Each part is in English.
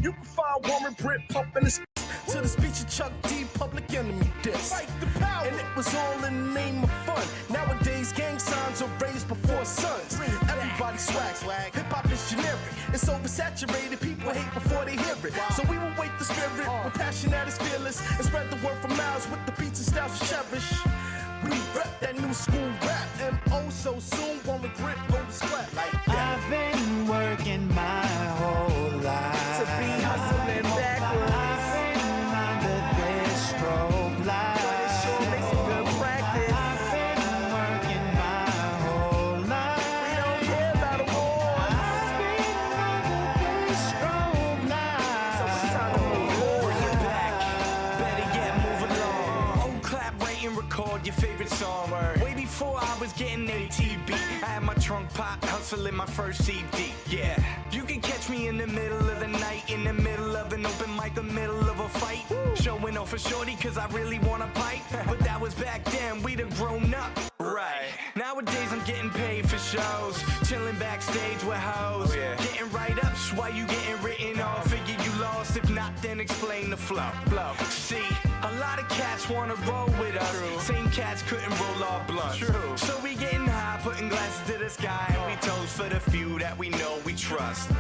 You can find Warren Britt pumping his to the speech of Chuck D, Public Enemy diss. Fight the power. And it was all in the name of fun. Nowadays, gang signs are raised before sons. Everybody swag. Hip-hop is generic. It's oversaturated. People hate before they hear it. So we will wait the spirit with passion that is fearless and spread the word for miles with the beats and styles we cherish. We rep that new school rap. And oh, so soon, Warren Britt go to scrap like that. I've been working my whole life To be hustling backwards. Strobe light. But it sure makes a good practice. I've been working my whole life. We don't care about awards. I've been under this strobe light. So it's time to move forward. Bring it back, better yet move along. Oh, clap, write and record your favorite song. Way before I was getting ATB, I had my trunk pop, hustling my first CD. Yeah, you can catch me in the middle of the night, in the middle of an open mic, the middle of a fight. Showing off for shorty cause I really wanna pipe. But that was back then, we done grown up. Right, nowadays I'm getting paid for shows, chilling backstage with hoes. Getting right up, why you getting written off? Figure you lost, if not then explain the flow. See, a lot of cats wanna roll with us. Same cats couldn't roll our blunts. So we getting high, putting glasses to the sky, and we toast for the few that we know we trust.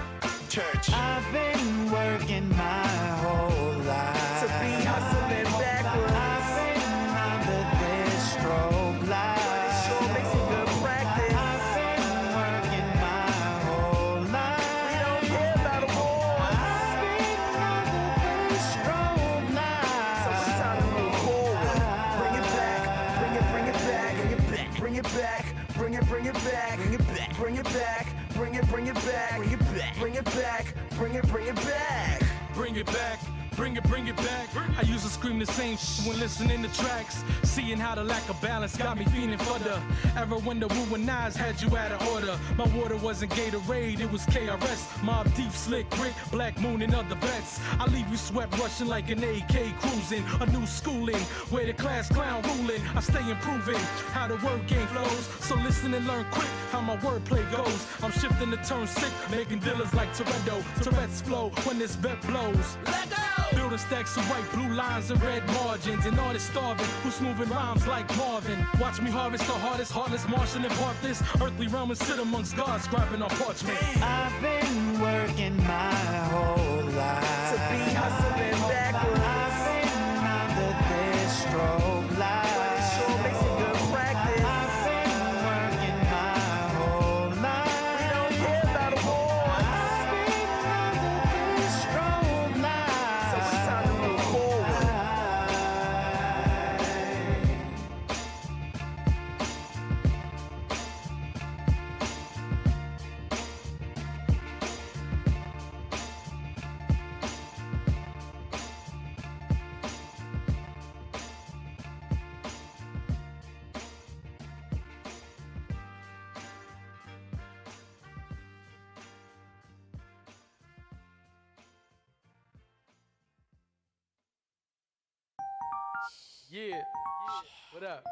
Church. I've been working my whole life To be hustling backwards. I've been under this strobe light. But it sure makes a good practice. I've been working my whole life. We don't care about awards. I've been under this strobe light. So it's time to move forward. Bring it back, bring it back, bring it back, bring it back, bring it back, bring it back, bring it back, bring it back, bring it back, bring it back, bring it back. Bring it back, bring it back. I used to scream the same when listening to tracks. Seeing how the lack of balance got me feeling for the era when the Wu and Nas had you out of order. My water wasn't Gatorade, it was KRS. Mob Deep, Slick Rick, Black Moon and other vets. I leave you swept rushing like an AK cruising. A new schooling, where the class clown ruling. I stay improving how the word game flows. So listen and learn quick how my wordplay goes. I'm shifting the turn sick, making dealers like Toretto. Tourette's flow when this vet blows. Let go! Building stacks of white, blue lines and red margins. And artists starving, who's moving rhymes like Marvin. Watch me harvest the hardest, heartless Martian and part this earthly realm and sit amongst gods, scribing on parchment. I've been working my whole life To be hustling backwards. I've been under this strobe light. But it sure makes a good practice. I've been working my whole life. We don't care about awards. I've been under this strobe light. So it's time to move forward. Yeah. What up?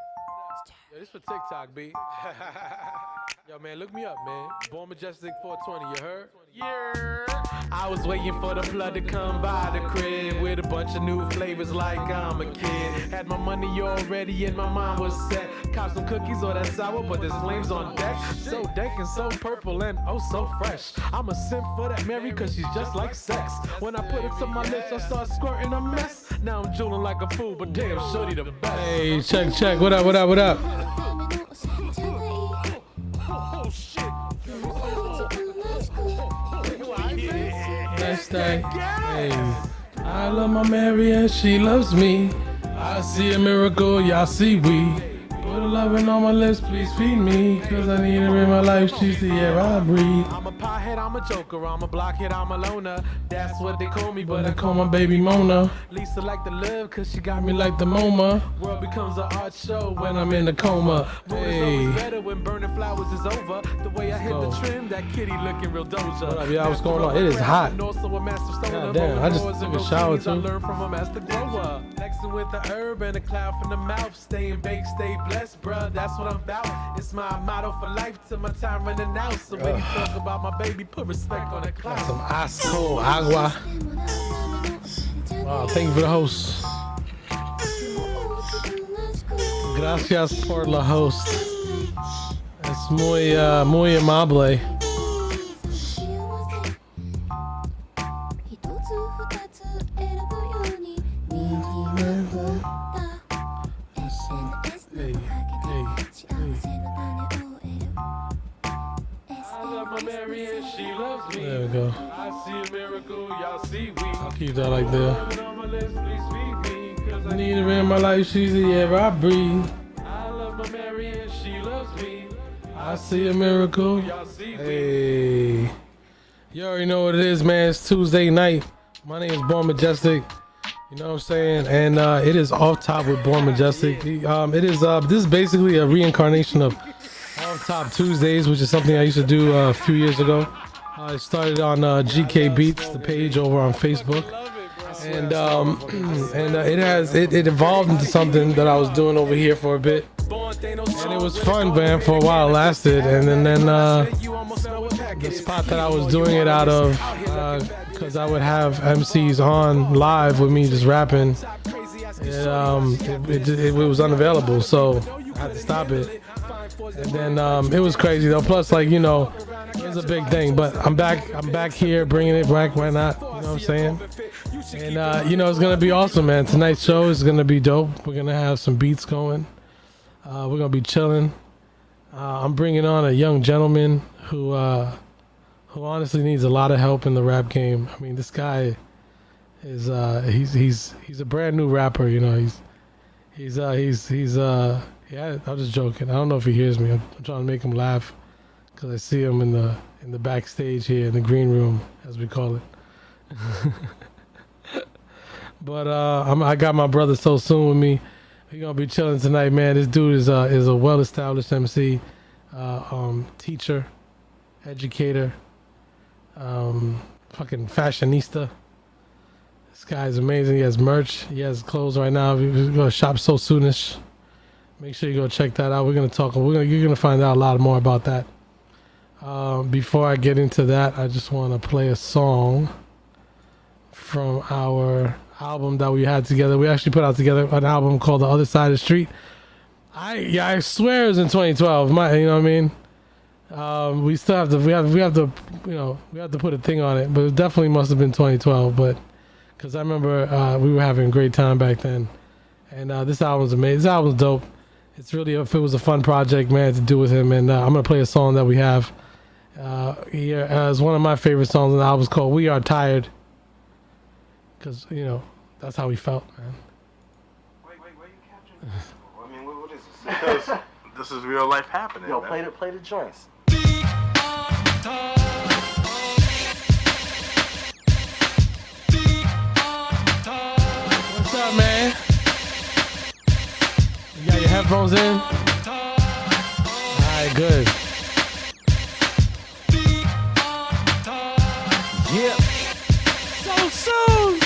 Yo, this for TikTok, B. Yo, man, look me up, man. Bjorn Majestik 420, you heard? Yeah. I was waiting for the flood to come by the crib with a bunch of new flavors like I'm a kid. Had my money already and my mind was set. Cop some cookies or that sour, but there's flames on deck. So dank and so purple and oh so fresh. I'm a simp for that Mary cause she's just like sex. When I put it to my lips, I start squirting a mess. Now I'm drooling like a fool, but damn, shorty the best. Hey, check. What up? Oh, shit. Let's stay. Hey, I love my Mary and she loves me. I see a miracle, y'all see we. Put a loving on my lips, please feed me. Cause I need her in my life, she's the air I breathe. I'm a pothead, I'm a joker, I'm a blockhead, I'm a loner. That's what they call me, but I call my baby Mona. Lisa like to live, cause she got me like the MoMA. World becomes an art show when I'm in a coma. Hey. It's better when burning flowers is over. The way I hit the trim, that kitty looking real doja. What up, y'all? What's going on? It is hot. God damn, I just took a shower too. I learned from a master grower. Flexing with the herb and a cloud from the mouth. Staying baked, stay blessed, bruh. That's what I'm about. It's my motto for life till my time running out. So when you talk about my baby, baby, put respect on that class. Some ice cold agua. Wow, thank you for the host. Gracias por la host. Es muy amable. There we go. I'll keep that like that. I need her in my life, she's the air I breathe. I love my Mary and she loves me. I see a miracle. Hey. You already know what it is, man. It's Tuesday night. My name is Bjorn Majestik. You know what I'm saying? And it is OffTop with Bjorn Majestik. This is basically a reincarnation of OffTop Tuesdays, which is something I used to do a few years ago. I started on GK Beats, the page over on Facebook, and it evolved into something that I was doing over here for a bit, and it was fun, man. For a while, it lasted, and then the spot that I was doing it out of, because I would have MCs on live with me just rapping, it was unavailable, so I had to stop it. And then it was crazy though. Plus, like, you know, it was a big thing. But I'm back here, bringing it back. Why not? You know what I'm saying? And you know, it's gonna be awesome, man. Tonight's show is gonna be dope. We're gonna have some beats going. We're gonna be chilling. I'm bringing on a young gentleman who honestly needs a lot of help in the rap game. I mean, this guy is he's a brand new rapper. You know, he's yeah, I'm just joking. I don't know if he hears me. I'm trying to make him laugh because I see him in the backstage here in the green room, as we call it. But I got my brother SoSoon with me. We're gonna be chilling tonight, man. This dude is a well-established MC, teacher, educator, fucking fashionista. This guy's amazing. He has merch. He has clothes right now. We're gonna shop SoSoonish. Make sure you go check that out. You're gonna find out a lot more about that. Before I get into that, I just want to play a song from our album that we had together. We actually put out together an album called The Other Side of the Street. I swear it was in 2012. You know what I mean? We still have to we have to put a thing on it, but it definitely must have been 2012. But because I remember we were having a great time back then, and this album's amazing. This album's dope. It's really, if it was a fun project, man, to do with him. And I'm gonna play a song that we have here as one of my favorite songs on the album. It's called "We Are Tired," because you know that's how we felt, man. Wait, you capturing this? I mean, what is this? Because this is real life happening. Yo, man. Play the joints. What's up, man? You got your headphones in? Alright, good. Yeah. SoSoon.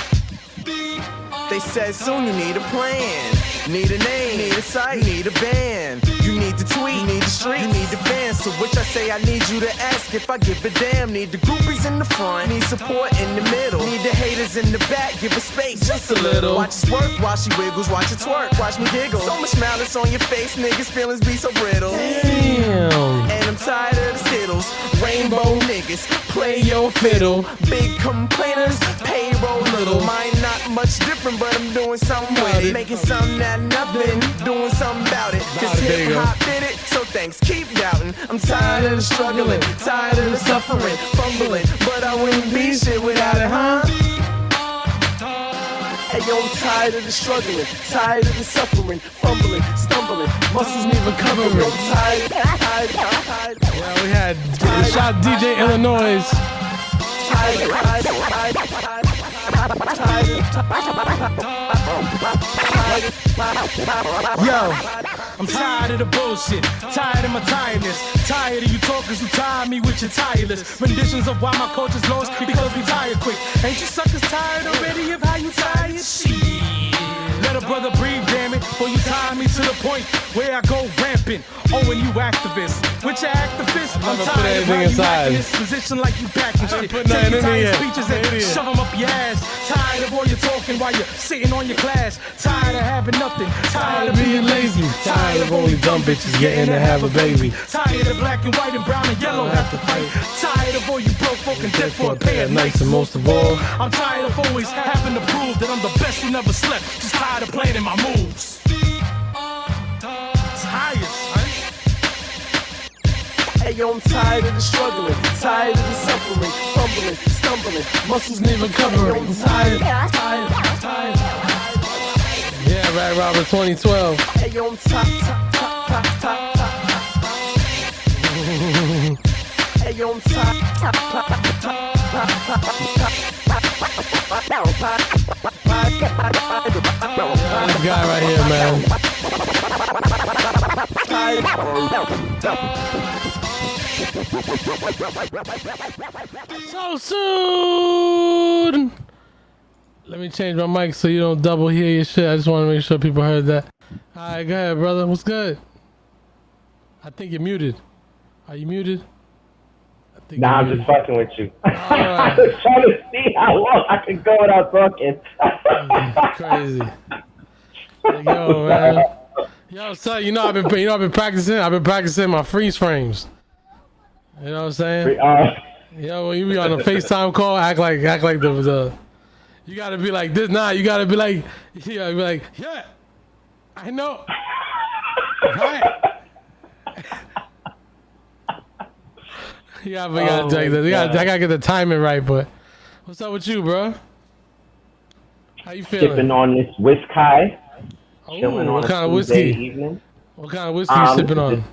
They said soon you need a plan, need a name, need a site, need a band. You need the tweet, you need the street, you need the fans. To which I say I need you to ask if I give a damn. Need the groupies in the front, need support in the middle, need the haters in the back, give her space just a little. Watch us work, while she wiggles, watch it twerk, watch me giggle. So much malice on your face, niggas' feelings be so brittle. Damn. And I'm tired of the Skittles, rainbow niggas, play your fiddle. Big complainers, payroll little. Mine not much different, but I'm doing something with it. Making something out of nothing, doing something about it. Cause hip hop did it, so thanks, keep doubting. I'm tired of the struggling, tired of the suffering, fumbling, but I wouldn't be shit without it, huh? Hey yo, I'm tired of the struggling, tired of the suffering, fumbling, stumbling, muscles need recovering. I'm tired. Yeah, we had shot DJ Illinois. Yo, I'm tired of the bullshit, tired of my tiredness, tired of you talkers who tire me with your tireless renditions of why my culture's lost because we tired quick. Ain't you suckers tired already of how you tired? Shit. Let a brother breathe, damn it. before you tie me to the point where I go rampant. Oh, and you activists, with your activists, I'm never put tired of anything how you inside. act in this position like you packing shit. put nothing Take in your here. speeches and Idiot. shove them up your ass. Tired of all your talking while you're sitting on your class. Tired of having nothing. Tired of being lazy. Tired of only dumb bitches getting to have a baby. Tired of black and white and brown and yellow have to fight. Tired of all you broke folk and dead for a pair of nights. And most of all, I'm tired of always having to prove that I'm the best who never slept. Just tired of planning my moves. Tired, son. Hey, yo, I'm tired of the struggling, tired of the suffering, fumbling, stumbling, muscles never covering. I'm tired. yeah, Rag Robber 2012. Hey, yo, I'm tired. Hey, yo, I'm tired. This guy right here, man. So soon. Let me change my mic so you don't double hear your shit. I just want to make sure people heard that. All right, go ahead, brother. What's good? I think you're muted. Are you muted? I think Nah, you're I'm muted. just fucking with you. Alright. I was trying to see how long I could go without talking. Crazy. Like, yo, man. Yo, son, I've been practicing. I've been practicing my freeze frames. You know what I'm saying? Yo, when you be on a FaceTime call, act like the you gotta be like this. Nah, you gotta be like, yeah, I know. Right. Yeah, but I gotta get the timing right. But what's up with you, bro? How you feeling? Sipping on this whiskey. Ooh, Chilling on what a kind of Tuesday whiskey? evening. What kind of whiskey you sipping on?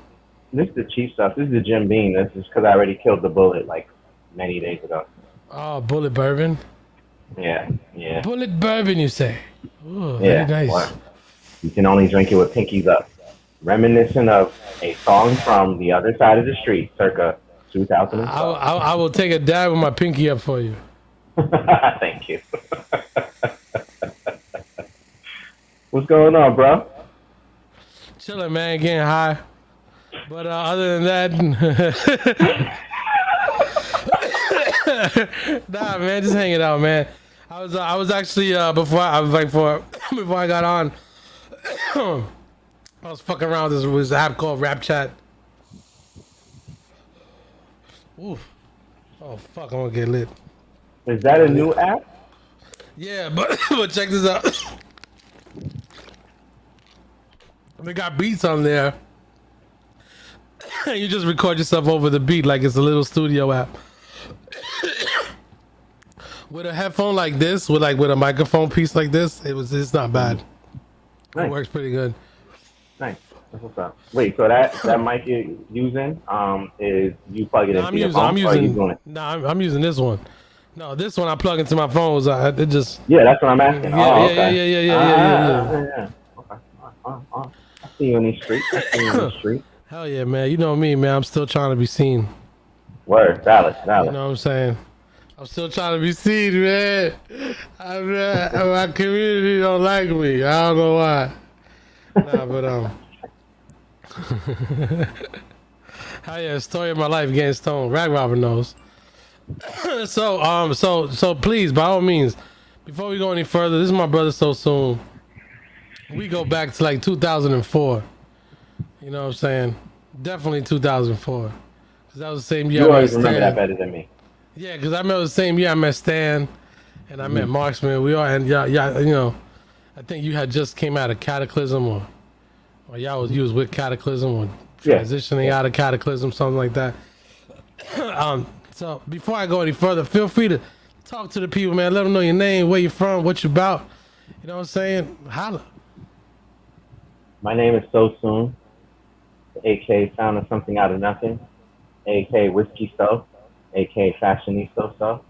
This is the cheap stuff. This is the Jim Beam. This is because I already killed the bullet like many days ago. Oh, bullet bourbon. Yeah. Bullet bourbon, you say? Ooh, Yeah. very nice. Well, you can only drink it with pinkies up. Reminiscent of a song from the other side of the street, circa 2012. I will take a dab with my pinky up for you. Thank you. What's going on, bro? Chilling, man, getting high. But other than that, nah, man, just hanging out, man. I was actually before I got on, I was fucking around with this app called Rap Chat. Oof. Oh fuck, I'm gonna get lit. Is that a new app? Yeah, but check this out. They got beats on there. You just record yourself over the beat like it's a little studio app. With a headphone like this, with a microphone piece like this, it's not bad. Nice. It works pretty good. Nice. That's what's up. Wait, so that mic you're using is you plug it into your phone, or are you doing it? I'm using this one. No, this one I plug into my phone. It just. Yeah, that's what I'm asking. Yeah. Yeah. Okay. I see you in the street. Hell yeah, man. You know me, man. I'm still trying to be seen. Word, valid. You know what I'm saying? I'm still trying to be seen, man. My community don't like me. I don't know why. Nah, but hell yeah, story of my life getting stoned. Rag Robber knows. So please, by all means, before we go any further, this is my brother SoSoon. We go back to like 2004. You know what I'm saying? Definitely 2004. Cause that was the same year. You always remember that better than me. Yeah, cause I remember the same year I met Stan, and I met Marksman. We all and yeah, you know, I think you had just came out of Cataclysm, or you was with Cataclysm, or transitioning out of Cataclysm, something like that. So before I go any further, feel free to talk to the people, man. Let them know your name, where you from, what you about. You know what I'm saying? Holla. My name is SoSoon, aka Sound of Something Out of Nothing, aka Whiskey So, aka Fashionista So.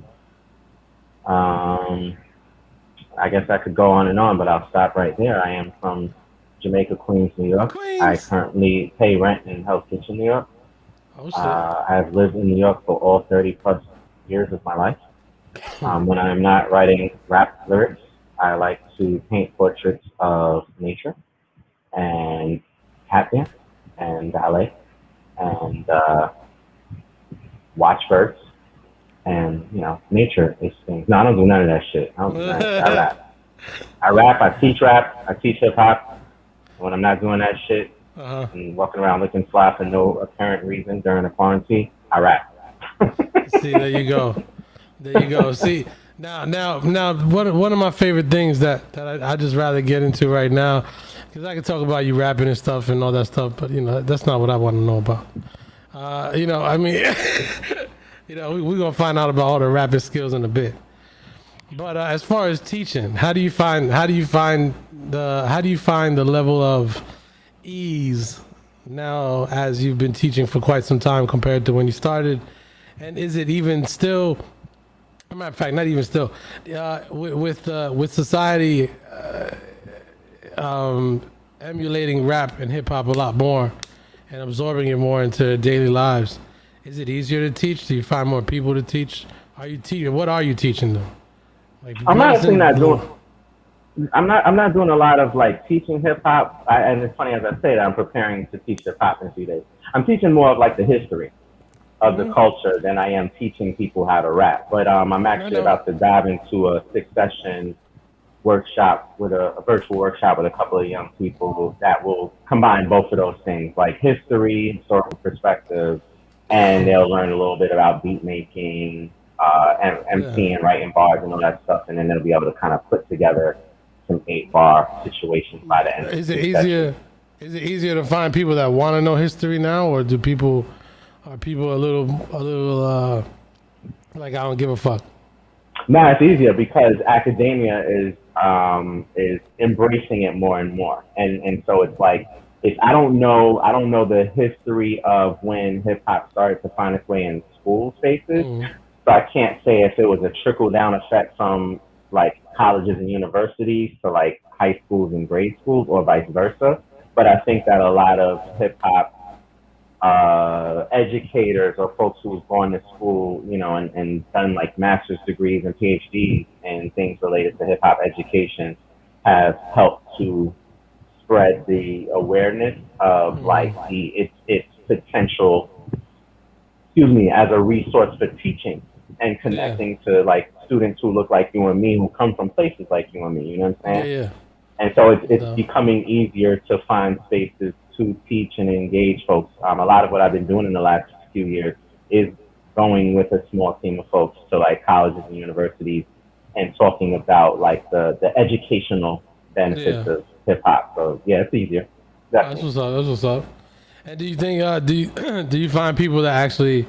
I guess I could go on and on, but I'll stop right there. I am from Jamaica, Queens, New York. I currently pay rent in Hell's Kitchen, New York. Oh, shit. I've lived in New York for all 30 plus years of my life. When I'm not writing rap lyrics, I like to paint portraits of nature. and tap dance and ballet and watch birds and nature is things. No, I don't do none of that shit. I don't do none of that. I rap. I rap. I teach hip hop. When I'm not doing that shit and walking around looking fly for no apparent reason during the quarantine, I rap. See, there you go. There you go. See, now, one of my favorite things that I just rather get into right now, because I can talk about you rapping and stuff and all that stuff, but that's not what I want to know about. I mean, we're gonna find out about all the rapping skills in a bit. But as far as teaching, how do you find the level of ease now as you've been teaching for quite some time compared to when you started? And is it even still? As a matter of fact, not even still. With society emulating rap and hip hop a lot more and absorbing it more into their daily lives, is it easier to teach? Do you find more people to teach? Are you teaching? What are you teaching them? Like, I'm honestly not doing. I'm not doing a lot of like teaching hip hop. And it's funny as I say that I'm preparing to teach hip hop in a few days. I'm teaching more of like the history of the culture than I am teaching people how to rap. But I'm actually about to dive into a 6-session workshop with a virtual workshop with a couple of young people that will combine both of those things, like history, historical perspective, and they'll learn a little bit about beat making, MCing, writing bars and all that stuff, and then they'll be able to kind of put together some 8-bar situations by the end. Is it easier to find people that want to know history now, or are people a little like I don't give a fuck? No, it's easier because academia is embracing it more and more, and so it's like I don't know the history of when hip hop started to find its way in school spaces. So I can't say if it was a trickle down effect from like colleges and universities to like high schools and grade schools or vice versa. But I think that a lot of hip hop educators or folks who've gone to school, and done like master's degrees and PhDs and things related to hip hop education have helped to spread the awareness of like its potential, as a resource for teaching and connecting to like students who look like you and me, who come from places like you and me, you know what I'm saying? Yeah. And so it's becoming easier to find spaces to teach and engage folks. A lot of what I've been doing in the last few years is going with a small team of folks to like colleges and universities and talking about like the educational benefits of hip hop. So yeah, it's easier. Definitely. That's what's up. And do you think do you find people that actually?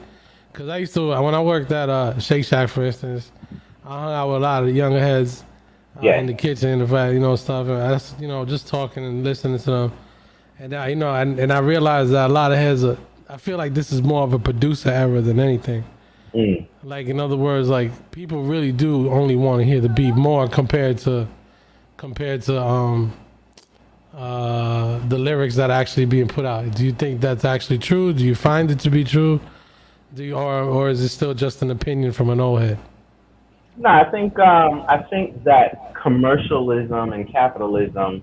Because I used to, when I worked at Shake Shack, for instance, I hung out with a lot of younger heads in the kitchen, stuff. And that's, just talking and listening to them. And and I realized that a lot of heads I feel like this is more of a producer era than anything. Like, in other words, like people really do only want to hear the beat more compared to the lyrics that are actually being put out. Do you think that's actually true? Do you find it to be true? Or is it still just an opinion from an old head? No, I think that commercialism and capitalism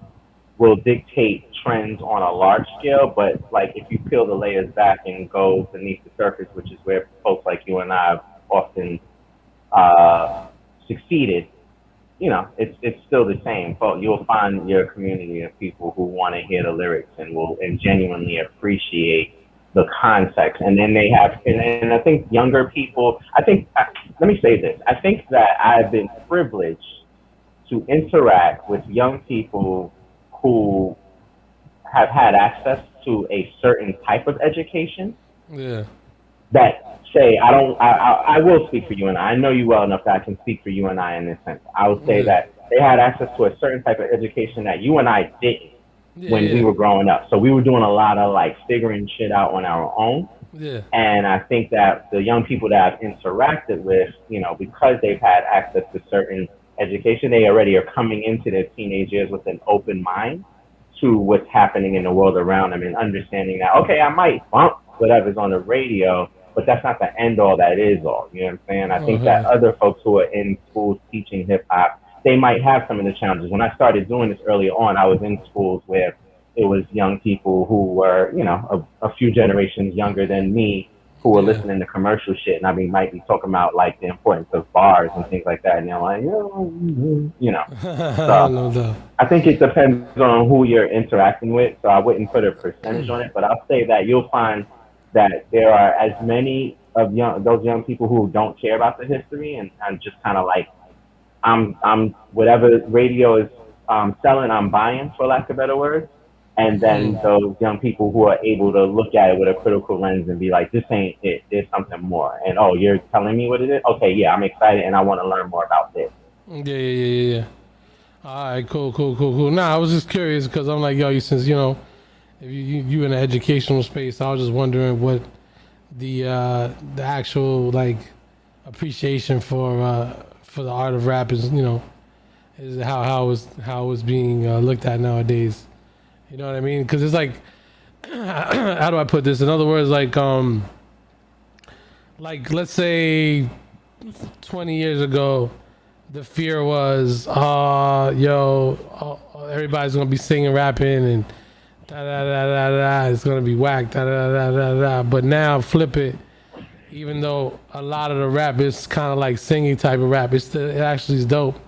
will dictate trends on a large scale, but like if you peel the layers back and go beneath the surface, which is where folks like you and I have often succeeded, it's still the same. But you'll find your community of people who want to hear the lyrics and will genuinely appreciate the context. And then they have, and I think younger people, let me say this, I think that I've been privileged to interact with young people who have had access to a certain type of education. Yeah. That say, I will speak for you and I know you well enough that I can speak for you and I in this sense. I would say that they had access to a certain type of education that you and I didn't when we were growing up. So we were doing a lot of like figuring shit out on our own. Yeah. And I think that the young people that I've interacted with, because they've had access to certain education, they already are coming into their teenage years with an open mind to what's happening in the world around them and understanding that, okay, I might bump whatever's on the radio, but that's not the end all that is all. You know what I'm saying? I think that other folks who are in schools teaching hip hop, they might have some of the challenges. When I started doing this earlier on, I was in schools where it was young people who were, you know, a few generations younger than me who were listening to commercial shit, and I mean, might be talking about like the importance of bars and things like that, and they're like, you know. So I think it depends on who you're interacting with. So I wouldn't put a percentage on it, but I'll say that you'll find that there are as many of those young people who don't care about the history and just kind of like, I'm whatever radio is selling, I'm buying, for lack of better words. And then those young people who are able to look at it with a critical lens and be like, this ain't it, there's something more. And, oh, you're telling me what it is? Okay, yeah, I'm excited and I want to learn more about this. Yeah. All right, cool. Nah, I was just curious because I'm like, yo, since, you know, if you in the educational space, I was just wondering what the actual, like, appreciation for the art of rap is, you know, is how it's being looked at nowadays. You know what I mean? Because it's like, how do I put this? In other words, like let's say 20 years ago, the fear was, everybody's gonna be singing, rapping, and it's gonna be whack, But now flip it. Even though a lot of the rap is kind of like singing type of rap, it actually is dope,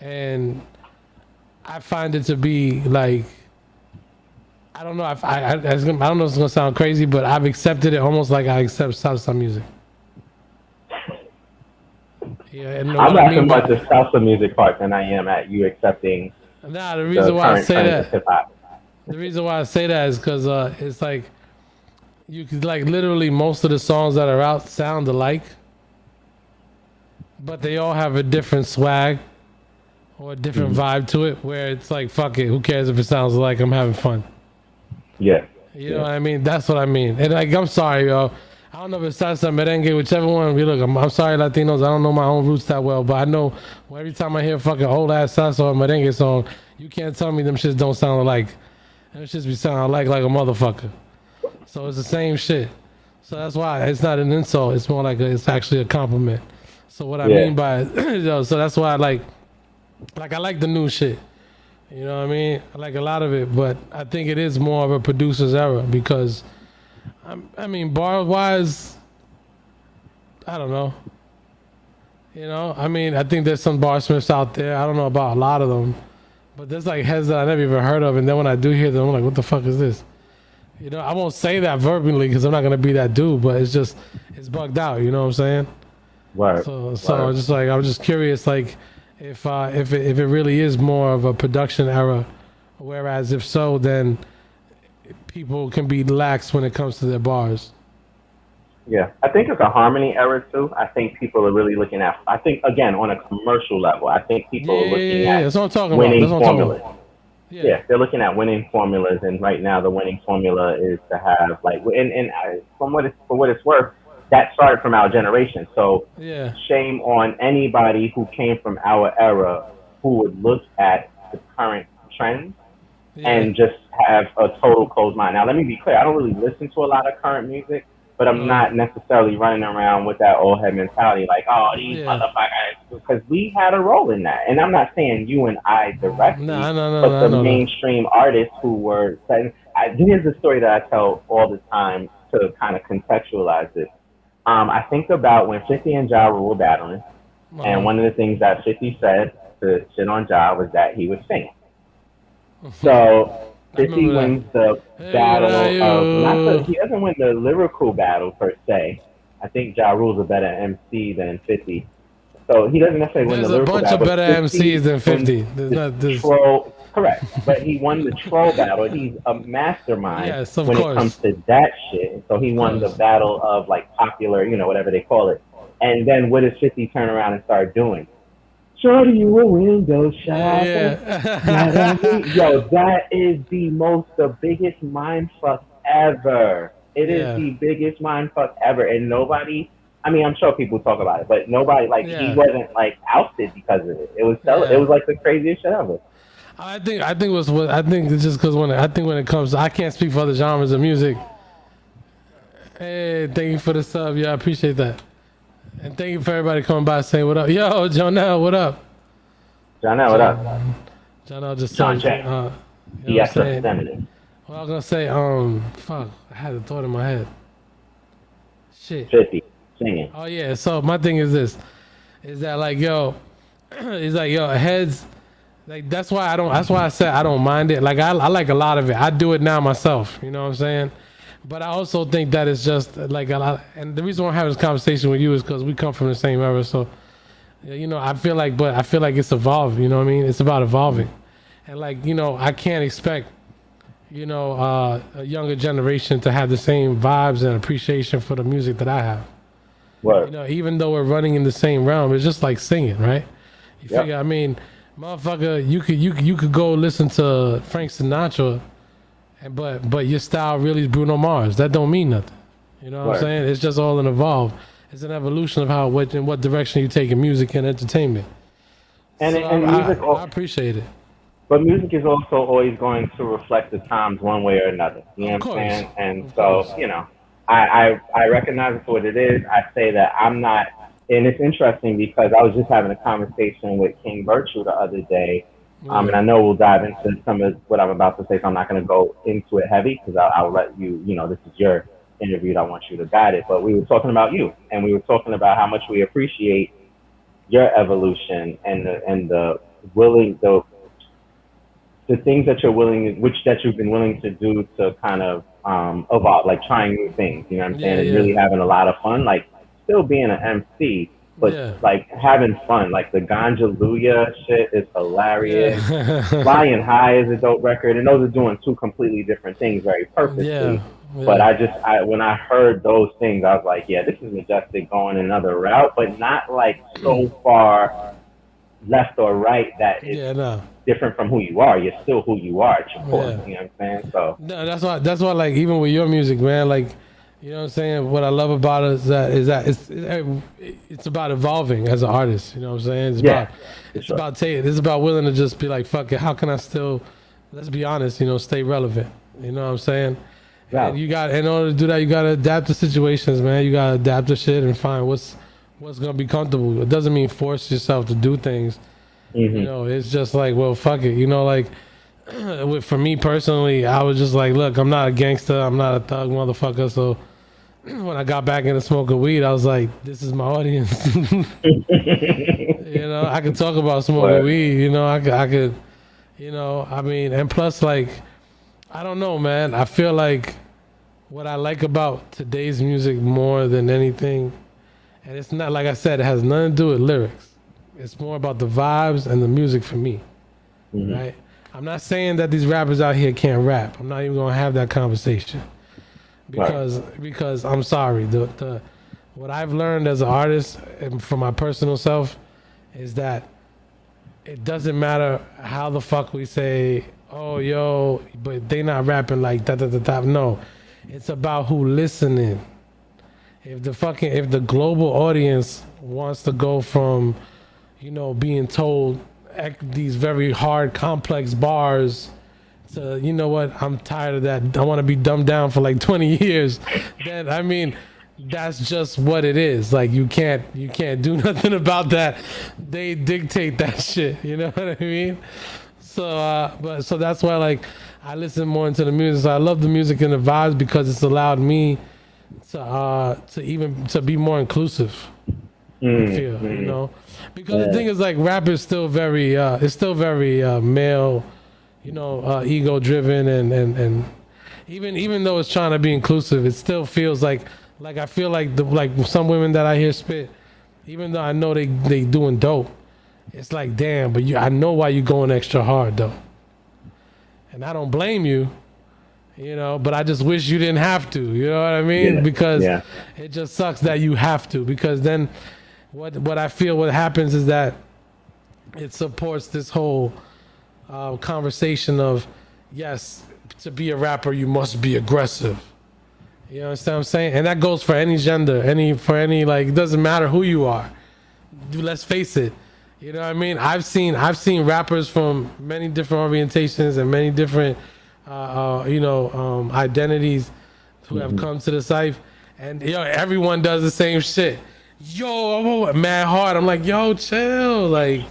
and I find it to be like, I don't know. I don't know if it's gonna sound crazy, but I've accepted it almost like I accept salsa music. Yeah, I'm not so much the salsa music part than I am at you accepting. Nah, the reason why I say that is because it's like you could like literally most of the songs that are out sound alike, but they all have a different swag or a different vibe to it. Where it's like, fuck it, who cares if it sounds alike? I'm having fun. Yeah. You know what I mean? That's what I mean. And like, I'm sorry, yo. I don't know if it's salsa, merengue, whichever one. Look, I'm sorry, Latinos. I don't know my own roots that well, but I know every time I hear a fucking old ass salsa or merengue song, you can't tell me them shits don't sound alike. Them shits be sounding like a motherfucker. So it's the same shit. So that's why it's not an insult. It's more like it's actually a compliment. So what I mean by it, so that's why I like I like the new shit. You know what I mean? I like a lot of it, but I think it is more of a producer's era because, I mean, bar-wise, I don't know. You know, I mean, I think there's some barsmiths out there. I don't know about a lot of them, but there's like heads that I never even heard of, and then when I do hear them, I'm like, what the fuck is this? You know, I won't say that verbally because I'm not gonna be that dude, but it's just, it's bugged out. You know what I'm saying? Right. So I was just like, I was just curious, like, if it really is more of a production era, whereas if so, then people can be lax when it comes to their bars. Yeah, I think it's a harmony era too. I think people are really looking at, I think again on a commercial level, I think people are looking at that's what I'm talking winning about. formulas. Yeah, they're looking at winning formulas, and right now the winning formula is to have like, and for what it's worth, that started from our generation. So shame on anybody who came from our era who would look at the current trends and just have a total closed mind. Now, let me be clear. I don't really listen to a lot of current music, but I'm not necessarily running around with that old head mentality like, oh, these motherfuckers, because we had a role in that. And I'm not saying you and I directly, but the mainstream artists who were setting. Here's the story that I tell all the time to kind of contextualize this. I think about when 50 and Ja Rule were battling, and one of the things that 50 said to shit on Ja was that he was singing. So 50 wins the battle of, he doesn't win the lyrical battle per se. I think Ja Rule's a better MC than 50. So he doesn't necessarily win the lyrical battle. There's a bunch of better MCs than 50. There's not this. Correct. But he won the troll battle. He's a mastermind when it comes to that shit. So he won the battle of like popular, you know, whatever they call it. And then what does 50 turn around and start doing? Shorty, you a window shopper. Yo, that is the biggest mindfuck ever. It is the biggest mindfuck ever. And nobody, I mean, I'm sure people talk about it, but nobody, like, he wasn't, like, ousted because of it. It was like, the craziest shit ever. I think it's just because when it comes to, I can't speak for other genres of music. Hey, thank you for the sub. Yeah, I appreciate that. And thank you for everybody coming by saying what up. Yo, Jonelle, what up? Jonelle, what up? Jonelle just John said, J. Yes, representative. Well, I was gonna say, fuck, I had a thought in my head. Shit. 50 singing. Oh yeah. So my thing is this, is that like yo, it's like yo heads, like that's why I don't. That's why I said I don't mind it. Like I like a lot of it. I do it now myself. You know what I'm saying? But I also think that it's just like a lot. And the reason why I'm having this conversation with you is because we come from the same era. So you know, I feel like it's evolved. You know what I mean? It's about evolving, and like you know, I can't expect a younger generation to have the same vibes and appreciation for the music that I have. What? You know, even though we're running in the same realm, it's just like singing, right? You figure, I mean, motherfucker, you could go listen to Frank Sinatra, and but your style really is Bruno Mars. That don't mean nothing. You know what I'm saying? It's just all an evolve. It's an evolution of how in what direction you take in music and entertainment. And, so and music, I appreciate it. but music is also always going to reflect the times one way or another. You know what I'm saying? And so, you know, I recognize it for what it is. I say that I'm not, and it's interesting because I was just having a conversation with King Virtue the other day. And I know we'll dive into some of what I'm about to say, so I'm not going to go into it heavy because I'll let you, you know, this is your interview. I want you to guide it. But we were talking about you, and we were talking about how much we appreciate your evolution and the things that you've been willing to do to kind of evolve, like trying new things, you know what I'm saying? And really having a lot of fun, like still being an MC, but like having fun. Like the Ganja Luya shit is hilarious. Flying High is a dope record, and those are doing two completely different things very purposely. But when I heard those things, I was like, yeah, this is Majestik going another route, but not like so far left or right that it's different from who you are. You're still who you are at your core. You know what I'm saying? So no, that's why like even with your music, man, like you know what I'm saying, what I love about it is that it's about evolving as an artist. You know what I'm saying? It's about willing to just be like, fuck it, how can I still, let's be honest, you know, stay relevant. You know what I'm saying? And you got, in order to do that, you gotta adapt to situations, man. You gotta adapt to shit and find what's gonna be comfortable. It doesn't mean force yourself to do things. You know, it's just like, well, fuck it. You know, like for me personally, I was just like, look, I'm not a gangster, I'm not a thug motherfucker. So when I got back into smoking weed, I was like, this is my audience. You know, I can talk about smoking weed. You know, I could, you know, I mean, and plus, like, I don't know, man. I feel like what I like about today's music more than anything, and it's not, like I said, it has nothing to do with lyrics. It's more about the vibes and the music for me, right? I'm not saying that these rappers out here can't rap. I'm not even gonna have that conversation because I'm sorry. The what I've learned as an artist and for my personal self is that it doesn't matter how the fuck we say, oh yo, but they not rapping like that. No, it's about who listening. If the global audience wants to go from, you know, being told these very hard, complex bars to, you know what, I'm tired of that, I want to be dumbed down for like 20 years, then I mean, that's just what it is. Like you can't do nothing about that. They dictate that shit. You know what I mean? So so that's why like I listen more into the music. So I love the music and the vibes because it's allowed me to be more inclusive. I feel, you know, because the thing is like rap is still very male, you know, ego driven and even though it's trying to be inclusive, it still feels like I feel like some women that I hear spit, even though I know they doing dope, it's like, damn, but I know why you going extra hard though. And I don't blame you, you know, but I just wish you didn't have to, you know what I mean? Because it just sucks that you have to, because then what I feel what happens is that it supports this whole conversation of, yes, to be a rapper, you must be aggressive. You understand what I'm saying? And that goes for any gender, like, it doesn't matter who you are. Let's face it. You know what I mean? I've seen rappers from many different orientations and many different, identities who have come to the site, and everyone does the same shit. Yo, I'm mad hard. I'm like, yo, chill. Like,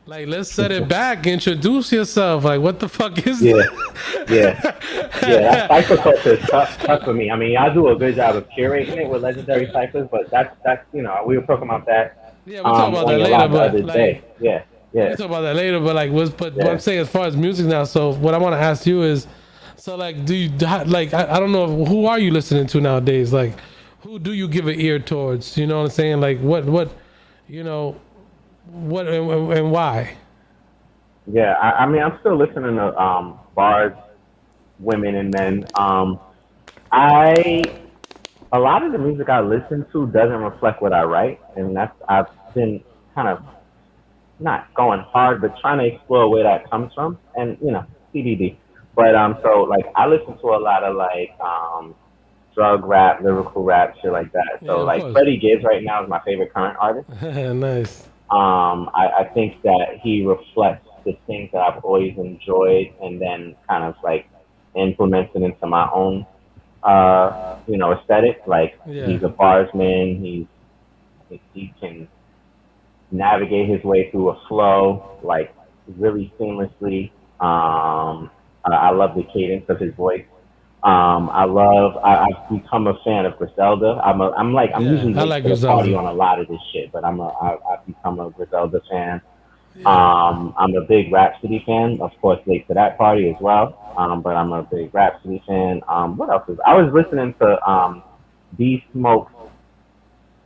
Like, let's set it back. Introduce yourself. Like, what the fuck is Yeah, that? that cipher culture is tough for me. I mean, I do a good job of curating it with legendary ciphers, but that's we were talking about that. Yeah, we'll talk about that on your later, live the but other like, day. Yeah, we yeah. can talk about that later. But like, what I'm saying as far as music now. So what I want to ask you is, so like, do you like? I don't know, who are you listening to nowadays? Like, who do you give an ear towards? You know what I'm saying? Like, what, you know, what and why? Yeah, I mean, I'm still listening to bars, women, and men. A lot of the music I listen to doesn't reflect what I write, and I've been kind of not going hard, but trying to explore where that comes from, and CBD. But so like I listen to a lot of like drug rap, lyrical rap, shit like that. So Yeah, of like course. Freddie Gibbs right now is my favorite current artist. Nice. I think that he reflects the things that I've always enjoyed and then kind of like implements it into my own, aesthetic. Like Yeah. he's a barsman. He can navigate his way through a flow like really seamlessly. I love the cadence of his voice. I've become a fan of Griselda. I'm Yeah, usually I late like to the Griselda. party on a lot of this shit, but I've become a Griselda fan. Yeah. I'm a big Rhapsody fan, of course, late to that party as well. But I'm a big Rhapsody fan. What else I was listening to D Smoke's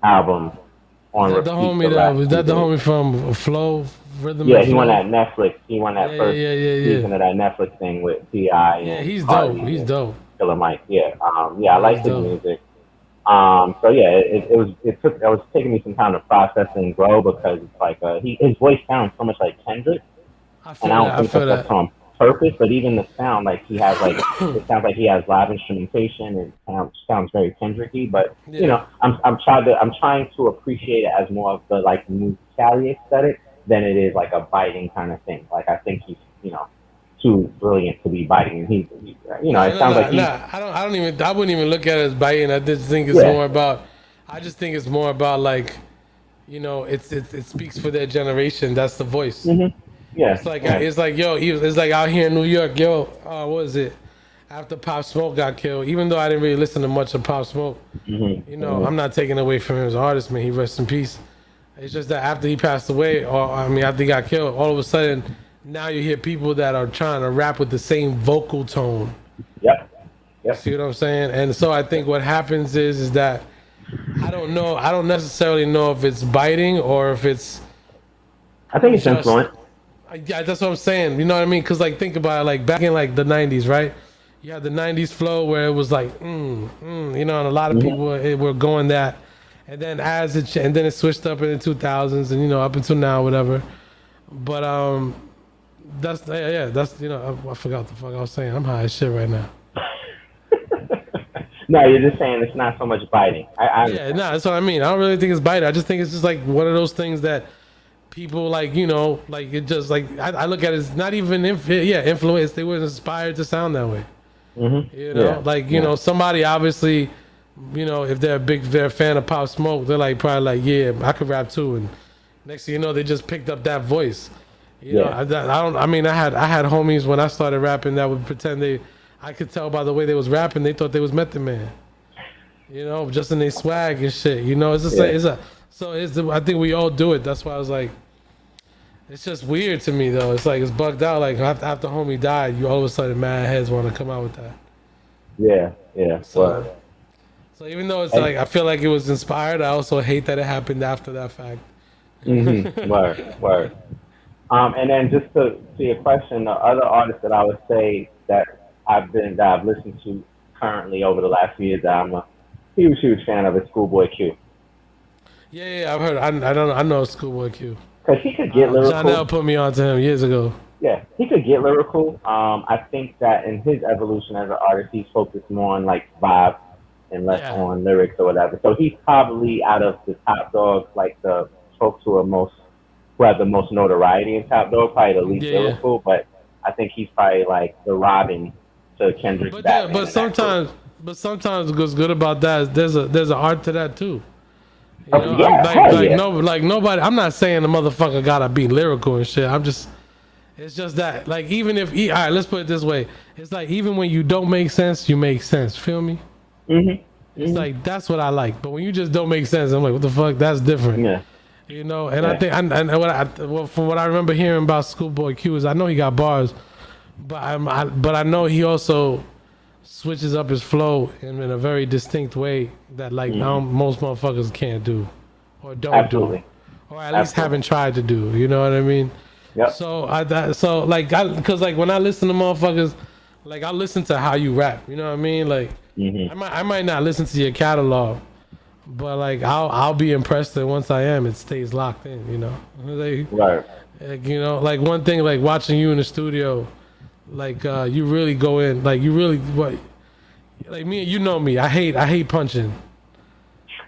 album on Is that the repeat. homie the that last was few that the days. homie from Flow Rhythm? Yeah, and he won Flow? that Netflix. He won that Yeah, first yeah. season of that Netflix thing with T.I. Yeah, and he's Cardi dope. He's and dope. Killer Mike. Yeah, I like He's his dope. music. So yeah, it was taking me some time to process and grow because it's like his voice sounds so much like Kendrick, I feel and I don't that. I think feel that's that. on purpose. But even the sound, like he has like it sounds like he has live instrumentation and sounds very Kendricky. But Yeah. I'm trying to appreciate it as more of the like musicality aesthetic than it is like a biting kind of thing. Like I think he's too brilliant to be biting. And it sounds like he's I wouldn't even look at it as biting. I just think it's Yeah. more about. I just think it's more about like, it speaks for their generation. That's the voice. yeah. It's like yeah. it's like it's like out here in New York, what was it? After Pop Smoke got killed, even though I didn't really listen to much of Pop Smoke, I'm not taking away from him as an artist, man. He rest in peace. It's just that after he passed away, after he got killed, all of a sudden, now you hear people that are trying to rap with the same vocal tone. Yep. See what I'm saying? And so I think what happens is that I don't know. I don't necessarily know if it's biting or if it's. I think it's just- influence. Yeah, that's what I'm saying. You know what I mean? Because like, think about it. Like back in like the '90s, right? You had the '90s flow where it was like, and a lot of people were going that. And then and then it switched up in the 2000s, and up until now, whatever. But that's that's I forgot what the fuck I was saying. I'm high as shit right now. No, you're just saying it's not so much biting. I Yeah, no, that's what I mean. I don't really think it's biting. I just think it's just like one of those things that people like, like it just like I look at it as not even influence. They were inspired to sound that way. Yeah. Somebody obviously, if they're a fan of Pop Smoke, they're like probably like, yeah, I could rap too, and next thing you know, they just picked up that voice. I had homies when I started rapping that would pretend I could tell by the way they was rapping, they thought they was Method Man. Just in their swag and shit. It's just I think we all do it. That's why I was like, it's just weird to me though. It's like it's bugged out. Like after homie died, you all of a sudden mad heads want to come out with that. Yeah. So even though it's like I feel like it was inspired, I also hate that it happened after that fact. Word. And then just to your question, the other artists that I would say that I've listened to currently over the last few years that I'm a huge fan of is Schoolboy Q. Yeah, I've heard. I know Schoolboy Q. Because he could get lyrical. John L put me on to him years ago. Yeah, he could get lyrical. I think that in his evolution as an artist, he's focused more on like vibe and less on lyrics or whatever. So he's probably out of the top dogs, like the folks who have the most notoriety in Top Dog, probably the least lyrical. But I think he's probably like the Robin to Kendrick's Batman. But sometimes what's good about that is there's an art to that too. You know, like nobody. I'm not saying the motherfucker gotta be lyrical and shit. It's just that, like, even if, all right, let's put it this way. It's like, even when you don't make sense, you make sense. Feel me? It's like, that's what I like. But when you just don't make sense, I'm like, what the fuck? That's different. Yeah. You know, and I think, from what I remember hearing about Schoolboy Q is, I know he got bars, but I know he also switches up his flow in a very distinct way that, like, most motherfuckers can't do or don't do, or at least haven't tried to do. You know what I mean? Yep. So because like when I listen to motherfuckers, like, I listen to how you rap. You know what I mean? Like, I might not listen to your catalog, but like I'll be impressed that once I am, it stays locked in. You know? Like, right. Like, you know, like one thing, like watching you in the studio, like you really go in, like you really like me. You know me. I hate punching.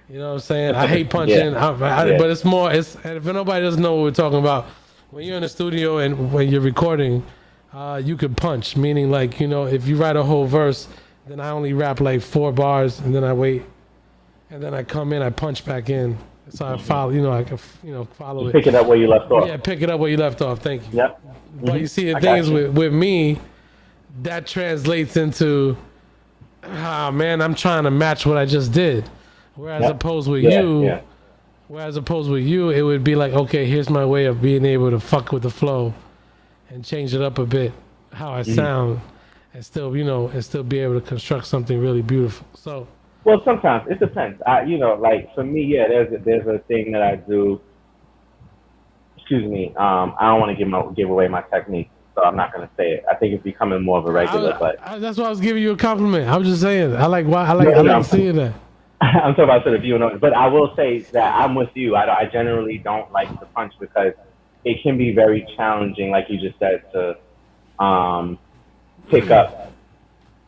You know what I'm saying? I hate punching. But it's more. And if nobody doesn't know what we're talking about. When you're in the studio and when you're recording, you could punch, meaning, like, you know, if you write a whole verse, then I only rap like 4 bars and then I wait, and then I come in, I punch back in. So I follow, you know, I can, you know, follow it. Pick it up where you left off. Yeah, pick it up where you left off. Thank you. Yep. But you see, the thing is with me, that translates into, man, I'm trying to match what I just did. Whereas opposed with you. Whereas opposed with you, it would be like, okay, here's my way of being able to fuck with the flow and change it up a bit, how I sound, and still, you know, and still be able to construct something really beautiful. So, well, sometimes it depends. You know, like for me, there's a thing that I do. Excuse me. I don't want to give away my technique, so I'm not gonna say it. I think it's becoming more of a regular. That's why I was giving you a compliment. I was just saying. I like seeing that. I'm talking about to the viewer, but I will say that I'm with you. I generally don't like to punch because it can be very challenging, like you just said, to pick up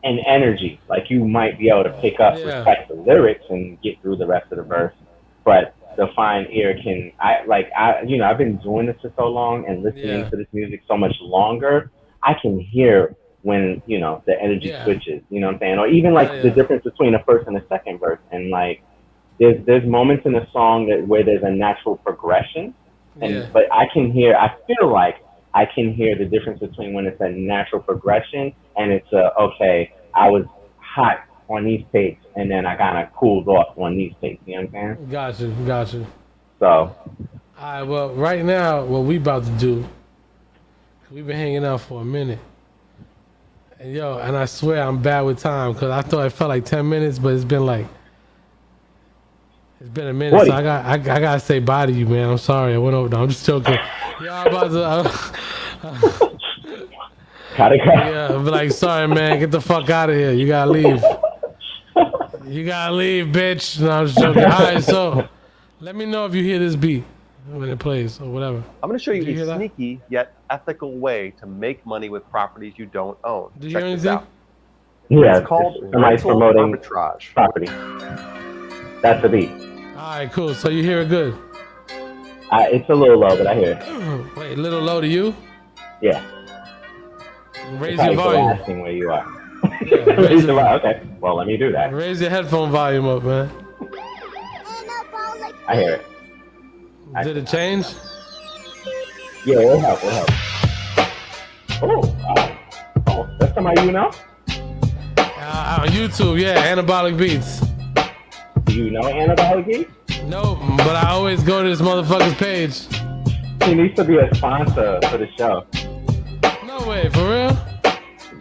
an energy. Like you might be able to pick up, respect the lyrics and get through the rest of the verse, but the fine ear can. I've been doing this for so long and listening to this music so much longer. I can hear when, you know, the energy switches, you know what I'm saying? Or even like the difference between the first and the second verse. And like there's moments in the song where there's a natural progression. But I feel like I can hear the difference between when it's a natural progression and it's okay, I was hot on these takes and then I kind of cooled off on these takes, you know what I'm saying? Got you. So. All right, well, right now, what we about to do, we've been hanging out for a minute. And and I swear I'm bad with time because I thought it felt like 10 minutes, but it's been a minute. 40. So I gotta say bye to you, man. I'm sorry, I went over. No, I'm just joking. I'm about to. Gotta go. Yeah, I'm like, sorry, man. Get the fuck out of here. You gotta leave. You gotta leave, bitch. No, I'm just joking. All right, so let me know if you hear this beat when it plays or whatever. I'm gonna show you a sneaky yet ethical way to make money with properties you don't own. Did you hear anything? Yeah, it's called rental arbitrage. Property. That's the beat. All right, cool. So you hear it good? It's a little low, but I hear it. Wait, a little low to you? Yeah. Raise your volume. Asking where you are. Raise your volume. Okay. Well, let me do that. Raise your headphone volume up, man. I hear it. Did it change? Yeah, it'll help. Oh, that's somebody you know? On YouTube, yeah, Anabolic Beats. Do you know Anabolic Beats? No, but I always go to this motherfucker's page. He needs to be a sponsor for the show. No way, for real?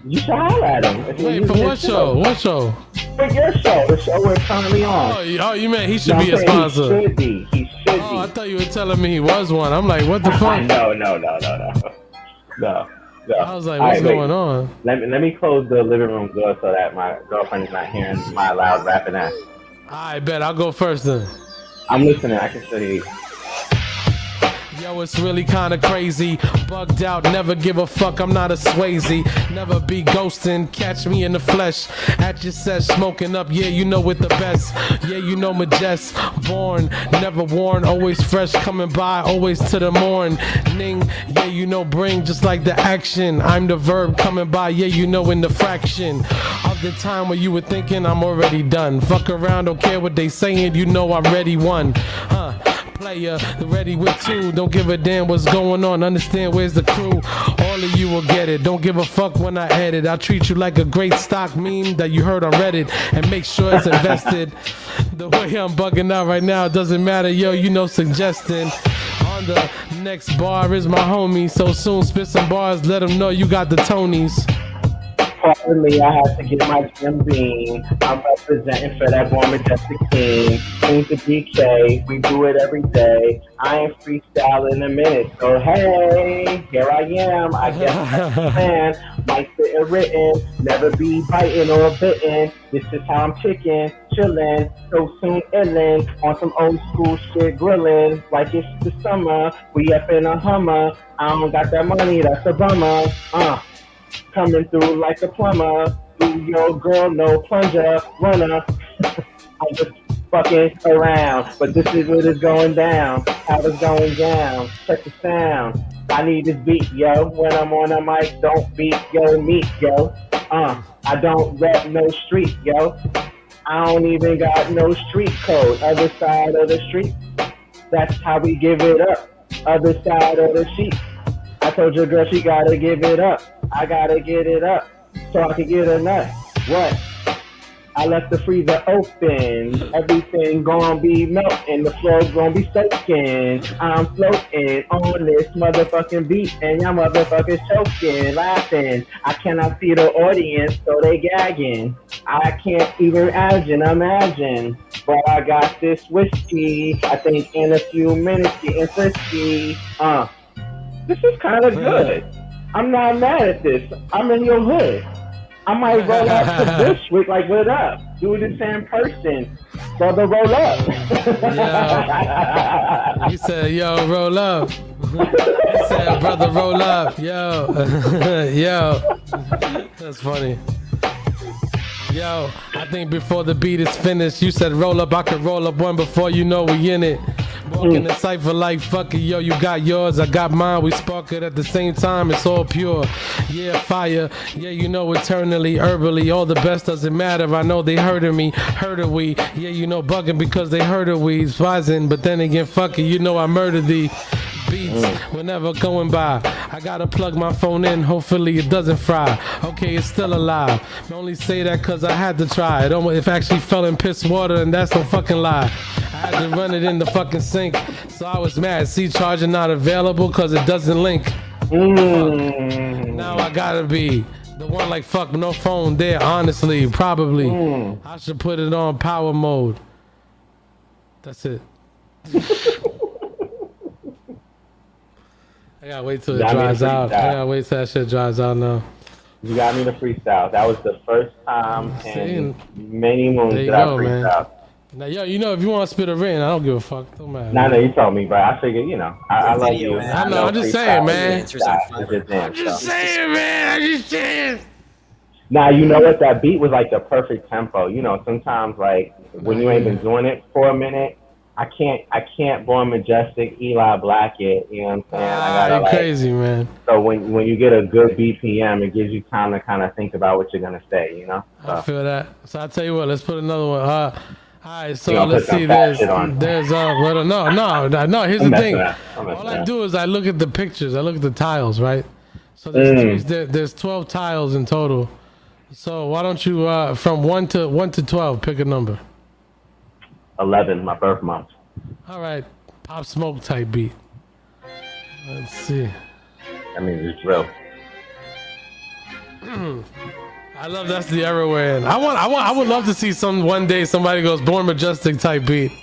You should holler at him. Wait, for what show? What show? For your show, the show we're currently on. Oh, you meant he should be a sponsor. He should be. I thought you were telling me he was one. I'm like, what the fuck? No. I was like, what's going on? Let me close the living room door so that my girlfriend is not hearing my loud rapping ass. I bet. I'll go first then. I'm listening. I can still hear you. Yo, it's really kinda crazy. Bugged out, never give a fuck, I'm not a Swayze. Never be ghosting, catch me in the flesh. At your set, smoking up, yeah, you know with the best. Yeah, you know Majestik. Born, never worn, always fresh, coming by, always to the morning. Yeah, you know bring, just like the action. I'm the verb coming by, yeah, you know in the fraction of the time where you were thinking I'm already done. Fuck around, don't care what they saying, you know I already won. Player, ready with two. Don't give a damn what's going on. Understand where's the crew. All of you will get it. Don't give a fuck when I edit. I'll treat you like a great stock meme that you heard on Reddit and make sure it's invested. The way I'm bugging out right now, it doesn't matter. Yo, you know, suggesting. On the next bar is my homie. SoSoon, spit some bars. Let them know you got the Tonys. Pardon me, I have to get my Jim Beam. I'm representing for that Bjorn Majestik team. Team to BK, we do it every day. I ain't freestyle in a minute, so hey, here I am. I guess that's the plan. Might sit and written, never be biting or bitten. This is how I'm kicking, chillin', SoSoon illin', on some old school shit grillin', like it's the summer. We up in a Hummer. I don't got that money, that's a bummer. Coming through like a plumber, do your girl no plunger, runner. I'm just fucking around, but this is what is going down, how it's going down. Check the sound. I need this beat, yo. When I'm on a mic, don't beat, yo, meet, yo. I don't rep no street, yo. I don't even got no street code. Other side of the street, that's how we give it up. Other side of the sheet. I told your girl she gotta give it up. I gotta get it up so I can get a nut. What? I left the freezer open. Everything gonna be melting. The floor's gonna be soaking. I'm floating on this motherfucking beat and y'all motherfuckers choking, laughing. I cannot see the audience, so they gagging. I can't even imagine. But I got this whiskey. I think in a few minutes getting frisky. This is kind of good. I'm not mad at this. I'm in your hood. I might roll up to Bushwick like, what up? Do this in person. Brother, roll up. Yo. He said, yo, roll up. He said, brother, roll up. Yo. Yo. That's funny. Yo, I think before the beat is finished, you said roll up, I could roll up one before you know we in it. Walking the cypher like fuck it, yo, you got yours, I got mine, we spark it at the same time, it's all pure. Yeah, fire, yeah, you know eternally, herbally, all the best doesn't matter, I know they hurting me, hurted we, yeah, you know bugging because they hurted we, spizing, but then again, fuck it, you know I murdered thee. Beats whenever going by. I gotta plug my phone in, hopefully it doesn't fry. Okay, it's still alive. I only say that cause I had to try. It actually fell in piss water and that's no fucking lie. I had to run it in the fucking sink. So I was mad. See, charging not available cause it doesn't link. Fuck. Now I gotta be the one like fuck, no phone there, honestly, probably. I should put it on power mode. That's it. I gotta wait till it dries out. I gotta wait till that shit dries out now. You got me to freestyle. That was the first time in many moons that I freestyled. Now, yo, you know, if you want to spit a written, I don't give a fuck. Don't matter. Nah, no, you told me, bro. I figured, you know, I love you. I know, I'm just saying, man. I'm just saying, man. I'm just saying. Now, you know what? That beat was like the perfect tempo. You know, sometimes, like, when you ain't been doing it for a minute, I can't Bjorn Majestik, Eli Blackett, you know what I'm saying? I gotta, like, crazy, man. So when you get a good BPM, it gives you time to kind of think about what you're gonna say, you know? So. I feel that. So I'll tell you what, let's put another one. All right, so let's see. There's here's the thing. All I do is I look at the pictures. I look at the tiles, right? So there's 12 tiles in total. So why don't you from 1 to 12 pick a number? 11, my birth month. All right, Pop Smoke type beat. Let's see. I mean, it's drill. I love that's the era we're in. I would love to see one day somebody goes Bjorn Majestik type beat.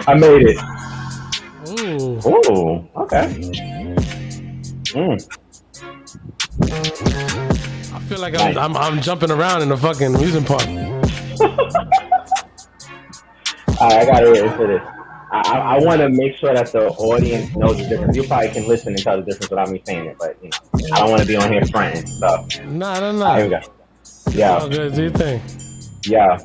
I made it. Ooh. Ooh. Okay. I feel like I'm jumping around in the fucking amusement park. Alright, I gotta hear it for this. I want to make sure that the audience knows the difference. You probably can listen and tell the difference without me saying it, but you know, I don't want to be on here fronting. So Nah. here we go. Yeah. Oh, good. Do your thing. Yeah.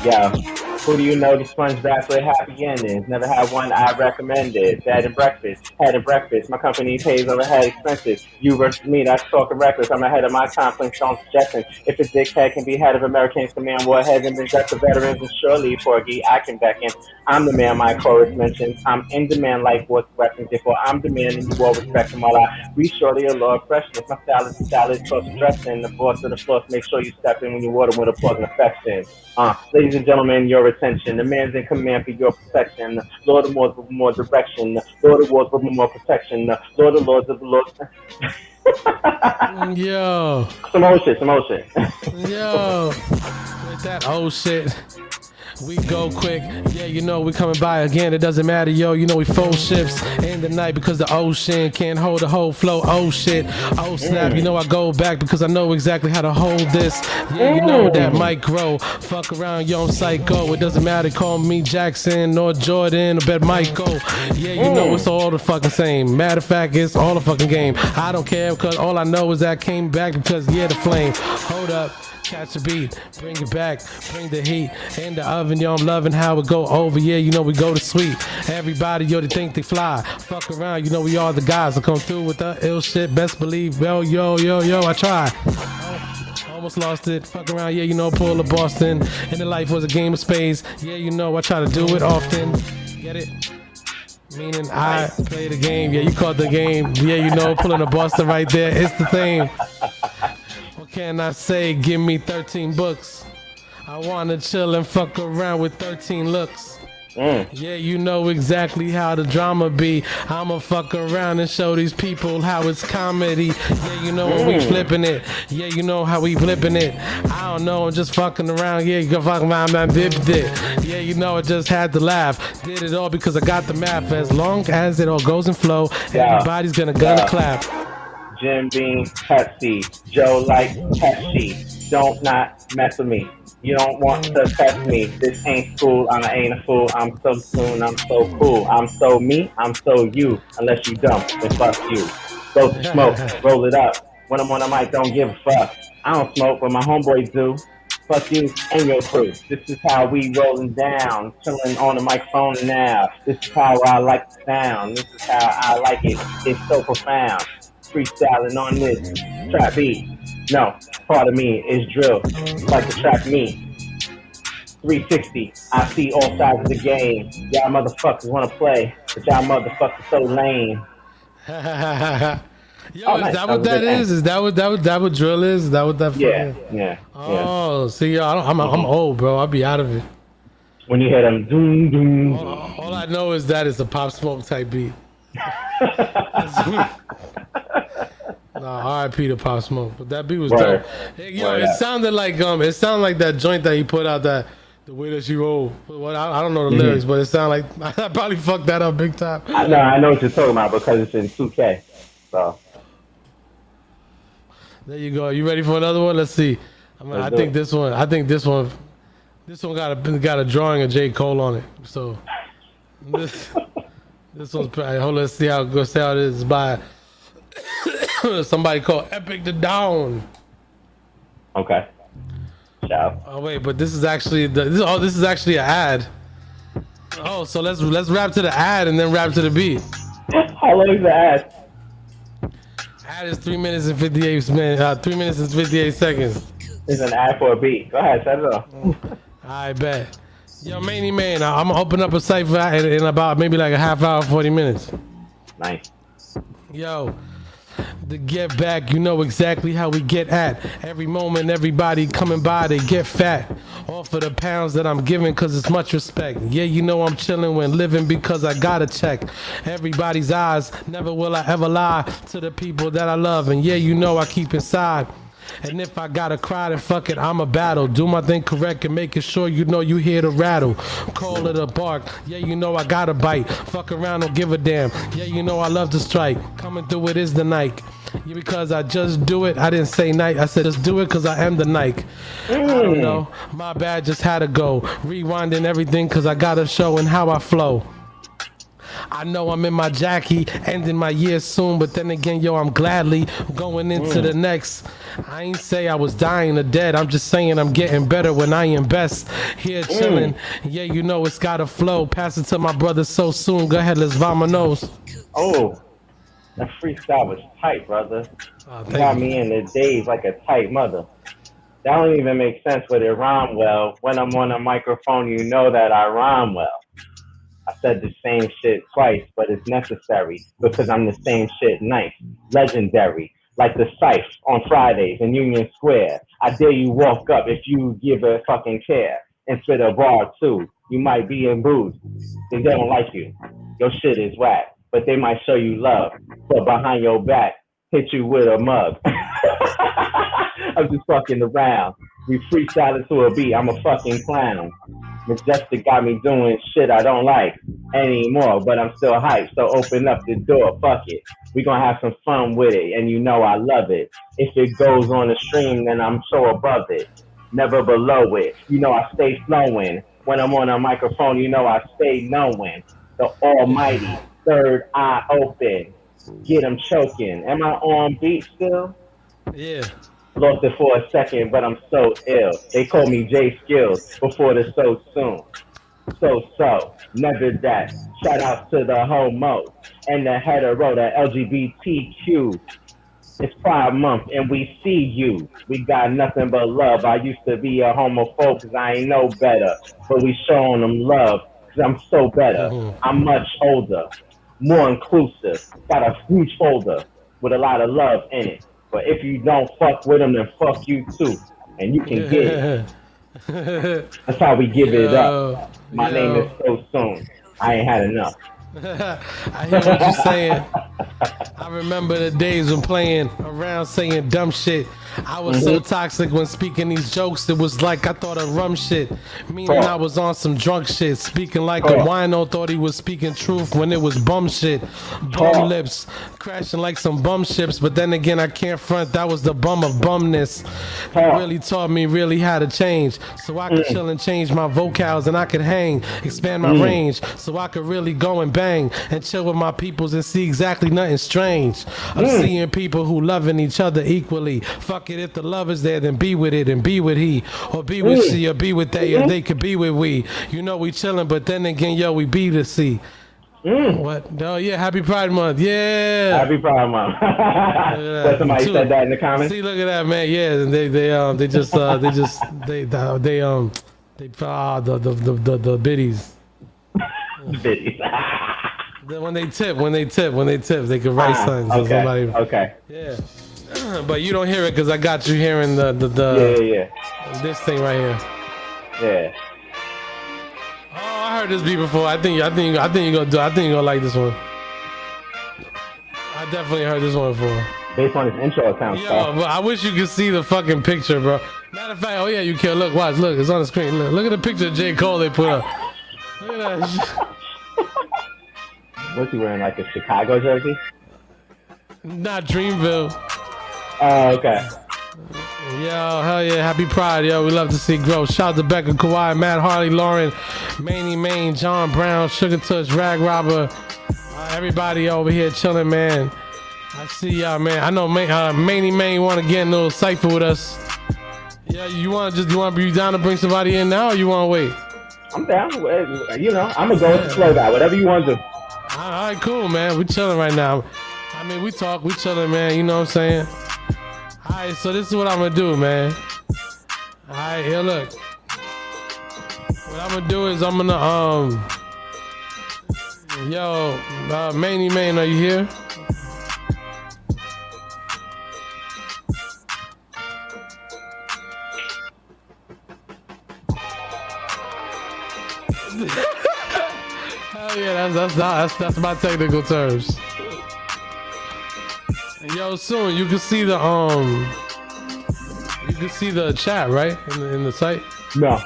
Yeah. Who do you know the sponge bath with happy endings? Never had one, I recommend it. Bed and breakfast, head and breakfast. My company pays overhead expenses. You versus me, that's talking reckless. I'm ahead of my time, playing strong suggestions. If a dickhead can be head of Americans command warheads and possess the veterans, and surely, Porgy, I can beckon. I'm the man my chorus mentions. I'm in demand like what's weapons. Therefore, I'm demanding you all respect them while I reach shortly a law of freshness. My style is salad, sauce dressing. The boss of the floss, make sure you step in when you water with applause and affection. Ladies and gentlemen, your attention. The man's in command for your protection. The Lord of Lords with more direction. The Lord of Wars with more protection. The Lord of Lords of the Lord. Yo. Some old shit. Yo. With that old shit. We go quick, yeah, you know we coming by again. It doesn't matter, yo, you know we fold ships in the night because the ocean can't hold the whole flow. Oh shit, oh snap, you know I go back because I know exactly how to hold this. Yeah, you know that might grow. Fuck around, yo, I'm psycho. It doesn't matter, call me Jackson or Jordan or Bet Michael. Yeah, you know it's all the fucking same. Matter of fact, it's all the fucking game. I don't care because all I know is that I came back because yeah, the flame. Hold up. Catch a beat, bring it back, bring the heat in the oven, yo, I'm loving how it go over, yeah, you know we go to sweet. Everybody, yo, they think they fly, fuck around, you know we are the guys that come through with the ill shit, best believe, yo, I try. Almost lost it, fuck around, yeah, you know, pull a Boston, and the life was a game of spades, yeah, you know, I try to do it often, get it? Meaning I play the game, yeah, you caught the game, yeah, you know, pulling a Boston right there, it's the thing. Can I say, give me 13 books? I wanna chill and fuck around with 13 looks. Yeah, you know exactly how the drama be. I'ma fuck around and show these people how it's comedy. Yeah, you know when we flipping it. Yeah, you know how we flipping it. I don't know, I'm just fucking around. Yeah, you can fuck around, man, did it. Yeah, you know I just had to laugh. Did it all because I got the math. As long as it all goes in flow, everybody's gonna clap. Jim Beam, Pepsi, Joe like Pepsi. Don't not mess with me. You don't want to test me. This ain't school. I ain't a fool. I'm SoSoon. I'm so cool. I'm so me. I'm so you. Unless you dumb, then fuck you. Go to smoke. Roll it up. When I'm on the mic, don't give a fuck. I don't smoke, but my homeboys do. Fuck you and your crew. This is how we rolling down. Chilling on the microphone now. This is how I like the sound. This is how I like it. It's so profound. Freestyling on this trap beat. No, part of me is drill, like the track me. 360, I see all sides of the game. Y'all motherfuckers wanna play, but y'all motherfuckers so lame. Yo, is that what that is? Is that what drill is? Is that what that? Yeah. Oh, see, yo, I'm old, bro. I'll be out of it. When you hear them doom doom. All I know is that it's a Pop Smoke type beat. Nah, R.I.P. to Pop Smoke, but that beat was dope. Yo, it sounded like that joint that he put out, that the way that she rolled. I don't know the lyrics, but it sounded like I probably fucked that up big time. I know what you're talking about because it's in 2K. So there you go. You ready for another one? Let's see. I think this one got a drawing of J. Cole on it. So this one's probably, let's see how it is by somebody called Epic the Down. Okay. Ciao. Oh wait, but this is actually this is actually an ad. Oh, so let's rap to the ad and then rap to the beat. How long is the ad? Ad is 3 minutes and 58 seconds. It's an ad for a beat. Go ahead, set it off. I bet. Yo, Manny Man, I'm gonna open up a site for that in about maybe like a half hour, 40 minutes. Nice. Yo, to get back, you know exactly how we get at. Every moment, everybody coming by, they get fat. Off of the pounds that I'm giving, cause it's much respect. Yeah, you know I'm chilling when living because I gotta check everybody's eyes. Never will I ever lie to the people that I love. And yeah, you know I keep inside. And if I gotta cry, then fuck it, I'ma battle. Do my thing correct and making sure you know you hear the rattle. Call it a bark, yeah, you know I gotta bite. Fuck around, don't give a damn. Yeah, you know I love to strike. Coming through it is the night. Yeah, because I just do it. I didn't say night. I said just do it because I am the Nike. I don't know. My bad, just had to go. Rewinding everything because I got a show and how I flow. I know I'm in my Jackie, ending my year soon, but then again, yo, I'm gladly going into the next. I ain't say I was dying or dead. I'm just saying I'm getting better when I am best. Here chilling. Yeah, you know it's gotta flow. Pass it to my brother SoSoon. Go ahead, let's vamonos. Oh, that freestyle was tight, brother. You got me in the days like a tight mother. That don't even make sense, but it rhyme well. When I'm on a microphone, you know that I rhyme well. I said the same shit twice, but it's necessary because I'm the same shit nice, legendary, like the Scythe on Fridays in Union Square. I dare you walk up if you give a fucking care and spit a bar too. You might be in booze, they don't like you. Your shit is whack, but they might show you love. But behind your back, hit you with a mug. I'm just fucking around. We freestyling to a beat. I'm a fucking clown. Majestik got me doing shit I don't like anymore, but I'm still hyped. So open up the door, fuck it. We gonna have some fun with it, and you know I love it. If it goes on the stream, then I'm so above it, never below it. You know I stay flowing. When I'm on a microphone, you know I stay knowing. The almighty, third eye open. Get him choking. Am I on beat still? Yeah. Lost it for a second, but I'm so ill. They call me J Skills before the so soon. So, never that. Shout out to the homo and the hetero, the LGBTQ. It's Pride Month and we see you. We got nothing but love. I used to be a homophobe because I ain't know better. But we showing them love because I'm so better. I'm much older, more inclusive. Got a huge folder with a lot of love in it. But if you don't fuck with them, then fuck you too. And you can get it. That's how we give it up. My name is SoSoon. I ain't had enough. I hear what you're saying. I remember the days when playing around saying dumb shit. I was so toxic when speaking these jokes. It was like I thought of rum shit. Meaning I was on some drunk shit. Speaking like a wino, thought he was speaking truth when it was bum shit. Bum lips, crashing like some bum ships. But then again, I can't front. That was the bum of bumness. He really taught me really how to change. So I could chill and change my vocals and I could hang. Expand my range. So I could really go and bang. And chill with my peoples and see exactly nothing strange. I'm seeing people who loving each other equally. Fuck it, if the love is there, then be with it and be with he, or be with she, or be with they, or they could be with we. You know we chilling, but then again, yo, we be to see. What? Oh yeah, Happy Pride Month. Yeah. Happy Pride Month. But somebody said that in the comments. See, look at that, man. Yeah, they just the biddies. Biddies. When they tip, they can write something. So somebody, okay. Yeah. But you don't hear it because I got you hearing the this thing right here. Yeah. Oh, I heard this beat before. I think you're gonna like this one. I definitely heard this one before. Based on his intro account. Yo, but I wish you could see the fucking picture, bro. Matter of fact, oh yeah, you can. Look, watch, look, it's on the screen. Look at the picture of J. Cole they put up. Look at that shit. What's he wearing, like a Chicago jersey? Not Dreamville. Oh, okay. Yo, hell yeah, Happy Pride, yo. We love to see growth. Shout out to Becca, Kawhi, Matt Harley, Lauren, Manny Main, John Brown, Sugar Touch, Rag Robber, everybody over here chilling, man. I see y'all, man. I know Manny Main want to get in a little cipher with us. Yeah, you want to be down to bring somebody in now, or you want to wait? I'm down. You know, I'm gonna go with the slow guy. Whatever you want to do. All right, cool, man. We chilling right now. I mean, we chilling, man. You know what I'm saying? All right, so this is what I'm gonna do, man. All right, here, look. What I'm gonna do is I'm gonna Manny Main, are you here? Hell yeah, that's my technical terms. Yo, soon you can see the chat, right? In the site. No.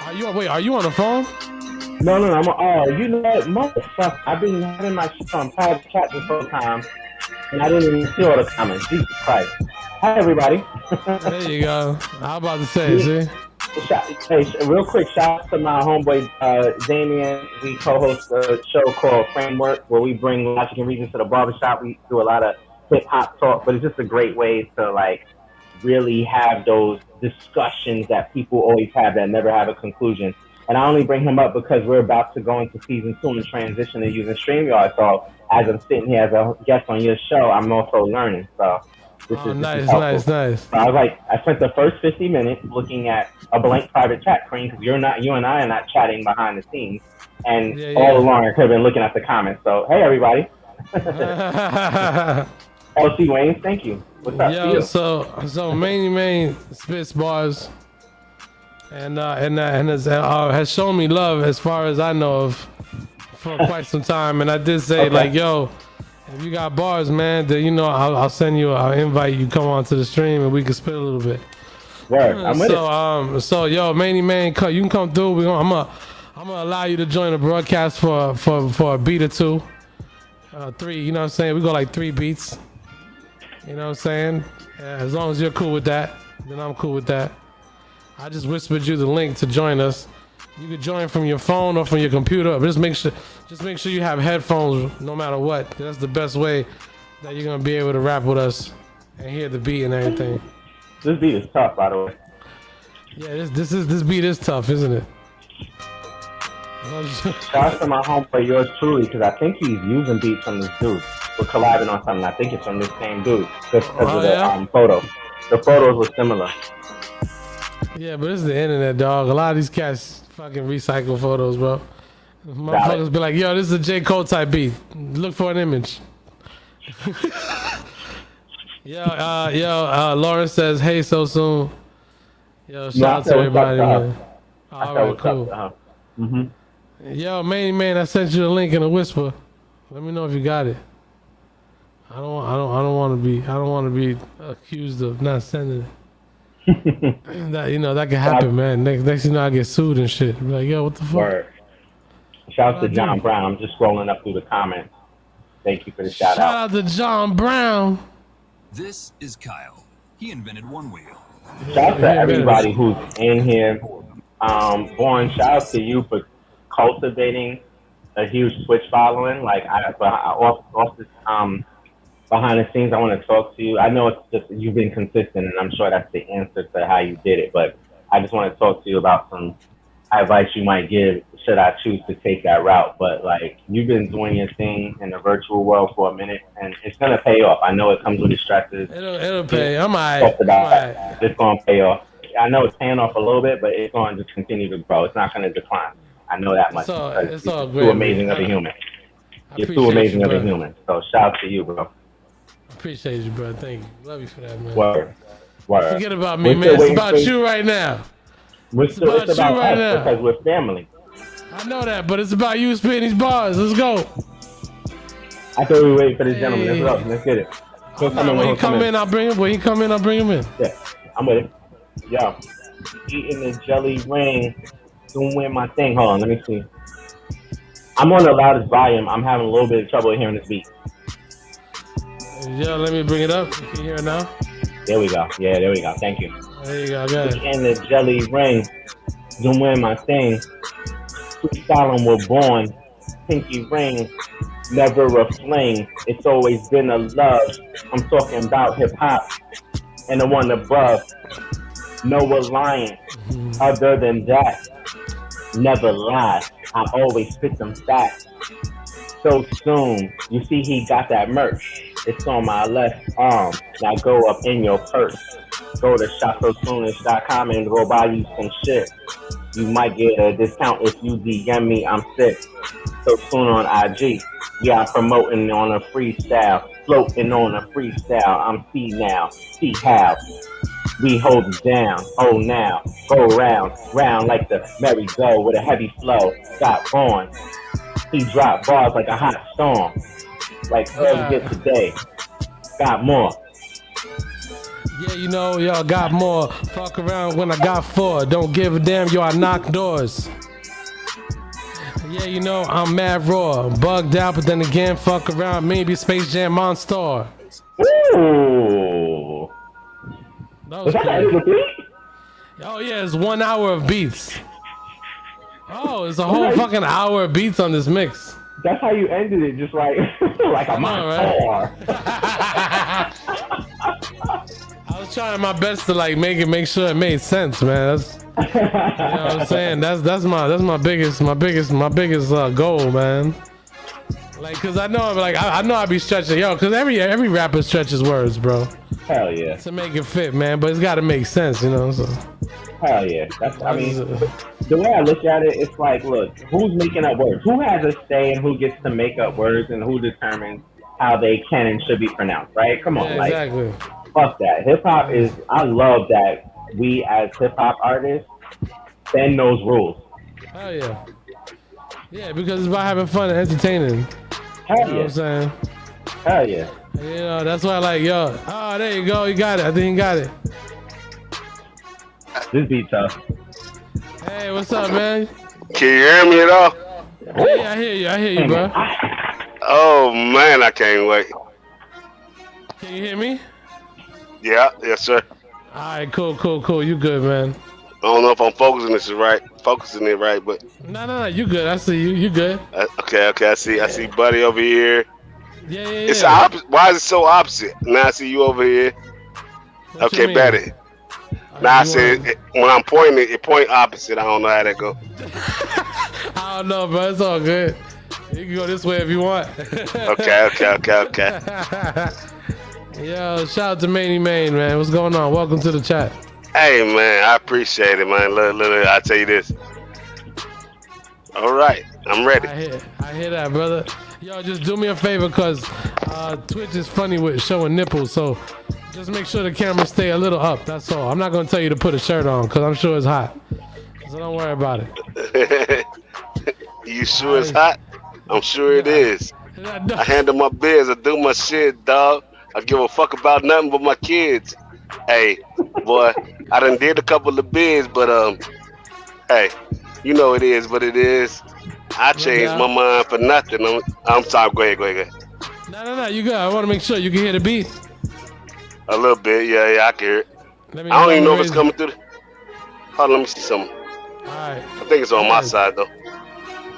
Are you on the phone? No. You know what, motherfucker? I've been having my shit on private chat this whole time. And I didn't even see all the comments. Jesus Christ. Hi, everybody. There you go. I was about to say, see? Hey, real quick, shout out to my homeboy Damien. We co-host a show called Framework, where we bring logic and reason to the barbershop. We do a lot of hip hop talk, but it's just a great way to like really have those discussions that people always have that never have a conclusion. And I only bring him up because we're about to go into season 2 and transition to using StreamYard. So as I'm sitting here as a guest on your show, I'm also learning. So this is nice. So I was like, I spent the first 50 minutes looking at a blank private chat screen because you and I are not chatting behind the scenes. And all along, I could have been looking at the comments. So hey, everybody. LC Wayne, thank you. What's up? Yo, so main spits bars, and has shown me love as far as I know of for quite some time. And I did say like, yo, if you got bars, man, then you know I'll send you, I'll invite you, come on to the stream and we can spit a little bit. Right, I'm with it. So yo, Manny Man, you can come through. I'm gonna allow you to join the broadcast for a beat or two, 3. You know what I'm saying? We go like 3 beats. You know what I'm saying? As long as you're cool with that, then I'm cool with that. I just whispered you the link to join us. You can join from your phone or from your computer. But just make sure you have headphones no matter what. That's the best way that you're gonna be able to rap with us and hear the beat and everything. This beat is tough, by the way. Yeah, this beat is tough, isn't it? Shout out to my homeboy, yours truly, because I think he's using beats from this dude. We're collabing on something. I think it's from this same dude because of the photos. The photos were similar. Yeah, but it's the internet, dog. A lot of these cats fucking recycle photos, bro. Motherfuckers be like, yo, this is a J. Cole type beat. Look for an image. Lawrence says, hey, SoSoon. Yo, shout out to everybody, man. All right, cool. Yo, man, I sent you the link in a whisper. Let me know if you got it. I don't want to be accused of not sending it. That can happen, man. Next you know, I get sued and shit. Be like, yo, what the fuck? Word. Shout out to John Brown. I'm just scrolling up through the comments. Thank you for the shout out. Shout out to John Brown. This is Kyle. He invented one wheel. Shout out to everybody who's in here. Bjorn, shout out to you for cultivating a huge Twitch following. Like off this behind the scenes, I want to talk to you. I know it's just you've been consistent, and I'm sure that's the answer to how you did it. But I just want to talk to you about some advice you might give should I choose to take that route. But like, you've been doing your thing in the virtual world for a minute, and it's gonna pay off. I know it comes with the stresses. It'll pay. I'm alright. It's gonna pay off. I know it's paying off a little bit, but it's going to continue to grow. It's not going to decline. I know that much. It's all great. You're too amazing of a human. You're too amazing of a human. So shout out to you, bro. Appreciate you, bro. Thank you. Love you for that, man. Word. Forget about me, man. It's about you right now. It's about us because we're family. I know that, but it's about you spitting these bars. Let's go. I thought we were waiting for this gentleman. Let's get it. When he come in, I'll bring him in. Yeah, I'm with it. Yo, eating the jelly ring, doing my thing. Hold on, let me see. I'm on the loudest volume. I'm having a little bit of trouble hearing this beat. Yo, let me bring it up. You can hear it now? There we go. Yeah, there we go. Thank you. There you go. Got it. Eating the jelly ring, doing my thing. Freestyling we're born. Pinky ring, never a fling. It's always been a love. I'm talking about hip hop and the one above. No alliance other than that. Never lie. I always spit them facts. So soon, you see he got that merch. It's on my left arm. Now go up in your purse. Go to shopsosoonish.com and go buy you some shit. You might get a discount if you DM me. I'm sick. So soon on IG. Yeah, I'm promoting on a freestyle. Floating on a freestyle. I'm C now. See how. We hold it down, oh now, go round, round like the merry-go with a heavy flow. Got on, he dropped bars like a hot storm, like earlier today. Got more. Yeah, you know, y'all got more. Fuck around when I got 4. Don't give a damn, yo, I knock doors. Yeah, you know, I'm mad raw. Bugged out, but then again, fuck around. Maybe Space Jam Monster. Ooh. That Was was that the end of the cool. beat? Oh yeah, it's 1 hour of beats. Oh, it's a whole fucking hour of beats on this mix. That's how you ended it, just like like a monster. I was trying my best to like make sure it made sense, man. That's, you know what I'm saying? That's my biggest goal, man. Like, cause I know I know I be stretching, cause every rapper stretches words, bro. Hell yeah. To make it fit, man, but it's gotta make sense, you know. So. Hell yeah. I mean, the way I look at it, it's like, look, who's making up words? Who has a say in who gets to make up words and who determines how they can and should be pronounced, right? Come on, exactly. Fuck that. Hip hop is. I love that we as hip hop artists bend those rules. Hell yeah. Yeah, because it's about having fun and entertaining. Hell you know what I'm saying? Hell yeah. You know, that's why there you go, you got it. I think you got it. This beat tough. Hey, what's up, man? Can you hear me at all? Hey, I hear you, bro. Oh man, I can't wait. Can you hear me? Yeah, yes sir. Alright, cool. You good, man. I don't know if I'm focusing it right, but No, you good. I see you. You good. okay. I see Buddy over here. Yeah. It's opposite. Why is it so opposite? Now I see you over here. What you Okay, mean? Betty. Now I said when I'm pointing it point opposite. I don't know how that go. I don't know, bro. It's all good. You can go this way if you want. Okay. Yo, shout out to Manny Main, man. What's going on? Welcome to the chat. Hey man, I appreciate it, man. Look, I tell you this. All right, I'm ready. I hear that, brother. Yo, just do me a favor, cause Twitch is funny with showing nipples, so just make sure the camera stay a little up. That's all. I'm not gonna tell you to put a shirt on, cause I'm sure it's hot. So don't worry about it. You sure it's hot? I'm sure it is. I handle my biz. I do my shit, dog. I give a fuck about nothing but my kids. Hey, boy, I done did a couple of bids, but hey, you know it is what it is. I changed my mind for nothing. I'm sorry. Go ahead. No, you good. I want to make sure you can hear the beat. A little bit, yeah, I can hear it. I don't even know if it's coming through. Hold on, let me see something. All right. I think it's on my side though.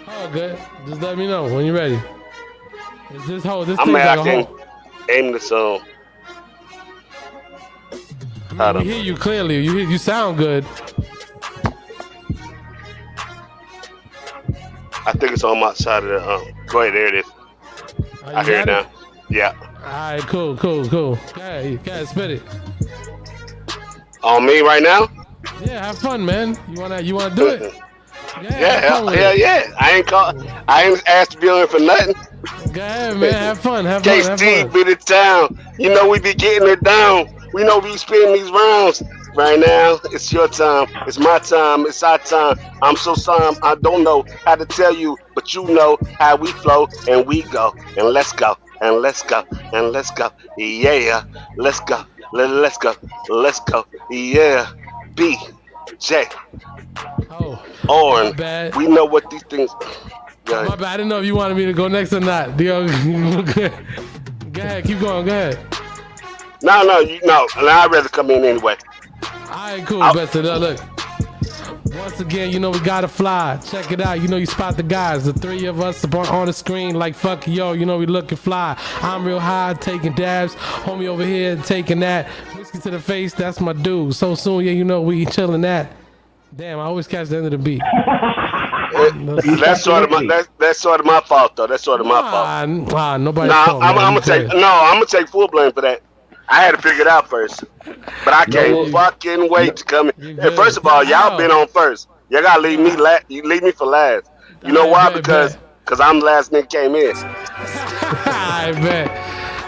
Oh, good. Just let me know when you're ready. Is this whole? This I thing's mean, like I a can whole. aim the song. We hear you clearly. You sound good. I think it's on my side of the. Go ahead, there it is. I hear it now. Yeah. All right, cool. Go ahead, spit it. On me right now? Yeah, have fun, man. You wanna do it? Yeah. I ain't asked to be on it for nothing. Go ahead, man. Have fun. KC be the town. You know we be getting it down. We know we spinning these rounds. Right now, it's your time. It's my time. It's our time. I'm so sorry. I don't know how to tell you, but you know how we flow and we go. And let's go. And let's go. And let's go. Yeah. Let's go. Let's go. Let's go. Yeah. B. J. Orin. We know what these things. My bad. I didn't know if you wanted me to go next or not. Go ahead. Keep going. Go ahead. No. I'd rather come in anyway. Alright, cool. Look. Once again, you know we gotta fly. Check it out. You know you spot the guys. The three of us on the screen like fuck yo. You know we looking fly. I'm real high, taking dabs. Homie over here taking that. Whiskey to the face. That's my dude. So soon, yeah, you know we chilling that. Damn, I always catch the end of the beat. That's sort of my fault though. That's sort of my fault. Nobody's fault. I'm gonna take full blame for that. I had to figure it out first, but I can't fucking wait to come in. And first of all, y'all been on first. Y'all gotta leave me You leave me for last. You know why? Because I'm the last nigga came in. I bet.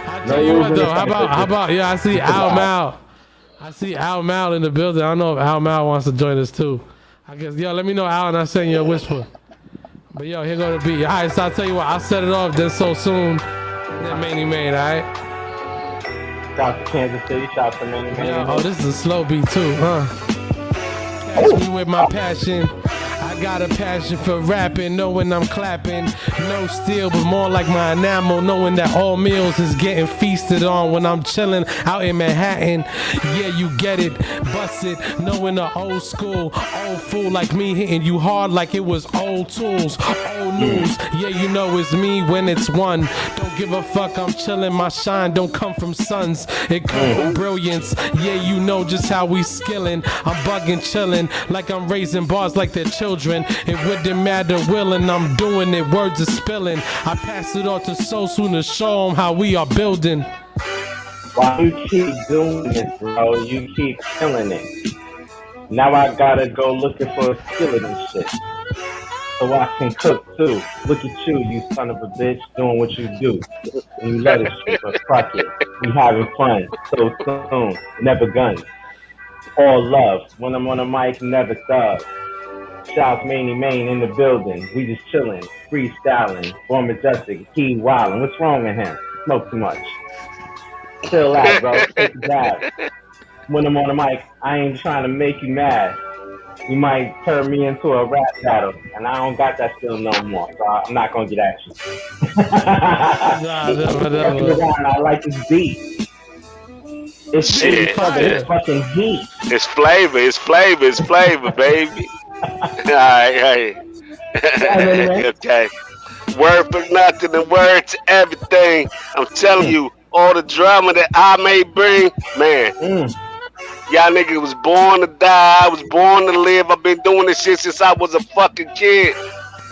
I tell you what though. How about? Yeah, I see Al Mal. I see Al Mal in the building. I don't know if Al Mal wants to join us too. I guess let me know, Al, and I'll send you a whisper. But yo, here go the beat. All right, so I'll tell you what. I'll set it off. Then SoSoon. Then Manny Main. All right. Shout out to Kansas City, shout out to Manny. Oh, this is a slow beat too, huh? Catch me with my passion. I I got a passion for rapping, knowing I'm clapping. No steel, but more like my enamel, knowing that all meals is getting feasted on when I'm chilling out in Manhattan. Yeah, you get it, bust it, knowing the old school, old fool like me hitting you hard like it was old tools, old news. Yeah, you know it's me when it's one. Don't give a fuck, I'm chilling, my shine don't come from suns, it come from brilliance. Yeah, you know just how we skillin'. I'm bugging, chillin', like I'm raising bars like they're children. It wouldn't matter, willin', I'm doing it, words are spilling. I pass it on to SoSoon to show them how we are building. Why you keep doing this, bro? You keep killing it. Now I gotta go looking for a skillet and shit, so I can cook too. Look at you, you son of a bitch, doing what you do. And you let it shoot, but fuck it. We having fun, so soon, never guns. All love, when I'm on the mic, never thug. Shouts Manny Main in the building, we just chillin', freestyling. Bjorn Majestik, he wildin'. What's wrong with him? Smoke too much. Chill out, bro. Take a dab. When I'm on the mic, I ain't trying to make you mad. You might turn me into a rap battle, and I don't got that skill no more, so I'm not gonna get at you. I like this beat. It's shit. It's fucking heat. It's flavor. It's flavor. It's flavor, baby. Alright, okay. Word for nothing and word to everything. I'm telling you, all the drama that I may bring, man. Y'all niggas was born to die. I was born to live. I've been doing this shit since I was a fucking kid.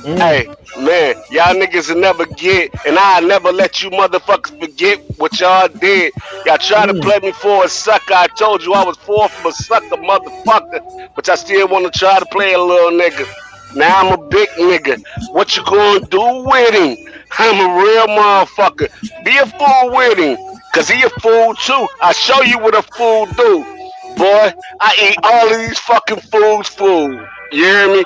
Hey, man, y'all niggas will never get, and I'll never let you motherfuckers forget what y'all did. Y'all try to play me for a sucker. I told you I was far from a sucker motherfucker, but I still want to try to play a little nigga. Now I'm a big nigga. What you gonna do with him? I'm a real motherfucker. Be a fool with him, cause he a fool too. I show you what a fool do. Boy, I eat all of these fucking fools food. You hear me?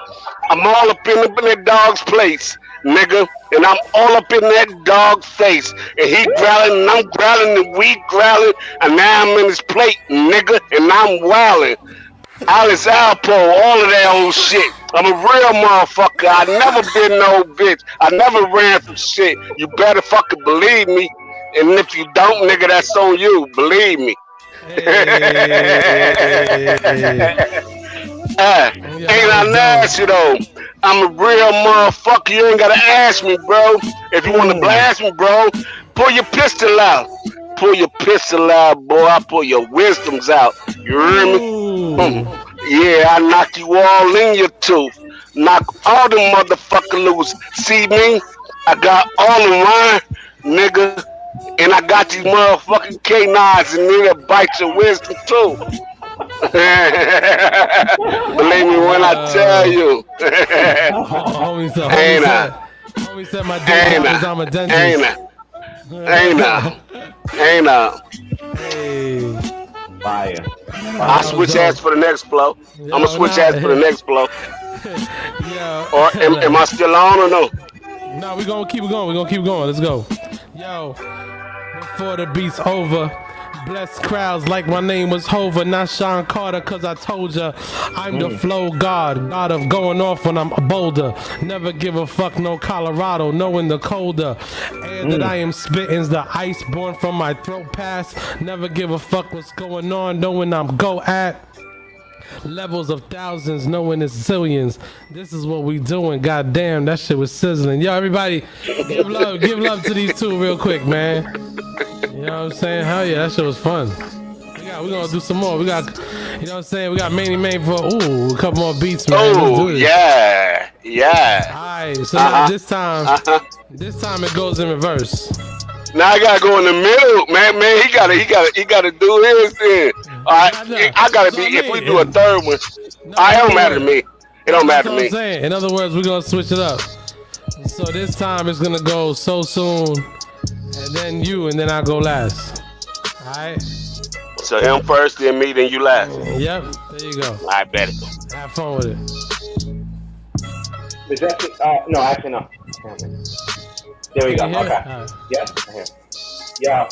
I'm all up in that dog's place, nigga. And I'm all up in that dog's face. And he growling, and I'm growling, and we growling. And now I'm in his plate, nigga. And I'm wilding. Alice Alpo, all of that old shit. I'm a real motherfucker. I never been no bitch. I never ran from shit. You better fucking believe me. And if you don't, nigga, that's on you. Believe me. Ain't I nasty though? I'm a real motherfucker. You ain't gotta ask me, bro. If you wanna blast me, bro, pull your pistol out. Pull your pistol out, boy. I pull your wisdoms out. You hear me? Yeah, I knock you all in your tooth. Knock all them motherfucker loose. See me? I got all the wine, nigga. And I got these motherfucking canines and they'll bite your wisdom too. Believe me when I tell you. Homie said my dentist is I'm a dentist. Ain't Hey. Fire. I switch ass for the next blow. I'm gonna switch ass for the next blow. Or am I still on or no? No, we gonna keep it going. We're gonna keep going. Let's go. Yo, before the beat's over, blessed crowds like my name was Hova, not Sean Carter, cause I told ya I'm the flow god of going off when I'm bolder. Never give a fuck, no Colorado, knowing the colder air that I am spitting's the ice born from my throat pass. Never give a fuck what's going on, knowing I'm go at levels of thousands, knowing it's zillions. This is what we doing. Goddamn, that shit was sizzling. Yo, everybody, give love to these two real quick, man. You know what I'm saying? Hell yeah, that shit was fun. We're gonna do some more. We got, you know what I'm saying? We got Manny Main for a couple more beats, man. Let's do this. Yeah. Alright, so now this time it goes in reverse. Now I gotta go in the middle, man. He gotta do his thing. I gotta be. If we do a third one, it don't matter to me. It don't matter to me. Saying. In other words, we're gonna switch it up. So this time it's gonna go SoSoon, and then you, and then I go last. All right. So him first, then me, then you last. Yep. There you go. I bet it. Have fun with it. Is that no, actually no. There we go. Okay. Right. Yeah.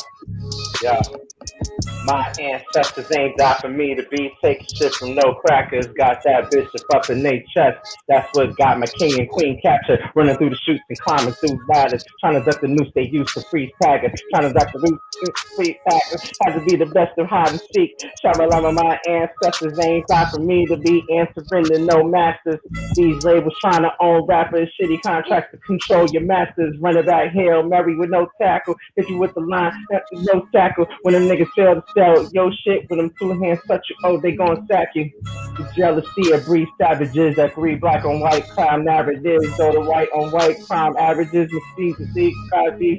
Yeah. My ancestors ain't die for me to be taking shit from no crackers. Got that bishop up in their chest. That's what got my king and queen captured. Running through the chutes and climbing through ladders. Trying to duck the noose they used to freeze taggers. Trying to duck the noose freeze taggers. Had to be the best of hide and seek. Shabalama, my ancestors ain't die for me to be answering to no masters. These labels trying to own rappers. Shitty contracts to control your masters. Running back Hail Mary with no tackle. Hit you with the line, no tackle. When them niggas fail to sell your shit, with them two hands touch you, oh, they gon' sack you. The jealousy of breed savages that breed black on white crime narratives. So the white on white crime averages. Mistakes and these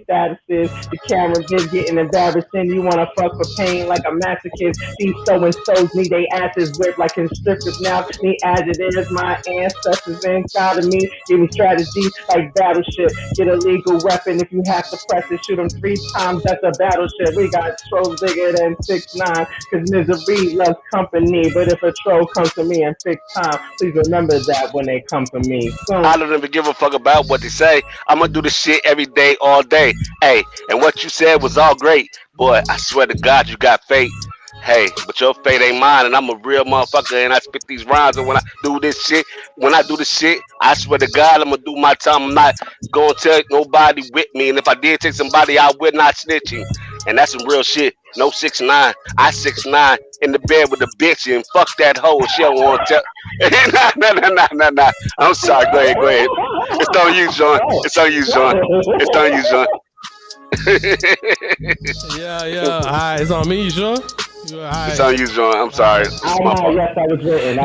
statuses. The camera just getting embarrassing. You wanna fuck for pain like a masochist. These so-and-sos need they asses whipped like constrictors now. Me as it is, my ancestors inside of me. Give me strategies like battleship. Get a legal weapon if you have to press it. Shoot them 3 times, that's a battleship. We got trolls bigger than 6'9", cause misery loves company. But if a troll comes to me in 6 times, please remember that when they come for me. I don't even give a fuck about what they say. I'm gonna do this shit every day, all day. Hey, and what you said was all great. Boy, I swear to God, you got fate. Hey, but your fate ain't mine, and I'm a real motherfucker, and I spit these rhymes. And when I do this shit, I swear to God, I'm gonna do my time. I'm not gonna tell nobody with me, and if I did take somebody, I would not snitch you. And that's some real shit. No 6'9", I 6'9", in the bed with the bitch, and fuck that hoe. She don't want to tell. Nah. I'm sorry. Go ahead. It's on you, John. Yeah. All right, it's on me, you sure? Right. It's on you, John. I'm sorry. Yes, I was written.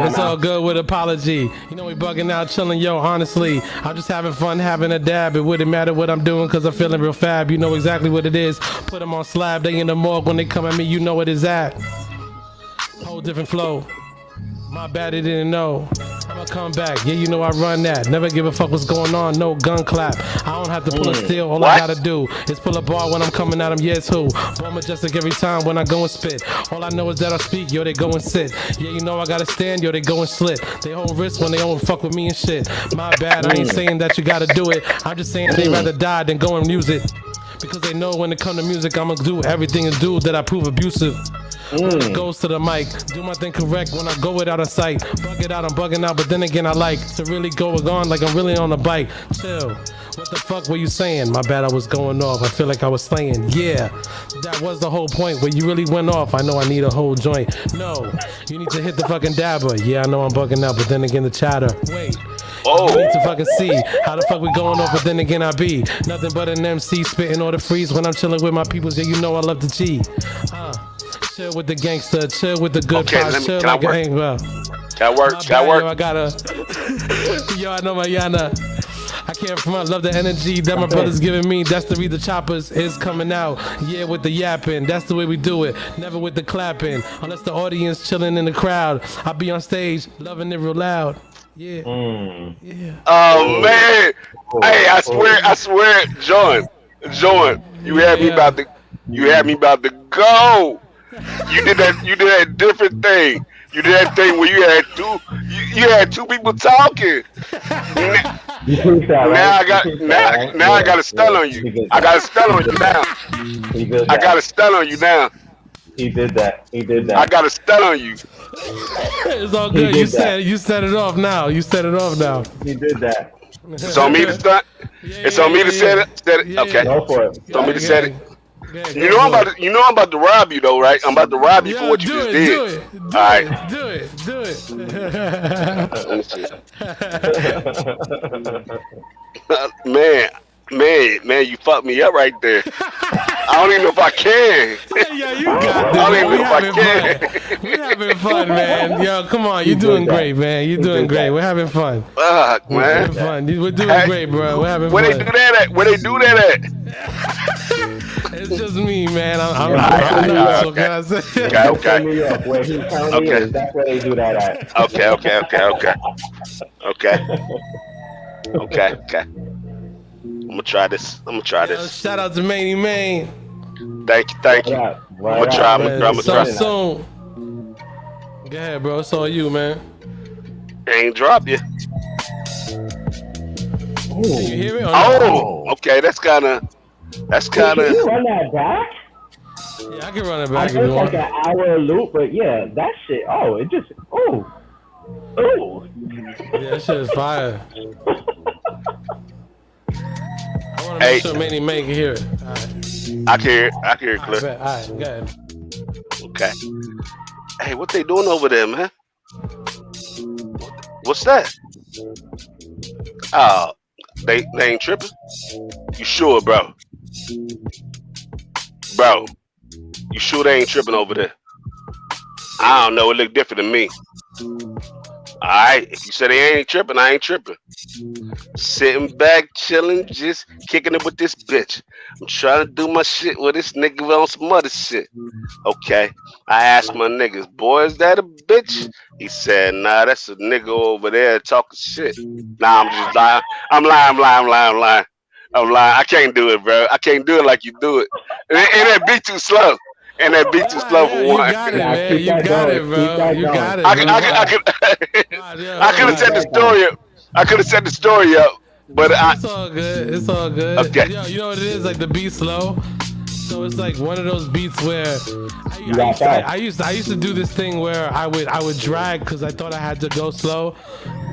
It's all good with apology. You know we bugging out, chilling, yo. Honestly, I'm just having fun, having a dab. It wouldn't matter what I'm doing, cause I'm feeling real fab. You know exactly what it is. Put them on slab. They in the morgue when they come at me. You know what it's at. Whole different flow. My bad, they didn't know. I'ma come back. Yeah, you know I run that. Never give a fuck what's going on. No gun clap. I don't have to pull a steal. All I gotta do is pull a bar when I'm coming at them. Yes, who? Bjorn Majestik every time when I go and spit. All I know is that I speak. Yo, they go and sit. Yeah, you know I gotta stand. Yo, they go and slit. They hold wrists when they don't fuck with me and shit. My bad. I ain't saying that you gotta do it. I'm just saying they rather die than go and use it. Because they know when it come to music, I'ma do everything and do that I prove abusive. It goes to the mic, do my thing correct when I go without a sight. Bug it out, I'm bugging out, but then again I like to really go on like I'm really on a bike. Chill, what the fuck were you saying? My bad, I was going off, I feel like I was slaying. Yeah, that was the whole point where you really went off. I know I need a whole joint. No, you need to hit the fucking dabber. Yeah, I know I'm bugging out, but then again the chatter. Wait. You need to fucking see how the fuck we going off, but then again I be nothing but an MC spitting all the freeze when I'm chilling with my peoples. Yeah, you know I love the G. Chill with the gangster, chill with the good vibes, chill like a hang well. That work. Yo, I gotta. Yo, I know my Yana. I can't front, love the energy that my brother's giving me. That's the read the choppers is coming out. Yeah, with the yapping. That's the way we do it. Never with the clapping. Unless the audience chilling in the crowd. I'll be on stage, loving it real loud. Yeah. Yeah. Oh man. Hey, I swear, John, you had me about to go. You did that different thing. You did that thing where you had two people talking. Now I got a stun on you. I got a stun on you now. He did that. I got a stun on you. It's all good. You set it off now. He did that. It's on me to stunt. It's on me to set it. Okay. Go for it. It's on me to set it. You know I'm about to rob you though, right? I'm about to rob you for what you just did. All right. Do it. Man, you fucked me up right there. I don't even know if I can. Yeah, you got this. I don't even know if I can. We're having fun, man. Yo, come on. You're doing great, man. You're doing great. We're having fun. Fuck, man. We're doing great, bro. We're having fun. Where they do that at? It's just me, man. I'm not. So can I say? Okay. New York, where he currently is, that's where they do that at. Okay. I'm gonna try this. Shout out to Manny Main. Thank you. I'm gonna try. SoSoon. Go ahead, bro. It's all you, man. Ain't drop you. Can you hear it? Okay. That's kind of. Can you run that back? Yeah, I can run it I back if know you it's want. like an hour loop, but yeah, that shit. Oh, it just. Oh. Yeah, that shit is fire. I want to Hey, make sure Manny May can hear it. All right. I can hear it. I can hear it All clear. right, all right, go ahead. Okay. Hey, what they doing over there, man? What's that? Oh, they ain't tripping. You sure, bro? Bro, you sure they ain't tripping over there? I don't know. It look different to me. All right. If you say they ain't tripping, I ain't tripping. Sitting back, chilling, just kicking it with this bitch. I'm trying to do my shit with this nigga on some other shit. Okay. I asked my niggas, boy, is that a bitch? He said, nah, that's a nigga over there talking shit. Nah, I'm just lying. I'm lying. I can't do it, bro. I can't do it like you do it. And that beat too slow. And that beat too slow for You one. got it, man. You got it, bro. You got it, I could have set the story up. I could have set the story up, but It's all good. It's all good. Okay. Yo, you know what it is? Like the beat slow. So it's like one of those beats where I used to do this thing where I would drag because I thought I had to go slow,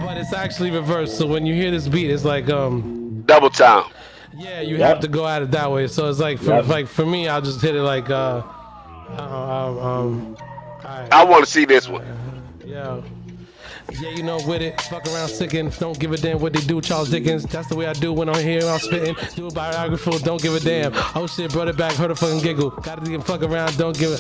but it's actually reversed. So when you hear this beat, it's like double time. Yeah, you have to go at it that way. So it's like for me, I'll just hit it like I want to see this one. Yeah, you know, with it, fuck around sickin', don't give a damn what they do, Charles Dickens. That's the way I do when I'm here, I'm spitting. Do a biography, don't give a damn. Oh shit, brought it back, heard a fucking giggle. Gotta get fuck around, don't give a.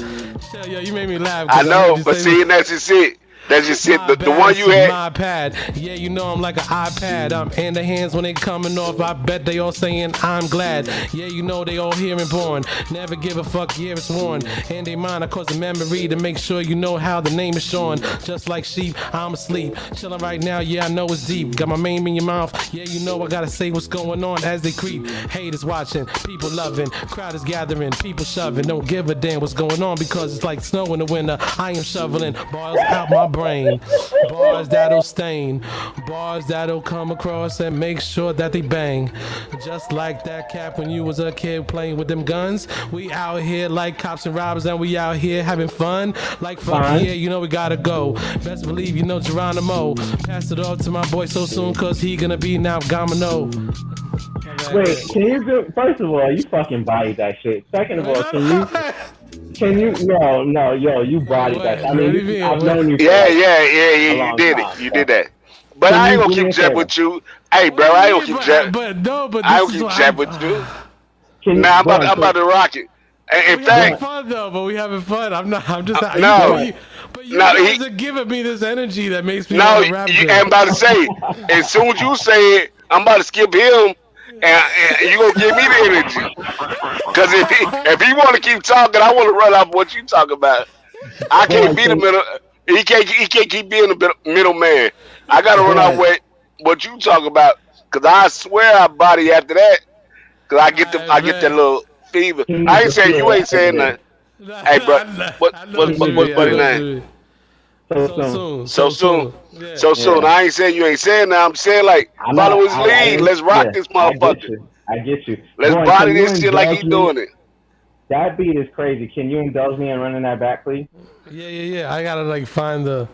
Shit, yo, you made me laugh. I know, but see, that's just it. That's just it. The one you had. My pad. Yeah, you know I'm like an iPad. And the hands when they coming off, I bet they all saying I'm glad. Yeah, you know they all here and born. Never give a fuck, yeah, it's worn. And they mind, I cause a memory to make sure you know how the name is Sean. Just like sheep, I'm asleep. Chilling right now, yeah, I know it's deep. Got my name in your mouth. Yeah, you know I gotta say what's going on as they creep. Haters watching, people loving, crowd is gathering, people shoving. Don't give a damn what's going on because it's like snow in the winter. I am shoveling bars out my brain, bars that'll stain, bars that'll come across and make sure that they bang. Just like that cap when you was a kid playing with them guns. We out here like cops and robbers and we out here having fun. Like fuck yeah, you know we gotta go. Best believe you know Geronimo. Pass it off to my boy SoSoon cause he gonna be now Gamino. Wait, can you do? First of all, you fucking bodied that shit. Second of all, can you? Yo, you bodied that. I mean, I've known you. Yeah, you did it. You did that. But I ain't gonna keep jab with you. Hey, bro, I ain't gonna keep jab. But no, but I ain't gonna keep jab with you. Nah, I'm about to rock it. In we fact, having fun though, but we having fun. I'm just no. But you guys are giving me this energy that makes me want to rap. I'm about to say, as soon as you say it, I'm about to skip him, and you gonna give me the energy. Cause if he want to keep talking, I want to run off what you talk about. I can't be the middle. He can't keep being the middle man. I gotta run off what you talk about. Cause I swear I body after that. Cause I get that little fever. I ain't saying you ain't saying nothing. Hey, bro, what's buddy name? SoSoon. I ain't saying you ain't saying that. I'm saying like follow his lead. Let's rock this motherfucker. I get you. Let's body this shit like he doing it. That beat is crazy. Can you indulge me in running that back, please? Yeah. I gotta like find this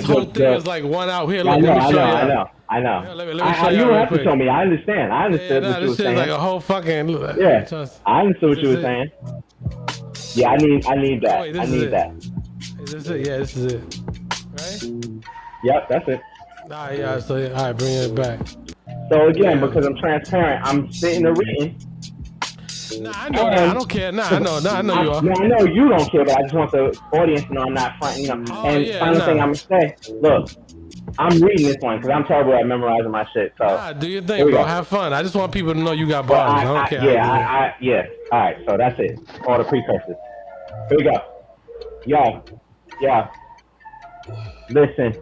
whole thing is like one out here. Like, I know. Yeah, let me You show you don't real have quick. to show me. I understand. I understood what you were saying. Like a whole fucking. Yeah, I understood what you were saying. Yeah, I need that. Wait, I need that. Is this it? Yeah, this is it. Right? Yep, that's it. Alright, yeah. So all right, bring it back. So again, because I'm transparent, I'm sitting there reading. Nah, I know that. I don't care. Nah, I know you are. No, I know you don't care, but I just want the audience to know I'm not front. You know. Final thing I'm gonna say. Look, I'm reading this one because I'm terrible at memorizing my shit. So do your thing, bro. Have fun. I just want people to know you got bars. I don't care. Yeah. All right. So that's it. All the precursors. Here we go. Yo. Listen.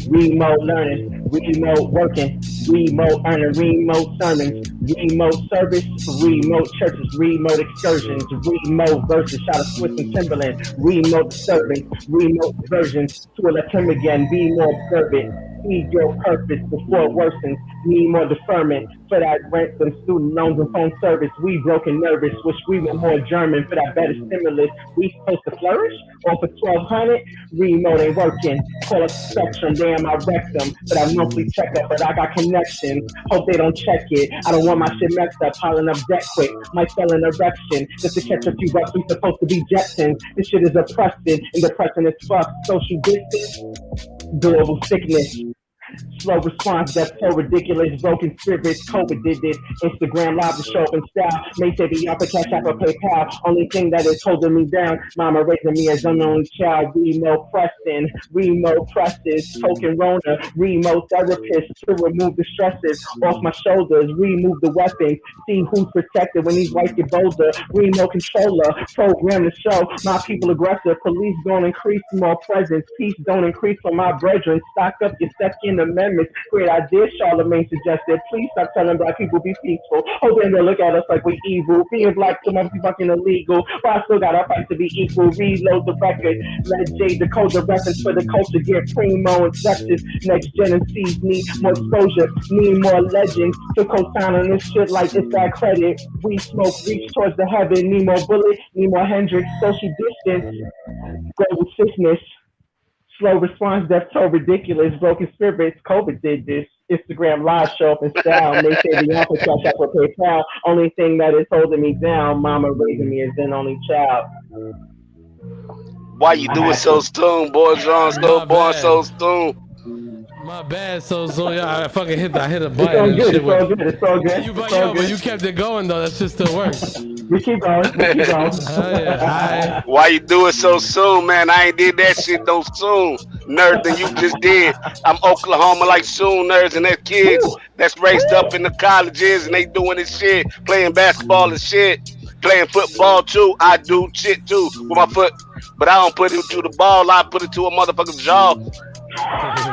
Remote learning, remote working, remote earning, remote sermons, remote service, remote churches, remote excursions, remote verses, shot of Swiss and Timberland, remote disturbance, remote versions to let him again, be more observant. feed your purpose before it worsens. Need more deferment for that rent, them student loans and phone service. We broken nervous, wish we were more German for that better stimulus. We supposed to flourish? Or for 1200? Remote ain't working. Call us spectrum, damn, I wrecked them for that monthly checkup, but I got connections. Hope they don't check it. I don't want my shit messed up, piling up debt quick. Might sell an erection just to catch a few bucks. We supposed to be Jetsons. This shit is oppressive and depressing as fuck. Social distance, global sickness. Slow response, that's so ridiculous. Broken spirits, COVID did this. Instagram live to show up in style. May say the upper cash app or PayPal. Only thing that is holding me down. Mama raising me as an only child. Remo Preston, Remo Presses, token Rona, Remo therapist to remove the stresses off my shoulders. Remove the weapons. See who's protected when these whites get bolder. Remo controller, program the show. My people aggressive. Police don't increase, more presence. Peace don't increase for my brethren. Stock up your second amendments. Great idea, Charlemagne suggested. Please stop telling black people be peaceful. Oh, then they'll look at us like we evil. Being black so must be fucking illegal. But I still gotta fight to be equal. Reload the record. Let Jay decode the reference for the culture. Get primo and sexist. Next gen and seeds need more exposure. Need more legends to co-sign on this shit like it's that credit. We smoke, reach towards the heaven. Need more bullet. Need more Hendrix. Social distance. Global sickness. Slow response, that's so ridiculous. Broken spirits, COVID did this. Instagram live show up in style. They say the offer cash out for PayPal. Only thing that is holding me down. Mama raising me as an only child. Why you do it so soon, boy? John, so born so soon. My bad, so yeah, I fucking hit a button and shit. It's all good. But you kept it going though. That shit still works. We keep going. Yeah. Why you do it so soon, man? I ain't did that shit no soon, nerd, than you just did. I'm Oklahoma like soon nerds and that kids that's raised up in the colleges and they doing this shit, playing basketball and shit, playing football too. I do shit too with my foot, but I don't put it to the ball. I put it to a motherfucker's jaw.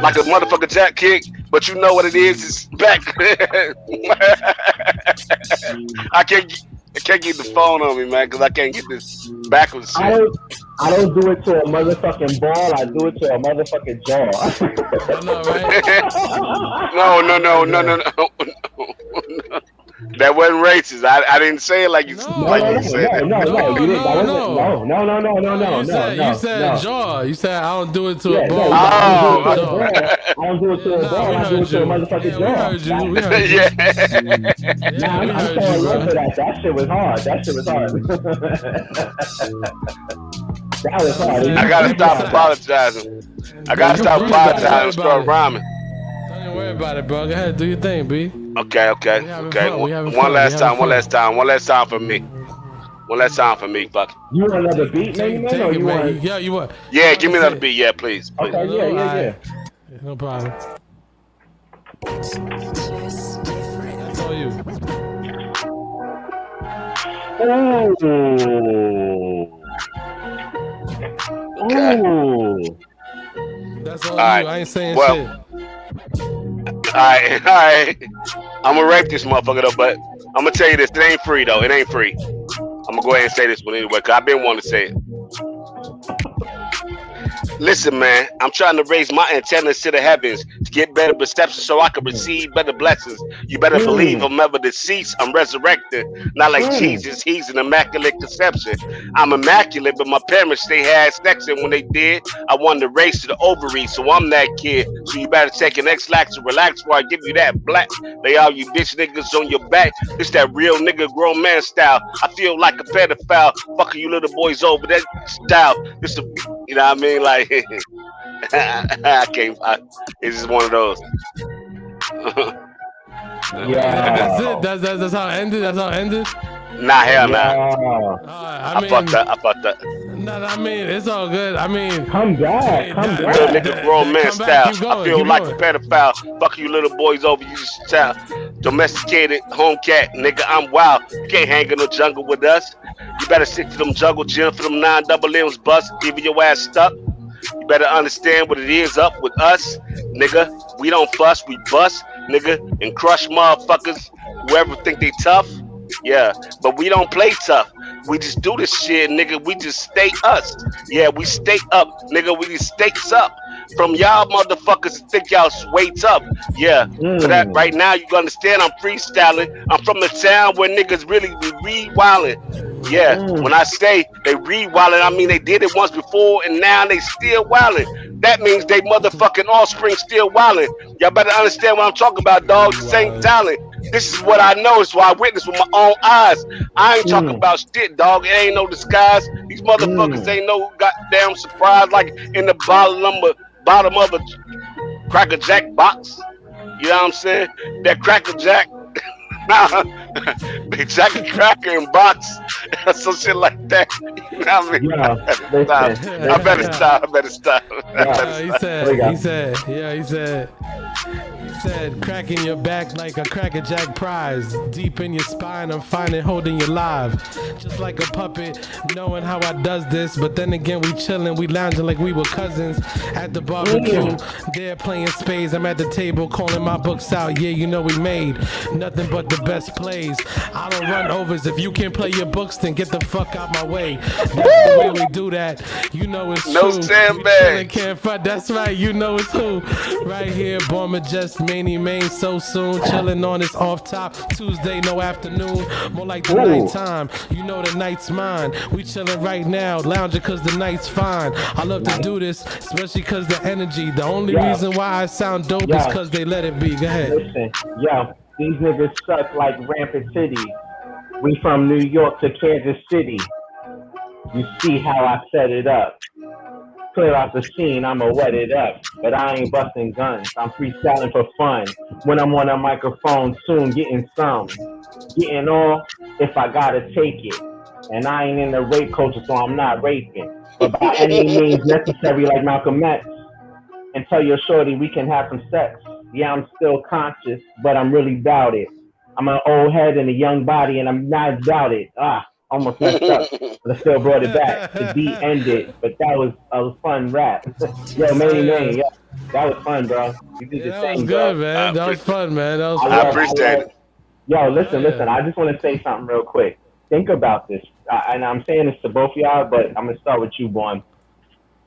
Like a motherfucker jack kick, but you know what it is. It's back. I can't get the phone on me, man, because I can't get this backwards shit. I don't do it to a motherfucking ball. I do it to a motherfucking jaw. I know, right? No. That wasn't racist. I didn't say it like you said. No. You said jaw. You said I don't do it to a ball. I don't do it to a ball. I do it to a motherfucking jaw. We heard you. I'm sorry for that. That shit was hard. That was hard. I gotta stop apologizing. And start rhyming. Don't worry about it, bro. Go ahead, do your thing, B. Okay. One last time for me. One last time for me, fuck. You want another beat, maybe, man? Or you want? Yeah, you want? Yeah, give me another beat. Yeah, please. Okay, yeah. No problem. That's all you. Ooh. That's all right. you. I ain't saying shit. Alright. I'm gonna rape this motherfucker though, but I'm gonna tell you this. It ain't free though. It ain't free. I'm gonna go ahead and say this one anyway, because I've been wanting to say it. Listen, man, I'm trying to raise my antennas to the heavens to get better perception so I can receive better blessings. You better believe I'm never deceased. I'm resurrected. Not like Jesus, he's an immaculate conception. I'm immaculate, but my parents, they had sex, and when they did, I wanted to race to the ovaries, so I'm that kid. So you better take an X-Lax and relax before I give you that black. Lay all you bitch niggas on your back. This that real nigga grown man style. I feel like a pedophile. Fucking you little boys over that style. This a, you know what I mean? Like, I can't. It's just one of those. Yeah. That's how it ended. Nah, hell nah. I fucked up. No, I mean, it's all good. I mean, come back. Real nigga grown man style. I feel like a pedophile. Fuck you little boys over you child. Domesticated home cat, nigga, I'm wild. You can't hang in the jungle with us. You better stick to them jungle gym for them 9 double M's bust, leaving your ass stuck. You better understand what it is up with us, nigga. We don't fuss, we bust, nigga, and crush motherfuckers. Whoever think they tough, yeah, but we don't play tough. We just do this shit, nigga. We just stay us. Yeah, we stay up, nigga. We just stakes up. from y'all motherfuckers to think y'all way tough. Yeah, for that right now, you understand I'm freestyling. I'm from the town where niggas really be re-wilding. Yeah, when I say they re-wilding, I mean they did it once before and now they still wilding. That means they motherfucking offspring still wilding. Y'all better understand what I'm talking about, dog. This ain't talent. This is what I know. It's what I witnessed with my own eyes. I ain't talking about shit, dog. It ain't no disguise. These motherfuckers ain't no goddamn surprise like in the bottom of a Cracker Jack box. You know what I'm saying? That Cracker Jack. Nah, Big Jack and Cracker in box. Some shit like that. You know what I mean? I better stop. He said, cracking your back like a Cracker Jack prize. Deep in your spine, I'm finding holding you live. Just like a puppet, knowing how I does this. But then again, we chilling, we lounging like we were cousins at the barbecue. They're playing spades, I'm at the table calling my books out. Yeah, you know we made nothing but the best plays. I don't run overs. If you can't play your books, then get the fuck out my way. That's the way we do that. You know it's no true. sandbag. Can't fight. That's right. You know it's who. Right here, Bjorn Majestik, main, SoSoon, chilling on this OffTop Tuesday, no afternoon, more like the nighttime. You know the night's mine. We chilling right now, lounging cause the night's fine. I love to do this, especially cause the energy. The only reason why I sound dope is cause they let it be. Go ahead. Listen, these niggas suck like Rampant City. We from New York to Kansas City. You see how I set it up. Clear out the scene, I'ma wet it up. But I ain't busting guns, I'm freestyling for fun. When I'm on a microphone, soon getting some. Getting all if I gotta take it. And I ain't in the rape culture, so I'm not raping. But by any means necessary, like Malcolm X. And tell your shorty we can have some sex. Yeah, I'm still conscious, but I'm really about it. I'm an old head in a young body, and I'm not about it. Almost messed up, but I still brought it back. The beat ended, but that was a fun rap. Yo, man, that was fun, bro. You did your thing, good, bro. man. That was fun, man. That was fun. I appreciate it. Yo, listen. I just want to say something real quick. Think about this, and I'm saying this to both of y'all, but I'm gonna start with you, Bjorn.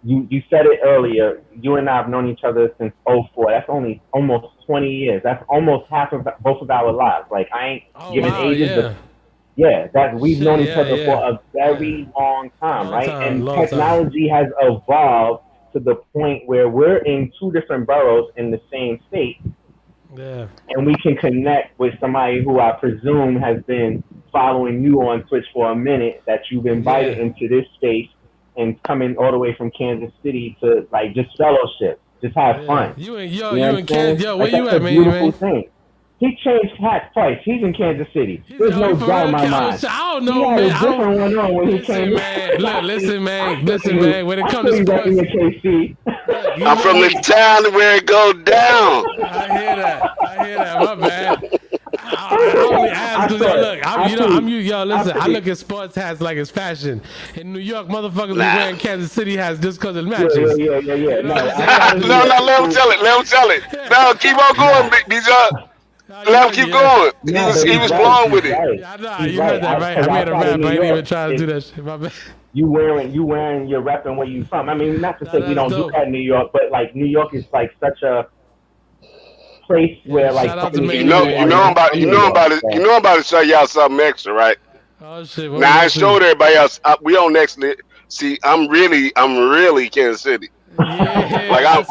You said it earlier. You and I have known each other since '04. That's only almost 20 years. That's almost half of both of our lives. Like I ain't giving ages, but we've known each other for a very long time, right? And technology has evolved to the point where we're in two different boroughs in the same state. Yeah. And we can connect with somebody who I presume has been following you on Twitch for a minute, that you've invited into this space and coming all the way from Kansas City to like just fellowship, just have fun. You in Kansas? Yo, where you at, man? Beautiful thing. He changed hats twice. He's in Kansas City. There's no doubt in my mind. I don't know, man. He had a different one on when he came. Listen, man. When it comes to sports, I'm from the town where it go down. I hear that. My bad. I only ask because listen. I look at sports hats like it's fashion. In New York, motherfuckers be wearing Kansas City hats just because it matches. Yeah. No, let him tell it. No, keep on going, DJ. Let him keep going. He was blowing with it. You heard that, right? I made a rap. I ain't even trying to do that shit. My bad. You wearing your repping where you from. I mean, not to say we don't do that in New York, but like New York is like such a place where like you know about to show y'all something extra, right? Oh shit! Now I showed everybody else. We on next. See, I'm really Kansas City. Yeah, like I'm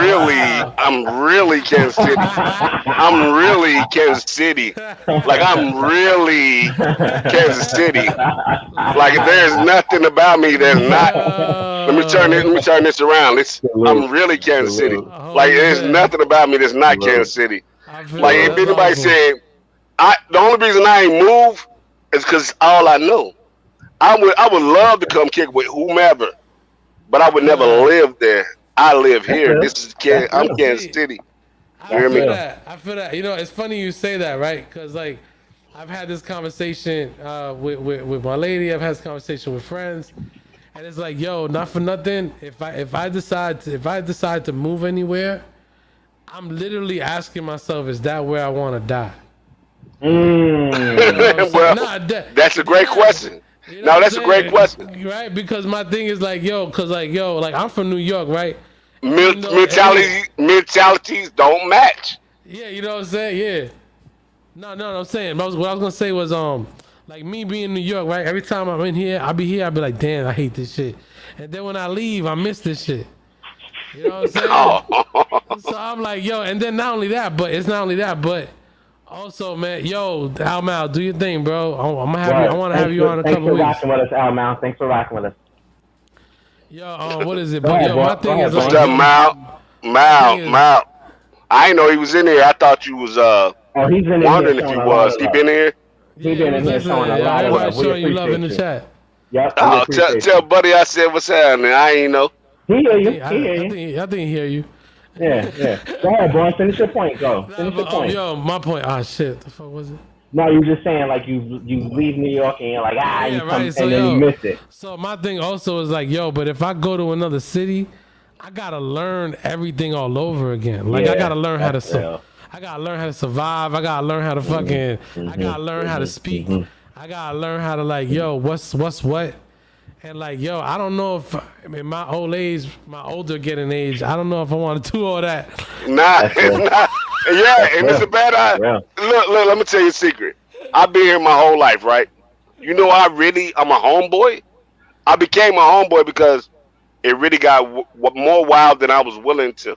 really Kansas City. I'm really Kansas City. Like I'm really Kansas City. Like there's nothing about me that's not. Let me turn this around. I'm really Kansas City. Like there's nothing about me that's not Kansas City. Like if anybody said, the only reason I ain't move is because all I know. I would love to come kick with whomever. But I would never live there. I live here. I'm Kansas City. You hear me? I feel that. You know, it's funny you say that, right? Because like, I've had this conversation with my lady. I've had this conversation with friends, and it's like, yo, not for nothing. If I decide to move anywhere, I'm literally asking myself, is that where I want to die? Well, that's a great question. You know that's a great question. Right? Because my thing is like, I'm from New York, right? Even though it- mentalities don't match. Yeah, you know what I'm saying? Yeah. No, I'm saying. What I was gonna say was like me being in New York, right? Every time I'm in here, I be like, damn, I hate this shit. And then when I leave, I miss this shit. You know what I'm saying? Oh. So I'm like, yo, and then not only that, but also, man, yo, Al Mal, do your thing, bro. I'm gonna have you. I want to have you on a couple weeks. Thanks for rocking with us, Al Mal. Thanks for rocking with us. Yo, what is it? Go ahead, Yo, boy. my thing is What's like, up, Mal? I didn't know he was in here. I thought you was he's been in wondering here if he showing a lot was. of He love. been in here. He's been in here showing a lot of love. Everybody showing you love in the chat. Yep. Oh, tell buddy I said what's happening. I ain't know. He hear you. I think he hear you. Yeah. Go ahead, boy. Finish your point. Go. Finish your point. Yo, my point. Ah, shit. The fuck was it? No, you just saying like you leave New York and you're like you come, right. So, and then you miss it. So my thing also is like, yo, but if I go to another city, I gotta learn everything all over again. Like I gotta learn how to I gotta learn how to survive. I gotta learn how to fucking. I gotta learn how to speak. I gotta learn how to like, yo, what's what. And like, yo, I don't know if in my old age, my older getting age, I don't know if I want to do all that. Nah. Yeah, and it's a bad idea. Look, let me tell you a secret. I've been here my whole life, right? You know, I'm a homeboy. I became a homeboy because it really got more wild than I was willing to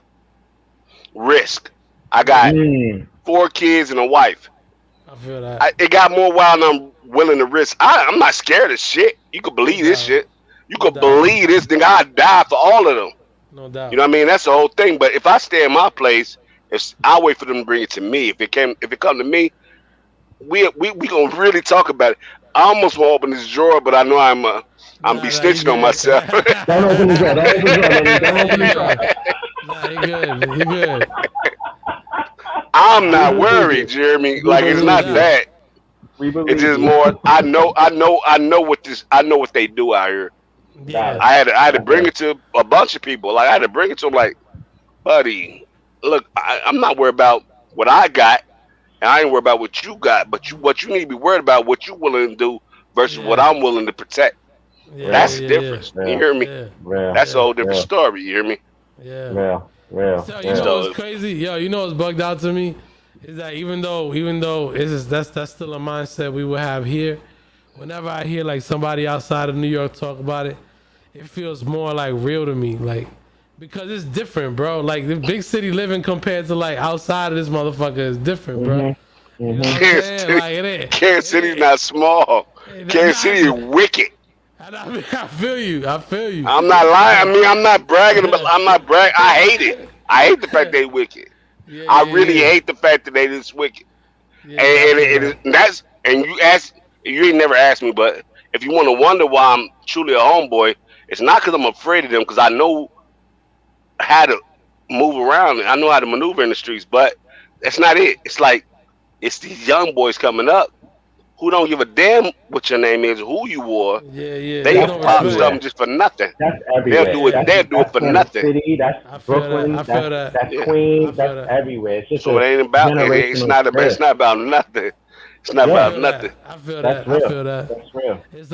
risk. I got 4 kids and a wife. I feel that. It got more wild than I'm willing to risk. I'm not scared of shit. You could believe this shit. You could believe this thing. I'd die for all of them. No doubt. You know what I mean? That's the whole thing. But if I stay in my place, I'll wait for them to bring it to me. If it come to me, we gonna really talk about it. I almost want to open this drawer, but I know I'm be snitching on myself. Don't open the drawer. Don't open the drawer. Nah, you good. I'm not worried, Jeremy. Like it's not that. It's just more. I know what they do out here. Yeah. I had to bring it to a bunch of people. Like I had to bring it to them. Like, buddy, look, I'm not worried about what I got, and I ain't worried about what you got. But what you need to be worried about what you willing to do versus what I'm willing to protect. That's the difference. You hear me? That's a whole different story. You hear me? Yeah. So you know what's crazy? Yo, you know what's bugged out to me is that even though that's still a mindset we will have here. Whenever I hear like somebody outside of New York talk about it, it feels more like real to me. Like because it's different, bro. Like the big city living compared to like outside of this motherfucker is different, bro. You know what I'm saying? Like Kansas City's not small. Kansas City is wicked. I feel you. I'm not lying. I mean, I'm not bragging. I hate it. I hate the fact they wicked. I really hate the fact that they this wicked. And you ain't never asked me, but if you want to wonder why I'm truly a homeboy, it's not because I'm afraid of them, because I know how to move around. I know how to maneuver in the streets, but that's not it. It's like it's these young boys coming up who don't give a damn what your name is, who you are. Yeah. They pop something just for nothing. That's everywhere. They'll do it for nothing. City, that's Brooklyn. That's Queens. That's everywhere. It's just so it ain't about. It's not about nothing. It's not about nothing. I feel that. That's real. It's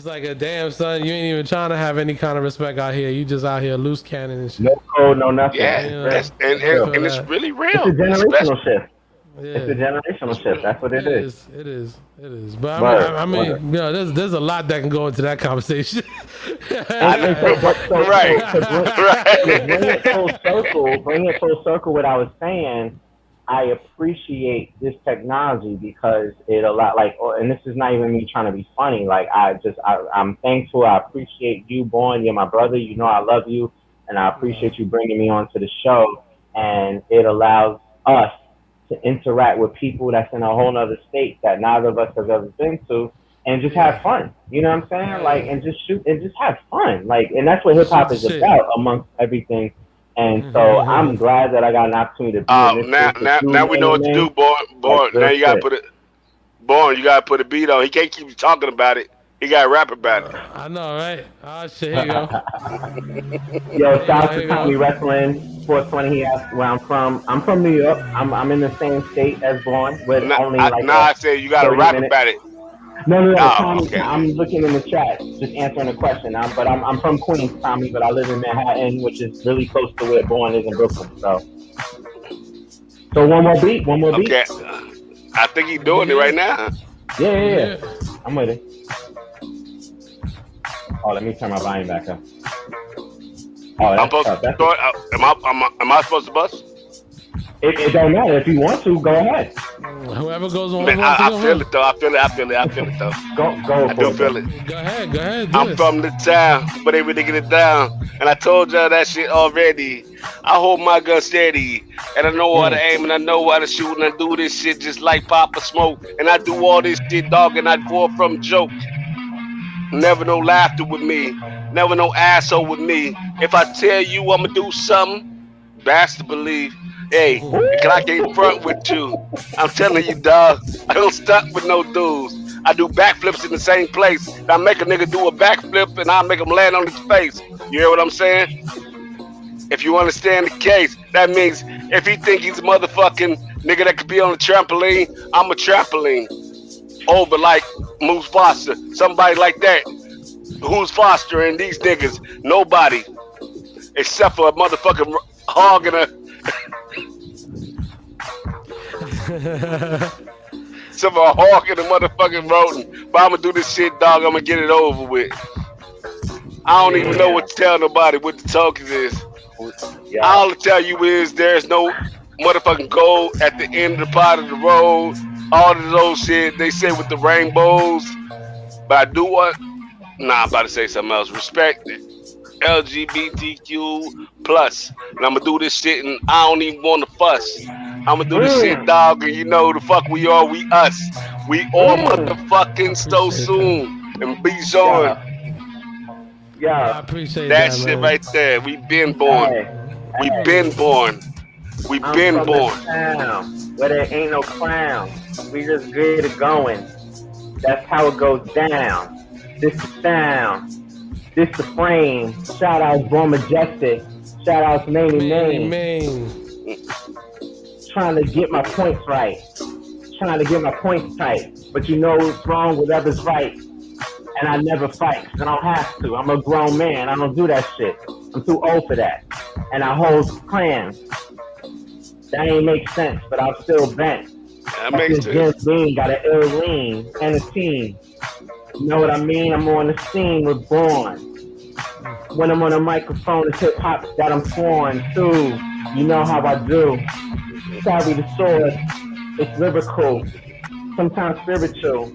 like a damn son. You ain't even trying to have any kind of respect out here. You just out here loose cannon and shit. No code, no nothing. Yeah, and it's really real. It's a generational shift. Yeah. It's a generational shift. That's what it is. It is. But I mean, you know, there's a lot that can go into that conversation. Right. Bring it full circle. What I was saying, I appreciate this technology because it allows, and this is not even me trying to be funny. Like I'm thankful. I appreciate you, Bjorn. You're my brother. You know I love you, and I appreciate you bringing me onto the show. And it allows us to interact with people that's in a whole nother state that neither of us have ever been to, and just have fun. You know what I'm saying? Like, and just shoot and just have fun. Like, and that's what hip hop is about, amongst everything. And so I'm glad that I got an opportunity to be in this. Now we know what to do, Bjorn. Now you gotta put a beat on. He can't keep talking about it. He gotta rap about it. I know, right? Oh shit, here you go. Yo, shout out to Tommy Wrestling 420. He asked where I'm from. I'm from New York. I'm in the same state as Bjorn. I said you gotta rap about it. No. Oh, Tommy, okay. I'm looking in the chat, just answering the question. But I'm from Queens, Tommy, but I live in Manhattan, which is really close to where Bjorn is in Brooklyn. So one more beat. Okay. I think he's doing it right now. Yeah. I'm with it. Oh, let me turn my volume back up. Oh, I'm supposed to start. Am I supposed to bust? It don't matter. If you want to, go ahead. Whoever goes on. Man, I feel it though. I feel it though. Go. I do feel it. Go ahead. I'm from the town, but they really get it down. And I told y'all that shit already. I hold my gun steady, and I know how to aim, and I know how to shoot, and I do this shit just like Papa Smoke. And I do all this shit, dog, and I go from joke. Never no laughter with me, never no asshole with me. If I tell you I'ma do something, best to believe. Hey, can I get in front with you? I'm telling you, dog, I don't stuck with no dudes. I do backflips in the same place. I make a nigga do a backflip and I make him land on his face. You hear what I'm saying? If you understand the case, that means if he think he's a motherfucking nigga that could be on a trampoline, I'm a trampoline. Over like Moose Foster, somebody like that. Who's fostering these niggas? Nobody. Except for a motherfucking hog and a... Except for a hawk and a motherfucking rodent. But I'm gonna do this shit, dog. I'm gonna get it over with. I don't even know what to tell nobody what the tokens is. All I tell you is there's no motherfucking gold at the end of the part of the road. All of those shit they say with the rainbows. But I do what? Nah, I'm about to say something else. Respect it. LGBTQ plus. And I'm gonna do this shit and I don't even want to fuss. I'm gonna do this shit, dog, and you know the fuck we are, we us. We all motherfucking SoSoon and Bjorn. Yeah, I appreciate that that shit man. right there. We been born. We been born. We been born. Where there ain't no clown. We just get it going. That's how it goes down. This the sound. This the frame. Shout out Bjorn Majestik. Shout out to Main. Trying to get my points right. Trying to get my points tight. But you know what's wrong, whatever's right. And I never fight, because I don't have to. I'm a grown man. I don't do that shit. I'm too old for that. And I hold plans. That ain't make sense, but I'm still bent. That makes sense. Bean got an ill lean and a team. You know what I mean? I'm on the scene with Bjorn. When I'm on a microphone, it's hip hop that I'm sworn to. You know how I do. Carry the sword. It's lyrical. Sometimes spiritual.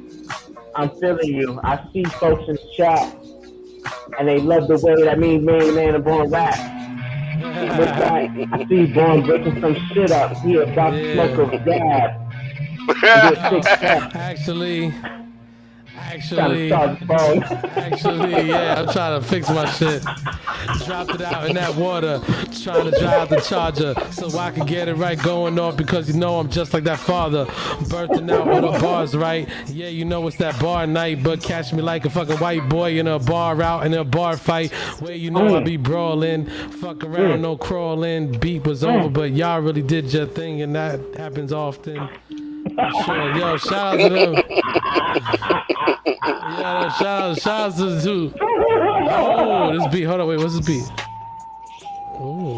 I'm feeling you. I see folks in the chat, and they love the way that Main and Bjorn rap. I see Bjorn breaking some shit up. He about to smoke a dab. Actually, yeah, I'm trying to fix my shit. Dropped it out in that water, trying to dry out the charger so I can get it right going off because you know I'm just like that father, bursting out with the bars right. Yeah, you know it's that bar night, but catch me like a fucking white boy in a bar out in a bar fight where you know I be brawling, fuck around, no crawling. Beat was over, but y'all really did your thing, and that happens often. Sure, yo, shout out to them. Yeah, shout out to the two. Oh, this beat. Hold on, wait, what's this beat? Ooh.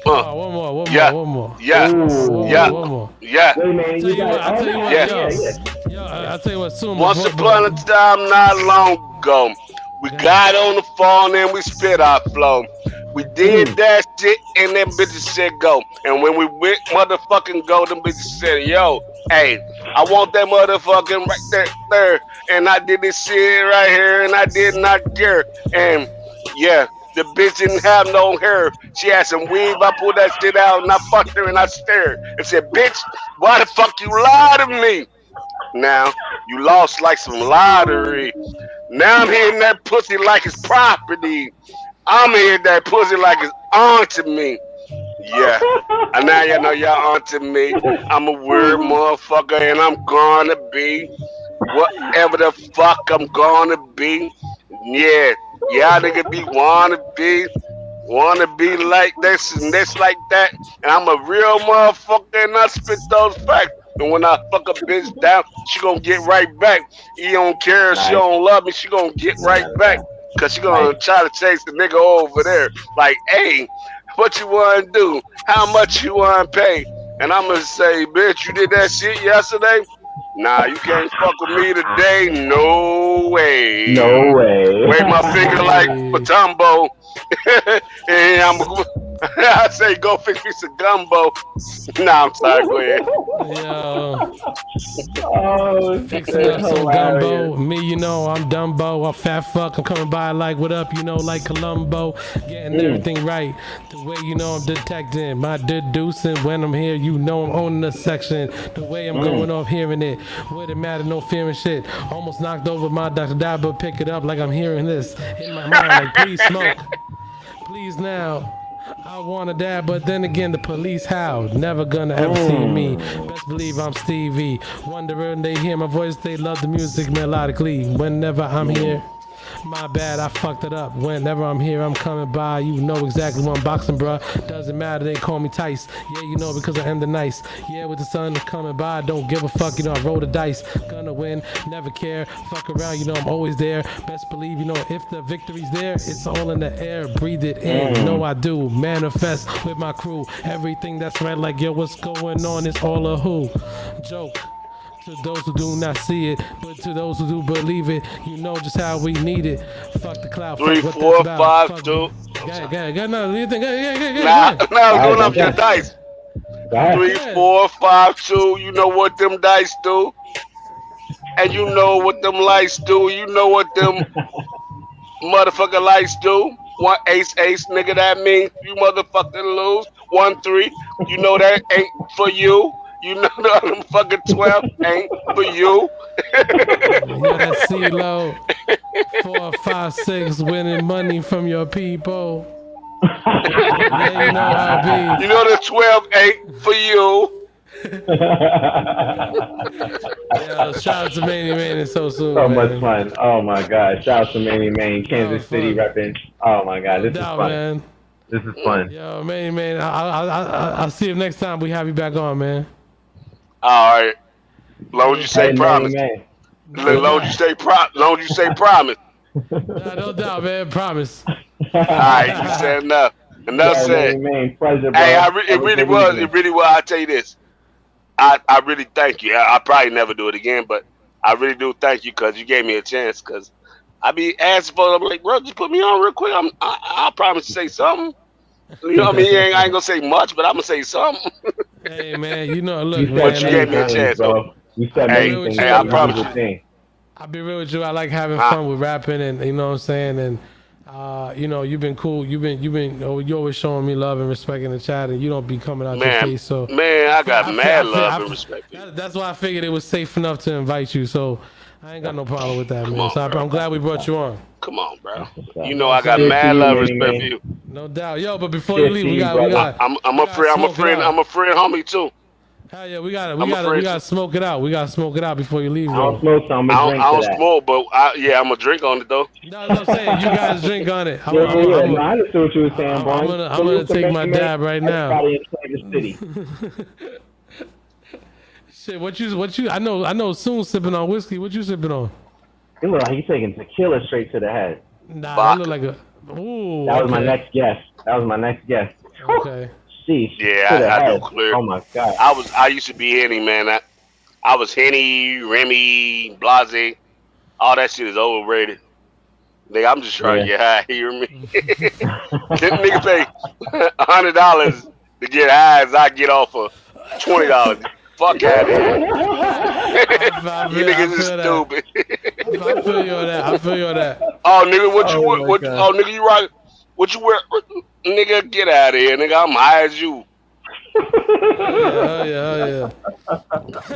Oh, one more. Yeah. One more. Yeah. Wait, man, I'll tell you what, yo, I'll tell you what, soon. Once upon a time, not long ago, we got on the phone and we spit our flow. We did that shit and them bitches said go. And when we went motherfucking go, them bitches said, yo, hey, I want that motherfucking right there. And I did this shit right here and I did not care. And yeah, the bitch didn't have no hair. She had some weave. I pulled that shit out and I fucked her and I stared and said, bitch, why the fuck you lie to me? Now, you lost like some lottery. Now I'm hitting that pussy like it's property. I'm hitting that pussy like it's onto me. Yeah. And now you know y'all onto me. I'm a weird motherfucker and I'm gonna be whatever the fuck I'm gonna be. Yeah. Y'all nigga wanna be like this and this like that. And I'm a real motherfucker and I spit those facts. And when I fuck a bitch down, she gonna get right back. You don't care if she don't love me, she gonna get right back. Cause she gonna try to chase the nigga over there. Like, hey, what you wanna do? How much you wanna pay? And I'm gonna say, bitch, you did that shit yesterday? Nah, you can't fuck with me today. No way. No way. Wave my finger like Matumbo. And I say, go fix me some gumbo. Nah, I'm sorry. Go ahead. Yo, Oh, fixing up some gumbo. Me, you know, I'm Dumbo. I'm fat fuck. I'm coming by like, what up, you know, like Columbo. Getting everything right. The way, you know, I'm detecting my deducing. When I'm here, you know, I'm owning the section. The way I'm going off hearing it. Would it matter? No fearing shit. Almost knocked over my Dr. Dabo. Pick it up like I'm hearing this in my mind. Like, please smoke. Please now. I wanna dab, but then again the police howled. Never gonna ever see me. Best believe I'm Stevie. Wonder when they hear my voice, they love the music melodically. Whenever I'm here, my bad, I fucked it up. Whenever I'm here, I'm coming by. You know exactly what I'm boxing, bruh. Doesn't matter, they call me Tice. Yeah, you know, because I am the nice. Yeah, with the sun coming by, don't give a fuck, you know, I roll the dice. Gonna win, never care. Fuck around, you know, I'm always there. Best believe, you know, if the victory's there, it's all in the air. Breathe it in, you know I do. Manifest with my crew. Everything that's right, like, yo, what's going on? It's all a who. Joke. To those who do not see it, but to those who do believe it, you know just how we need it. Fuck the cloud. 3, fuck 4, 5, 2. Go, no, you think? Nah, going up your dice. 3, 4, 5, 2. You know what them dice do, and you know what them lights do. You know what them motherfucking lights do. 1 ace, nigga. That means you motherfucking lose. 1 3. You know that ain't for you. You know the other fucking 12 ain't for you. Yeah, that's CeeLo. 4, 5, 6, winning money from your people. Yeah, you know how I be. You know the 12 ain't for you. Yeah, shout out to Manny Man and SoSoon. So man. much fun. Oh my God. Shout out to Manny Main, Kansas City repping. Oh my God. This is fun. Man. This is fun. Yo, Manny Man, I'll see you next time we have you back on, man. All right. Long as you say promise. Long as you say promise. Nah, no doubt, man. Promise. All right, you said enough. Enough said. Pleasure, bro. Hey, it really was. I tell you this. I really thank you. I probably never do it again, but I really do thank you because you gave me a chance. Because I be asking for it. I'm like, bro, just put me on real quick. I promise to say something. You know what I mean? I ain't gonna say much, but I'm gonna say something. Hey man, you know, look, man. But you gave me a chance, though. You said hey, I promise you. I'll be real with you. I like having fun with rapping, and you know what I'm saying. And you know, you've been cool. You always showing me love and respect in the chat, and you don't be coming out your face. So man, I got mad love and respect. That's why I figured it was safe enough to invite you. So I ain't got no problem with that, man. So I'm glad we brought you on. Come on, bro. You know I got mad love and respect for you. No doubt, yo. But before you leave, we got. I'm a friend homie too. Hell yeah, we gotta smoke it out. We gotta smoke it out before you leave. I don't smoke, so I'm gonna drink. I don't smoke, but I'm gonna drink on it though. No, I'm saying you guys drink on it. I understood what you were saying, boy. I'm gonna take my dab right now. Shit, what you? I know. Soon sipping on whiskey. What you sipping on? It look like he's taking tequila straight to the head. Nah, it look like a. Ooh. That was my next guess. Okay. Sheesh. Yeah, I had no clear. Oh my God. I used to be Henny, man. I was Henny, Remy, Blase. All that shit is overrated. Nigga, I'm just trying to get high. You hear me? Them niggas pay $100 to get high as I get off for $20. Fuck out of here. You niggas is stupid. I feel you on that. Oh, nigga, oh, nigga, you right. What you wear? Nigga, get out of here, nigga. I'm high as you. Oh yeah.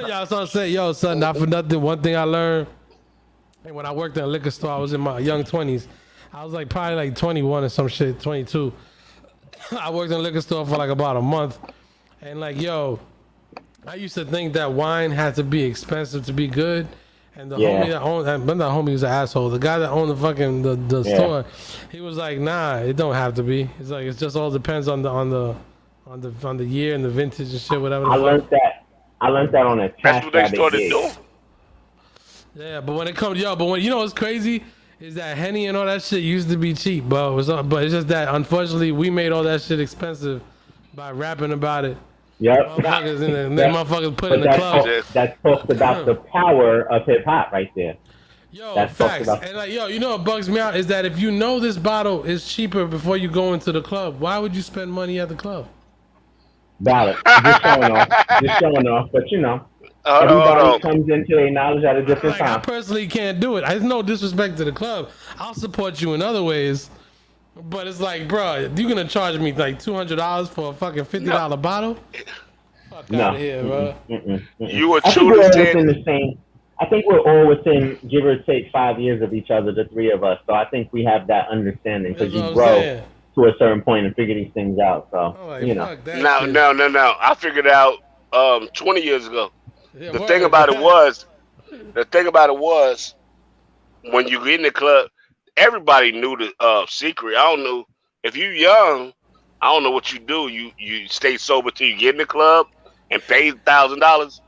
Yeah, I was gonna say, yo, son, not for nothing. One thing I learned, and when I worked in a liquor store, I was in my young 20s. I was like probably like 21 or some shit, 22. I worked in a liquor store for like about a month, and like, yo, I used to think that wine had to be expensive to be good. And the homie that owned, but that homie was an asshole. The guy that owned the fucking the store, he was like, nah, it don't have to be. It's like it just all depends on the year and the vintage and shit, whatever. I learned that. I learned that on a That's Cash what they Rabbit started gig. doing. Yeah, but when it comes, but when you know what's crazy is that Henny and all that shit used to be cheap, bro. But it's just that unfortunately we made all that shit expensive by rapping about it. Yep. Motherfuckers motherfuckers put in the That club. talks about the power of hip hop right there. Yo, That's facts. about- And like, yo, you know what bugs me out is that if you know this bottle is cheaper before you go into the club, why would you spend money at the club? Valid. Just showing off. Just showing off. But you know, everybody comes into their knowledge at a different I time. personally can't do it. It's no disrespect to the club. I'll support you in other ways. But it's like, bro, you gonna charge me like $200 for a fucking $50 bottle? Fuck out of here, bro. You were I think true we're to all within the same. I think we're all within, give or take, 5 years of each other, the three of us. So I think we have that understanding because you grow to a certain point and figure these things out. So you know. No. I figured it out 20 years ago. Yeah, the thing about it was, when you get in the club, everybody knew the secret. I don't know if you young. I don't know what you do. You stay sober till you get in the club and pay $1,000,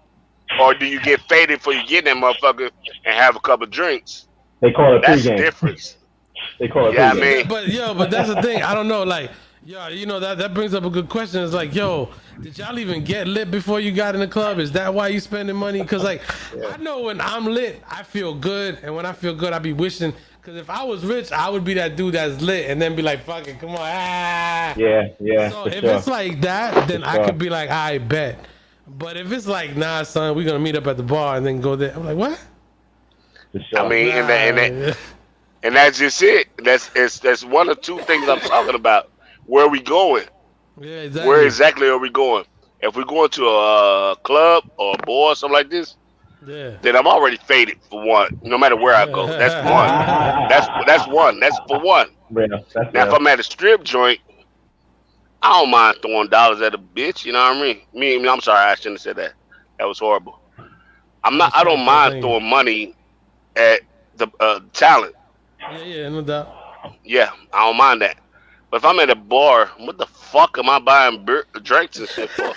or do you get faded before you get in that motherfucker and have a couple drinks? They call it That's the pregame. difference. They call it Yeah, pregame. But that's the thing. I don't know. Like, yo, you know that brings up a good question. It's like, yo, did y'all even get lit before you got in the club? Is that why you spending money? Cause like, I know when I'm lit, I feel good, and when I feel good, I be wishing. Cause if I was rich, I would be that dude that's lit, and then be like, fuck it, come on, ah. Yeah. So for if sure. it's like that, then For I sure. could be like, I bet. But if it's like, nah, son, we're gonna meet up at the bar and then go there, I'm like, what? For sure. I mean, and that's just it. That's one of two things I'm talking about. Where are we going? Yeah, exactly. Where exactly are we going? If we're going to a club or a bar or something like this, then I'm already faded for one. No matter where I go, that's one. That's one. That's for one. Now, if I'm at a strip joint, I don't mind throwing dollars at a bitch. You know what I mean? I'm sorry, I shouldn't have said that. That was horrible. I don't mind throwing money at the talent. Yeah, no doubt. Yeah, I don't mind that. But if I'm at a bar, what the fuck am I buying drinks and shit for?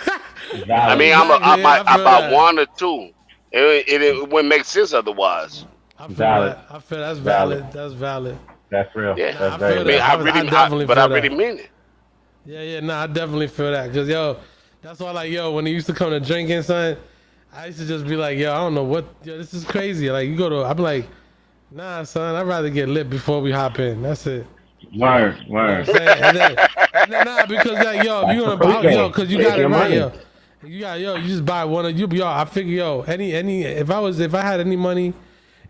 I mean, I buy one or two. It wouldn't make sense otherwise. I feel that's valid. That's valid. That's real. Yeah, that's very real. I really mean it. Yeah, I definitely feel that. Cause yo, that's why like when they used to come to drinking, son, I used to just be like, yo, I don't know what, this is crazy. Like you go to, I'm like, nah, son, I'd rather get lit before we hop in. That's it. Word. You know and then nah, because like if you gonna buy, cause you got it right, you just buy one of you. I figure, any if I had any money,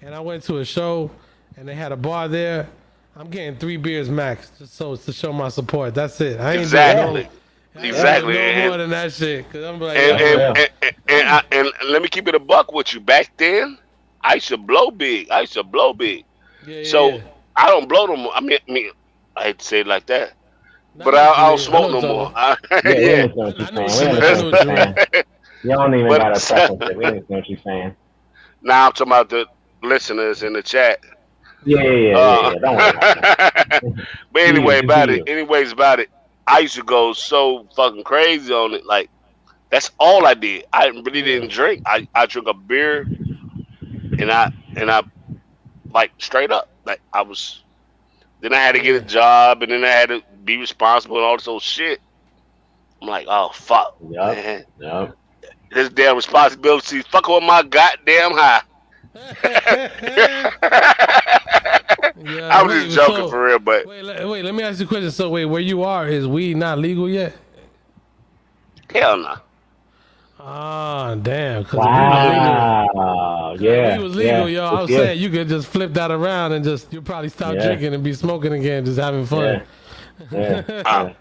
and I went to a show, and they had a bar there, I'm getting 3 beers max, just so to show my support. That's it. I ain't doing no more than that shit. Cause I'm like, and let me keep it a buck with you. Back then, I used to blow big. So I don't blow no more. I mean, I hate to say it like that, but I don't smoke no more. You don't even got to preface it. We understand what you're saying. Now I'm talking about the listeners in the chat. Yeah. Don't worry about that. But anyways about it, I used to go so fucking crazy on it. Like that's all I did. I really didn't drink. I drink a beer, and I like straight up. Like I was. Then I had to get a job, and then I had to be responsible and all this old shit. I'm like, oh fuck, man. Yep. This damn responsibility. Fuck with my goddamn high. I was just joking for real, but wait, let me ask you a question. So wait, where you are, is weed not legal yet? Hell no. Ah, damn. Wow. If it was legal, yo, I was saying you could just flip that around and you'll probably stop drinking and be smoking again, just having fun. I'm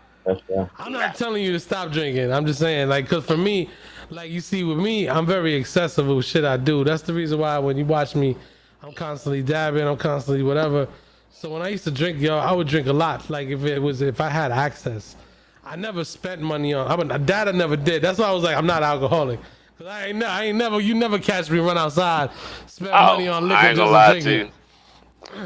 not telling you to stop drinking. I'm just saying, like, because for me, like you see with me, I'm very excessive with shit I do. That's the reason why when you watch me, I'm constantly dabbing, I'm constantly whatever. So when I used to drink, yo, I would drink a lot. Like if I had access. I never spent money on. That I never did. That's why I was like, I'm not alcoholic. Cause I ain't never. You never catch me run outside, spend money on liquor I ain't just gonna lie to to you. drink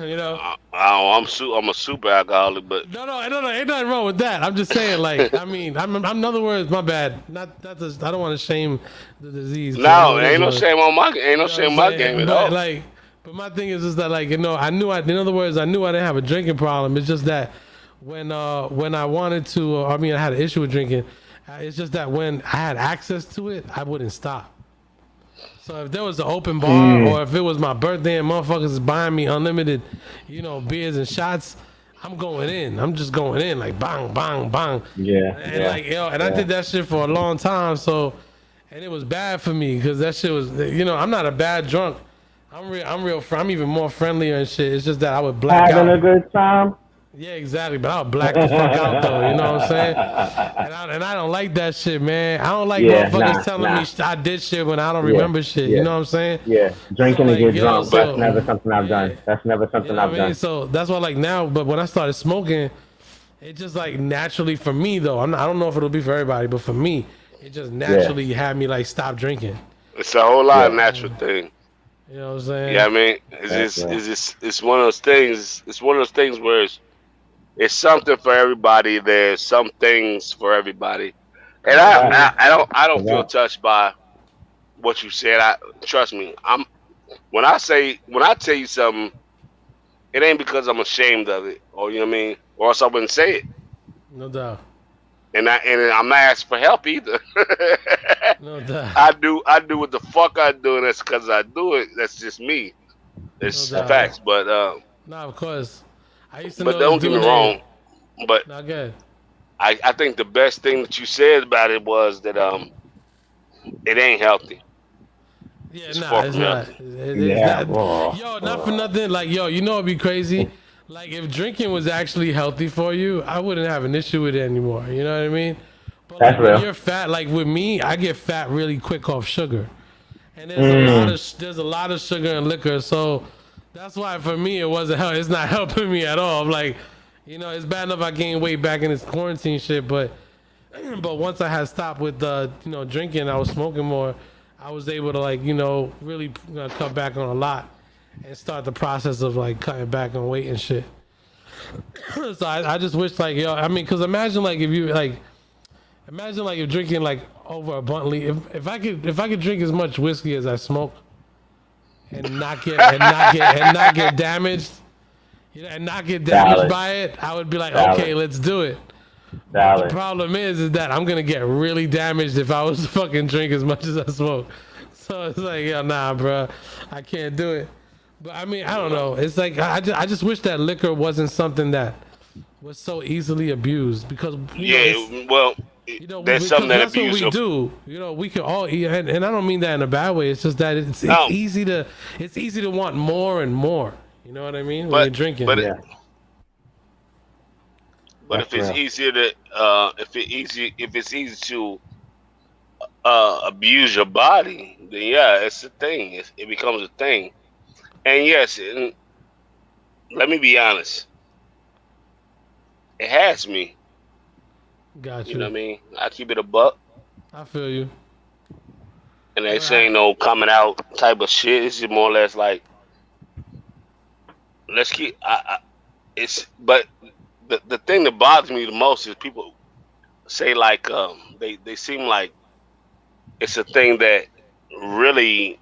You know. I'm a super alcoholic, but No, ain't nothing wrong with that. I'm just saying, like, I mean, I'm in other words, my bad. Not just, I don't want to shame the disease. 'Cause I know no, it is ain't no what shame on my you know what I'm my saying? game at But all. like, but my thing is just that, like, you know, in other words, I knew I didn't have a drinking problem. It's just that when I wanted to, I mean, I had an issue with drinking. It's just that when I had access to it, I wouldn't stop. So if there was an open bar, or if it was my birthday and motherfuckers is buying me unlimited, you know, beers and shots, I'm going in. I'm just going in, like bang, bang, bang. Yeah. And like, yo, and I did that shit for a long time. So, and it was bad for me because that shit was, you know, I'm not a bad drunk. I'm even more friendlier and shit. It's just that I would black Having out. a good time. Yeah, exactly. But I'll black the fuck out though. You know what I'm saying? And I don't like that shit, man. I don't like motherfuckers telling me I did shit when I don't remember shit. Yeah. You know what I'm saying? Yeah, drinking So, to get like, drunk. so- That's never something I've done. That's never something You know I've what I mean? done. So that's why, like, now, but when I started smoking, it just like naturally for me though. I don't know if it'll be for everybody, but for me, it just naturally had me like stop drinking. It's a whole lot of natural thing. You know what I'm saying? Yeah, I mean, it's one of those things. It's one of those things where it's something for everybody. There's some things for everybody, and I don't feel touched by what you said. Trust me. When I tell you something, it ain't because I'm ashamed of it, or you know what I mean, or else I wouldn't say it. No doubt. And I'm not asking for help either. No doubt. I do what the fuck I do, and that's because I do it. That's just me. It's No doubt. facts, but Nah, of course. I used to but know don't this get me dude wrong. But Not good. I think the best thing that you said about it was that it ain't healthy. Yeah, It's nah, it's fucking not. up. It's not. Yo, not for nothing. Like, yo, you know it'd be crazy. Like, if drinking was actually healthy for you, I wouldn't have an issue with it anymore. You know what I mean? But That's like, when real. you're fat, like with me, I get fat really quick off sugar, and there's a lot of sugar and liquor. So that's why for me it wasn't help. It's not helping me at all. I'm like, you know, it's bad enough I gained weight back in this quarantine shit, but once I had stopped with you know, drinking, I was smoking more. I was able to, like, you know, really cut back on a lot and start the process of like cutting back on weight and shit. So I just wish, like, yo, I mean, because imagine like if drinking like over abundantly, if I could drink as much whiskey as I smoke and not get damaged, you know, and not get damaged by it, I would be like, okay, let's do it. But the problem is that I'm gonna get really damaged if I was to fucking drink as much as I smoke. So it's like, yo, nah, bro, I can't do it. But I mean, I don't know. It's like I just wish that liquor wasn't something that was so easily abused, because you know, there's something that that's what abuse we do. You know, we can all eat, and I don't mean that in a bad way. It's just that it's easy to want more and more. You know what I mean? When you're drinking. But if it's easier to if it's easy to abuse your body, then yeah, it's a thing. It becomes a thing. And yes, let me be honest. It has me. Got you. You know what I mean? I keep it a buck. I feel you. And this ain't no coming out type of shit. It's just more or less like, let's keep. But the thing that bothers me the most is people say like they seem like it's a thing that really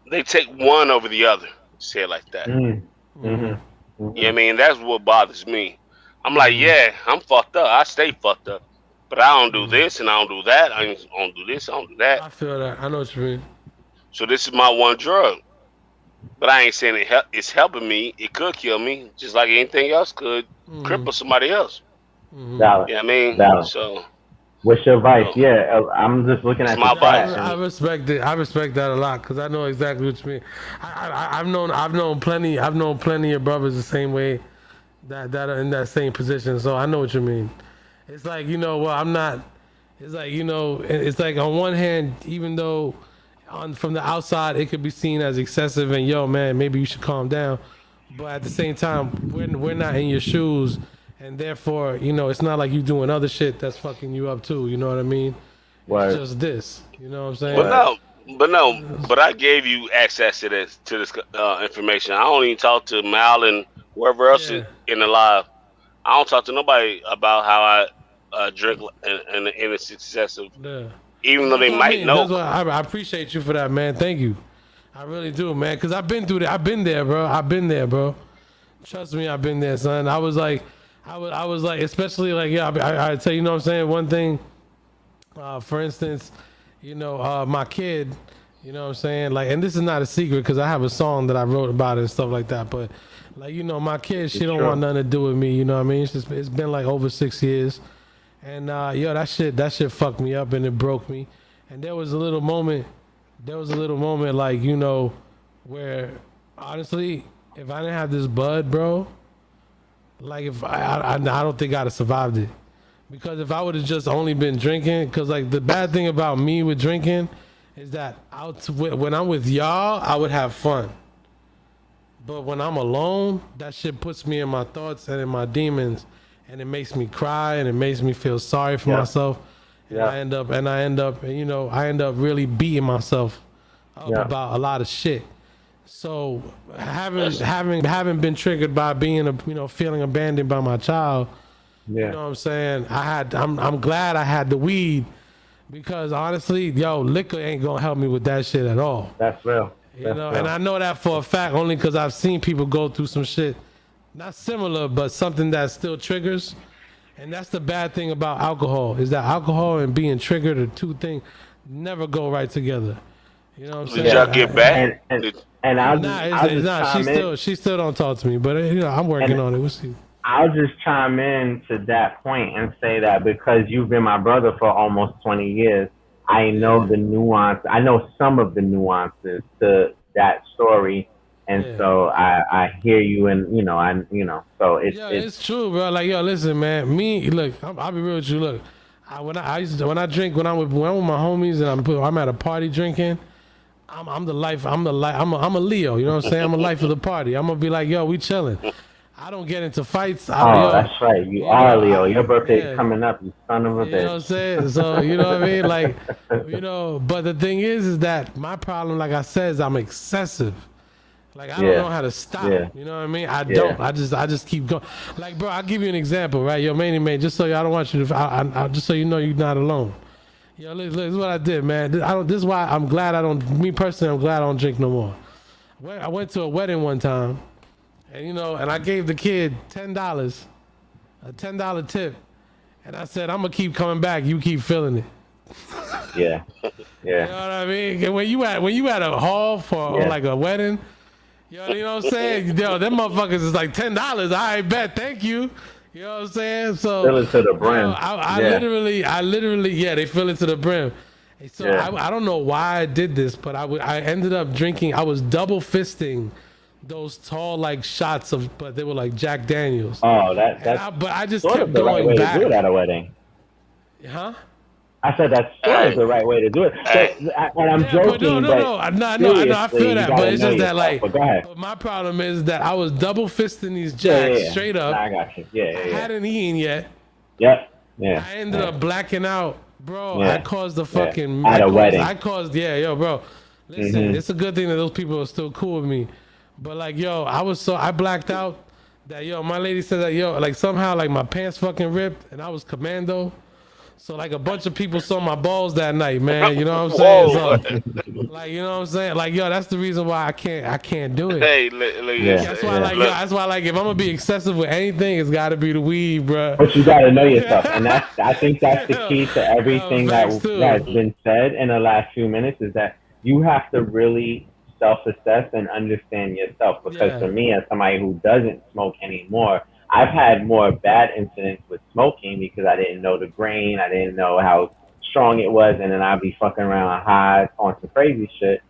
they take one over the other. Say it like that. Mm-hmm. Mm-hmm. You know what I mean? That's what bothers me. I'm like, yeah, I'm fucked up. I stay fucked up. But I don't do this and I don't do that. I don't do this, I don't do that. I feel that. I know what you mean. So this is my one drug. But I ain't saying it's helping me. It could kill me, just like anything else could cripple somebody else. Valid. You know what I mean? Valid. So what's your advice? Yeah, I'm just looking at my the facts. I respect it. I respect that a lot, because I know exactly what you mean. I've known plenty of brothers the same way that are in that same position. So I know what you mean. It's like, you know, well, I'm not. It's like, you know, it's like on one hand, even though from the outside it could be seen as excessive and, yo, man, maybe you should calm down. But at the same time, we're not in your shoes, and therefore, you know, it's not like you doing other shit that's fucking you up too. You know what I mean? Word. It's just this. You know what I'm saying? Well, But no, but I gave you access to this information. I don't even talk to Mal and whoever else is Yeah. in the live. I don't talk to nobody about how I drink in a successive, Yeah. even And though that's they what I might mean. know. That's why I appreciate you for that, man. Thank you. I really do, man. Cause I've been through that. I've been there, bro. I've been there, bro. Trust me, I've been there, son. I was like, I was like, especially like, yeah. I tell you, know what I'm saying. One thing, for instance, my kid. You know what I'm saying? Like, and this is not a secret because I have a song that I wrote about it and stuff like that. But like, my kid, she don't want nothing to do with me. You know what I mean? It's been like over 6 years, and that shit fucked me up and it broke me. And there was a little moment, like where honestly, if I didn't have this bud, bro, like if I don't think I'd have survived it. Because if I would have just only been drinking, because like the bad thing about me with drinking is that when I'm with y'all, I would have fun. But when I'm alone, that shit puts me in my thoughts and in my demons, and it makes me cry and it makes me feel sorry for myself. And I end up, I end up really beating myself up about a lot of shit. So having been triggered by being feeling abandoned by my child, you know what I'm saying? I'm glad I had the weed. Because honestly, liquor ain't gonna help me with that shit at all. That's real. And I know that for a fact only because I've seen people go through some shit, not similar, but something that still triggers. And that's the bad thing about alcohol is that alcohol and being triggered are two things never go right together. You know what I'm saying? Did y'all get back? She still don't talk to me, but I'm working on it. We'll see. I'll just chime in to that point and say that because you've been my brother for almost 20 years, I know the nuance. I know some of the nuances to that story, and so I hear you, and so it's true, bro. Like listen, man. Look, I'll be real with you. Look, when I drink when I'm with my homies and I'm at a party drinking. I'm a Leo. You know what I'm saying? I'm a life of the party. I'm gonna be like, we chilling. I don't get into fights. That's right. You are Leo. Your birthday's coming up, you son of a bitch. You know what I'm saying? So, you know what I mean? Like, but the thing is that my problem, like I said, is I'm excessive. Like, I don't know how to stop. You know what I mean? I don't. I just keep going. Like, bro, I'll give you an example, right? Yo, man, just so I don't want you to, just so you know you're not alone. Yo, look, this is what I did, man. This is why I'm glad me personally, I'm glad I don't drink no more. I went to a wedding one time. And and I gave the kid $10, a $10 tip, and I said, I'm gonna keep coming back. You keep feeling it. Yeah. You know what I mean? And when you at a hall for like a wedding, you know what I'm saying? Them motherfuckers is like $10. I bet, thank you. You know what I'm saying? So fill it to the brim. I literally, they fill it to the brim. So I don't know why I did this, but I ended up drinking. I was double fisting those tall like shots but they were like Jack Daniels. Oh, but I just sort kept of the going right way back. to do it at a wedding. Huh? I said that's sort of the right way to do it. And I'm joking, no, I feel that, but it's just that like. But my problem is that I was double fisting these Jacks straight up. I got you. I hadn't eaten yet. Yep. Yeah. I ended up blacking out, bro. I caused the fucking at a wedding. Bro. Listen, it's a good thing that those people are still cool with me. But like, I blacked out that, my lady said that, like somehow like my pants fucking ripped and I was commando. So like a bunch of people saw my balls that night, man. You know what I'm saying? So, like, you know what I'm saying? Like, that's the reason why I can't do it. Hey, that's why like if I'm gonna be excessive with anything, it's gotta be the weed, bro. But you gotta know yourself, and I think that's the key to everything that's been said in the last few minutes is that you have to really self-assess and understand yourself. Because for me, as somebody who doesn't smoke anymore, I've had more bad incidents with smoking because I didn't know the grain, I didn't know how strong it was, and then I'd be fucking around high on some crazy shit.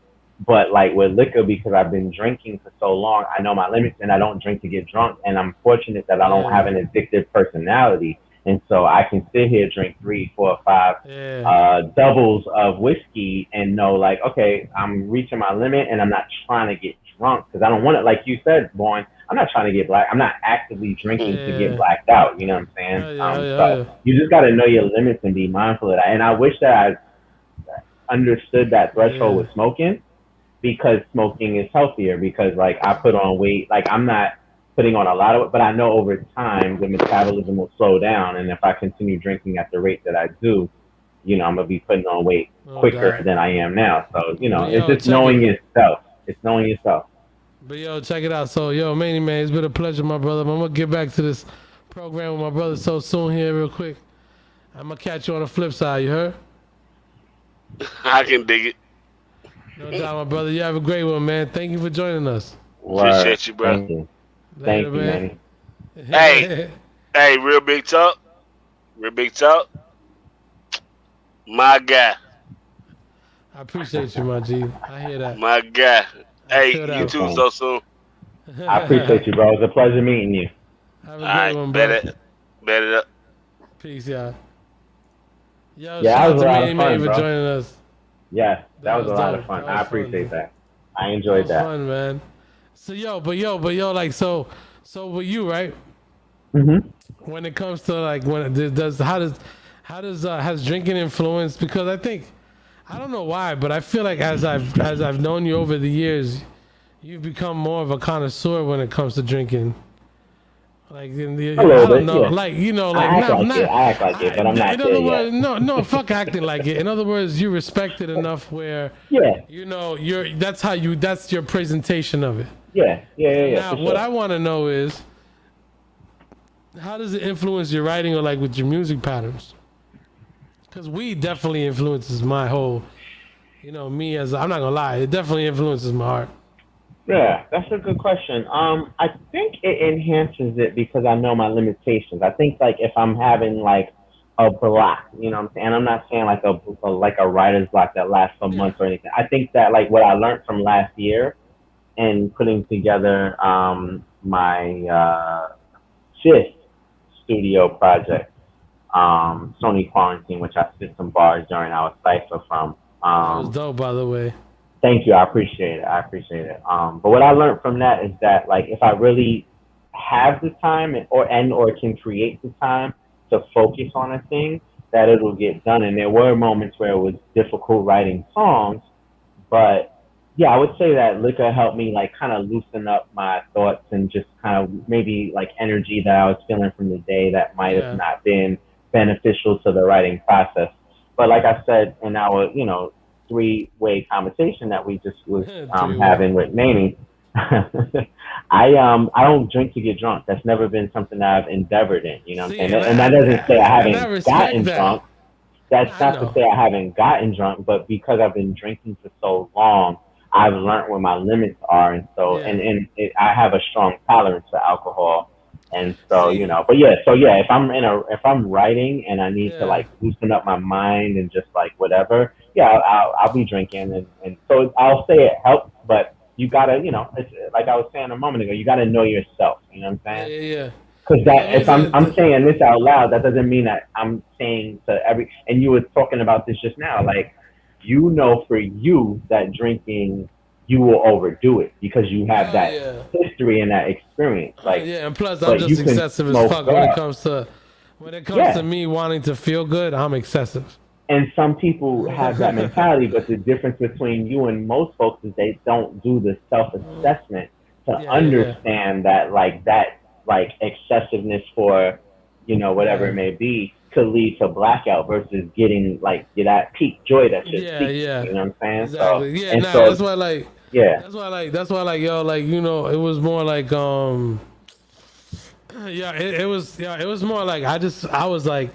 But like with liquor, because I've been drinking for so long, I know my limits and I don't drink to get drunk. And I'm fortunate that I don't have an addictive personality. And so I can sit here, drink 3, 4, 5 doubles of whiskey and know like, okay, I'm reaching my limit and I'm not trying to get drunk because I don't want it. Like you said, Bjorn, I'm not trying to get black. I'm not actively drinking to get blacked out. You know what I'm saying? So you just got to know your limits and be mindful of that. And I wish that understood that threshold with smoking because smoking is healthier. Because like I put on weight, like I'm not putting on a lot of it, but I know over time the metabolism will slow down, and if I continue drinking at the rate that I do, you know, I'm gonna be putting on weight quicker than I am now. So you know, it's just knowing yourself. It's knowing yourself. But yo, check it out. So yo, Manny man, it's been a pleasure, my brother. I'm gonna get back to this program with my brother SoSoon here real quick. I'm gonna catch you on the flip side. You heard? I can dig it. No doubt, my brother. You have a great one, man. Thank you for joining us. Appreciate you, bro. Thank you. Thank you, Manny. Hey, real big talk. Real big talk. My guy. I appreciate you, my G. I hear that. My guy. Hey, you too, SoSoon. I appreciate you, bro. It's a pleasure meeting you. Have a good one, bro. Bet it up. Peace, y'all. Yo, yeah, shout out that was to a lot me of fun, for bro. joining us. Yeah, that was a lot dope. of fun. That was I appreciate fun. that. I enjoyed that. Fun, man. So like so with you, right? Mm-hmm. When it comes to like how has drinking influenced? Because I think I don't know why, but I feel like as I've known you over the years, you've become more of a connoisseur when it comes to drinking. Like I don't know, yeah. like you know, like I act like it, but I'm not in there other words, yet. no, fuck acting like it. In other words, you respect it enough where you know that's your presentation of it. Yeah. Now, what I want to know is, how does it influence your writing or like with your music patterns? Because weed definitely influences my whole, you know, me as I'm not gonna lie, it definitely influences my art. Yeah, that's a good question. I think it enhances it because I know my limitations. I think like if I'm having like a block, you know what I'm saying? I'm not saying like a writer's block that lasts for months or anything. I think that like what I learned from last year and putting together my fifth studio project, Sony Quarantine, which I spit some bars during our cipher from. That was dope, by the way. Thank you. I appreciate it. But what I learned from that is that like if I really have the time or can create the time to focus on a thing, that it'll get done. And there were moments where it was difficult writing songs, but yeah, I would say that liquor helped me like kind of loosen up my thoughts and just kind of maybe like energy that I was feeling from the day that might have not been beneficial to the writing process. But like I said in our, you know, three-way conversation that we just was having with Manny, I don't drink to get drunk. That's never been something that I've endeavored in. You know what I'm saying? And that doesn't say I haven't gotten drunk. That's not to say I haven't gotten drunk, but because I've been drinking for so long, I've learned where my limits are, and so I have a strong tolerance for alcohol. And so, you know, if I'm writing and I need to like loosen up my mind and just like whatever, I'll be drinking. And so I'll say it helps, but you gotta, you know, it's like I was saying a moment ago, you gotta know yourself, you know what I'm saying? Yeah. Because if I'm saying this out loud, that doesn't mean that I'm saying to and you were talking about this just now, like, you know, for you that drinking, you will overdo it because you have that history and that experience. Like, and plus I'm just excessive as fuck when it comes to me wanting to feel good. I'm excessive. And some people have that mentality, but the difference between you and most folks is they don't do the self-assessment to understand that like excessiveness for, you know, whatever it may be, could lead to blackout versus getting like that peak joy that should peak. You know what I'm saying? Exactly. So, that's why like that's why yo, like, you know, it was more like it was more like I was like,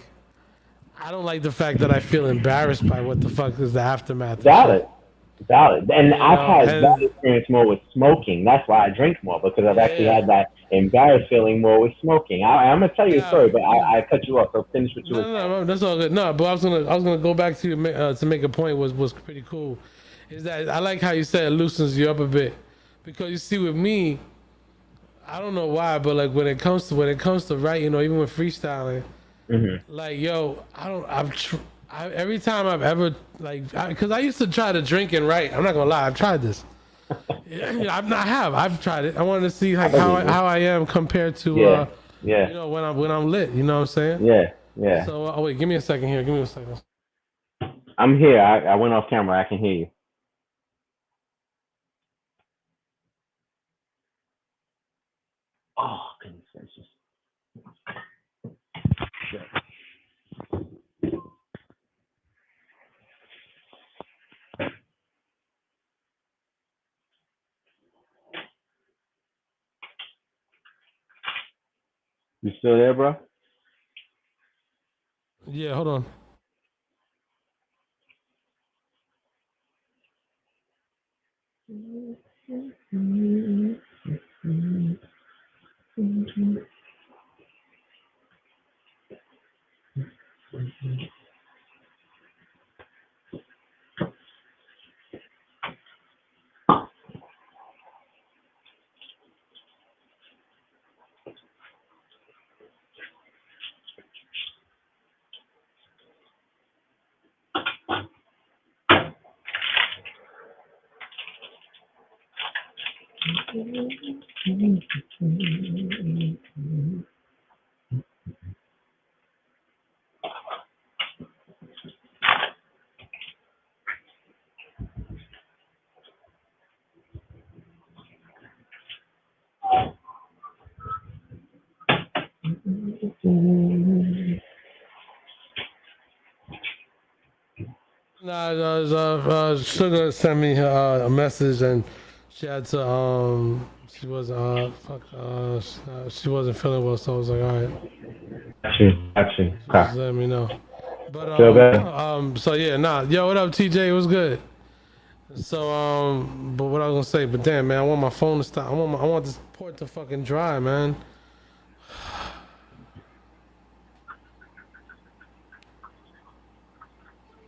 I don't like the fact that I feel embarrassed by what the fuck is the aftermath. Valid. And I've had that experience more with smoking. That's why I drink more, because I've actually had that embarrassed feeling more with smoking. I'm gonna tell you a story, but I cut you off. So finish what you were saying. No, that's all good. No, but I was gonna go back to make a point was pretty cool. Is that I like how you said it loosens you up a bit, because you see with me, I don't know why, but like when it comes to writing, or even with freestyling, like yo, every time I've ever because I used to try to drink and write. I'm not gonna lie, I've tried this. I've tried it. I wanted to see like how I am compared to you know, when I'm lit. You know what I'm saying? Yeah. So wait, give me a second here. Give me a second. I'm here. I went off camera. I can hear you. Oh, goodness gracious. You still there, bro? Yeah, hold on. Sugar sent me a message and she had to she was she wasn't feeling well, so I was like, all right. Got you. Just let me know. But Feel better? so yeah, yo, what up, TJ? It was good. So but what I was gonna say, but damn, man, I want my phone to stop. I want this port to fucking dry, man.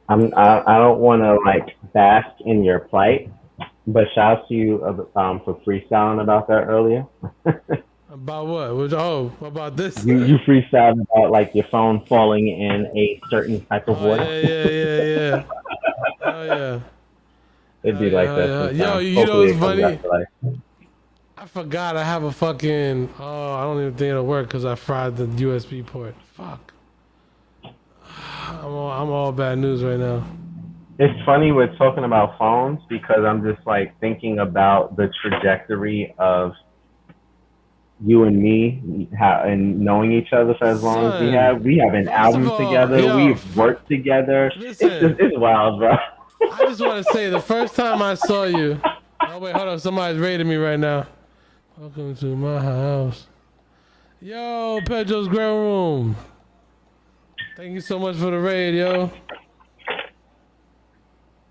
I don't want to like bask in your plight, but shout out to you for freestyling about that earlier. About what? About this? You freestyled about like your phone falling in a certain type of water. Yeah. Oh yeah. It'd be like that. Yo, you know Hopefully what's funny? funny? I forgot I have a fucking. Oh, I don't even think it'll work because I fried the USB port. Fuck. I'm all bad news right now. It's funny we're talking about phones because I'm just like thinking about the trajectory of you and me and knowing each other for as long as we have. We have an album together. We've worked together. It's wild, bro. I just want to say the first time I saw you. Oh wait, hold on. Somebody's raiding me right now. Welcome to my house. Yo, Pedro's Grill Room. Thank you so much for the raid, yo.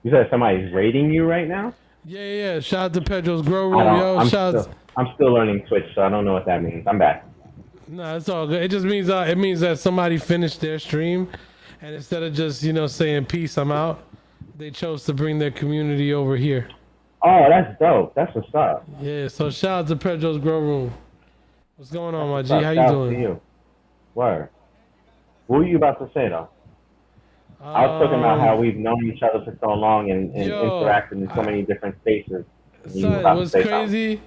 You said somebody's raiding you right now? Yeah. Shout out to Pedro's Grill Room, yo. I'm still learning Twitch, so I don't know what that means. I'm back. No, it's all good. It just means that somebody finished their stream, and instead of just saying peace, I'm out, they chose to bring their community over here. Oh, that's dope. That's what's up. Yeah. So shout out to Pedro's Grill Room. What's going on, my G? How you Shout out doing? to you. Word. What were you about to say though? I was talking about how we've known each other for so long and interacted in so many different spaces. Son, what's crazy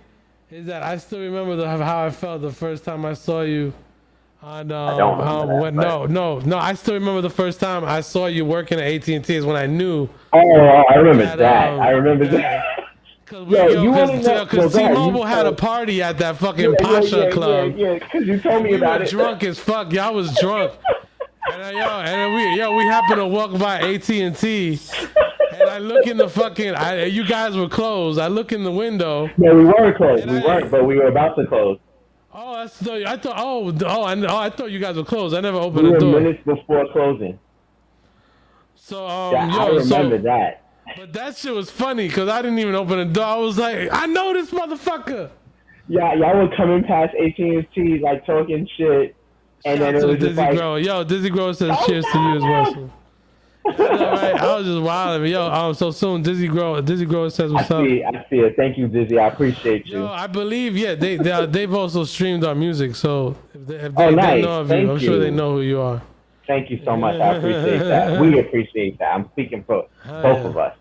is that I still remember how I felt the first time I saw you on I don't remember no, I still remember the first time I saw you working at AT&T is when I knew. Oh, I remember that. I remember that. Because T-Mobile had a party at that fucking Pasha club. Yeah, because you told me about it. Drunk as fuck. Y'all was drunk. And we happened to walk by AT&T, and I look in the fucking. You guys were closed. I look in the window. No, we weren't closed. We weren't, but we were about to close. Oh, I thought you guys were closed. I never opened the door. We were minutes before closing. So I remember that. But that shit was funny because I didn't even open the door. I was like, I know this motherfucker. Yeah, y'all were coming past AT&T like talking shit. And then it was Dizzy like, Grower. Yo, Dizzy Grower says cheers to you as well. So. Right? I was just wilding. Yo, so soon Dizzy Grower says what's up. I see it. Thank you, Dizzy. I appreciate you. Yo, I believe they've also streamed our music. So if they nice. know of you, I'm sure they know who you are. Thank you so much. I appreciate that. We appreciate that. I'm speaking for both of us.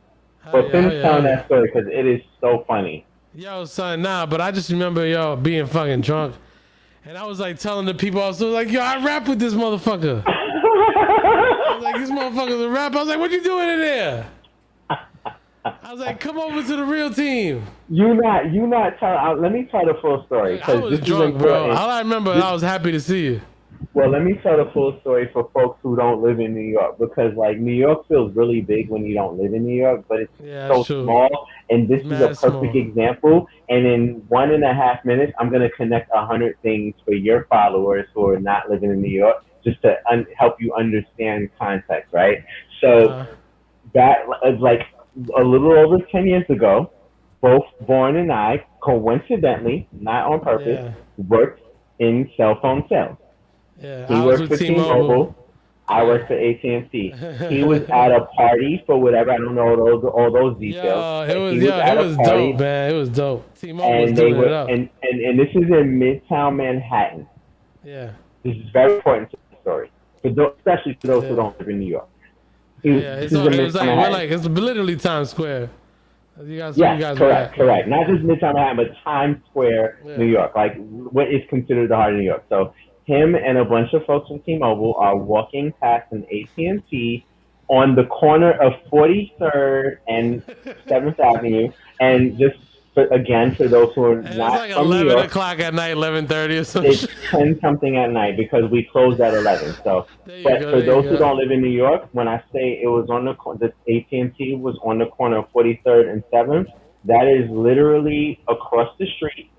But finish telling that story because it is so funny. Yo, son, but I just remember being fucking drunk. And I was like telling the people, I was like, yo, I rap with this motherfucker. was like, these motherfuckers are rap. I was like, what you doing in there? I was like, come over to the real team. You not tell. Let me tell the full story. I was drunk, bro. All I remember, I was happy to see you. Well, let me tell the full story for folks who don't live in New York, because like New York feels really big when you don't live in New York, but it's so small. And this is a perfect example. And in 1.5 minutes, I'm gonna connect 100 things for your followers who are not living in New York, just to help you understand context, right? So that is like a little over 10 years ago. Both Bjorn and I, coincidentally, not on purpose, worked in cell phone sales. Yeah, he worked for T-Mobile. I worked for AT&T. He was at a party for whatever. I don't know all those details. It was dope, man. It was dope. T-Mobile was doing it up. And this is in Midtown Manhattan. Yeah. This is very important to the story, especially for those who don't live in New York. It's literally Times Square. You guys correct. Not just Midtown Manhattan, but Times Square, New York, like what is considered the heart of New York. So him and a bunch of folks from T-Mobile are walking past an AT&T on the corner of 43rd and 7th Avenue, and just for those who are not like from 11 New York, o'clock at night, 11:30 or something. It's 10 something at night because we closed at 11. So, but for those who don't live in New York, when I say it was on the AT&T was on the corner of 43rd and 7th, that is literally across the street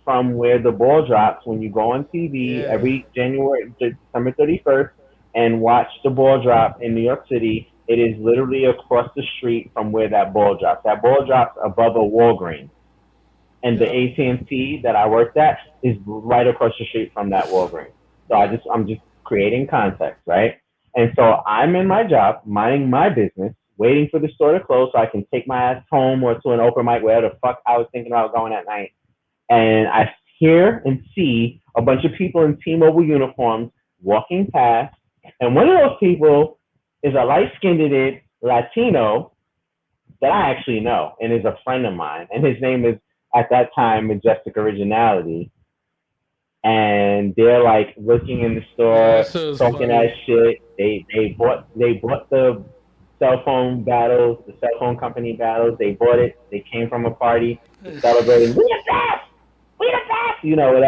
from where the ball drops when you go on TV every December 31st and watch the ball drop in New York City. It is literally across the street from where that ball drops. That ball drops above a Walgreens. And the AT&T that I worked at is right across the street from that Walgreens. So I'm just creating context, right? And so I'm in my job, minding my business, waiting for the store to close so I can take my ass home or to an open mic, wherever the fuck I was thinking about going at night. And I hear and see a bunch of people in T-Mobile uniforms walking past. And one of those people is a light-skinned Latino that I actually know and is a friend of mine. And his name is, at that time, Majestik Originality. And they're like looking in the store, talking that shit. They bought the cell phone battles, the cell phone company battles. They bought it. They came from a party celebrating. We the best,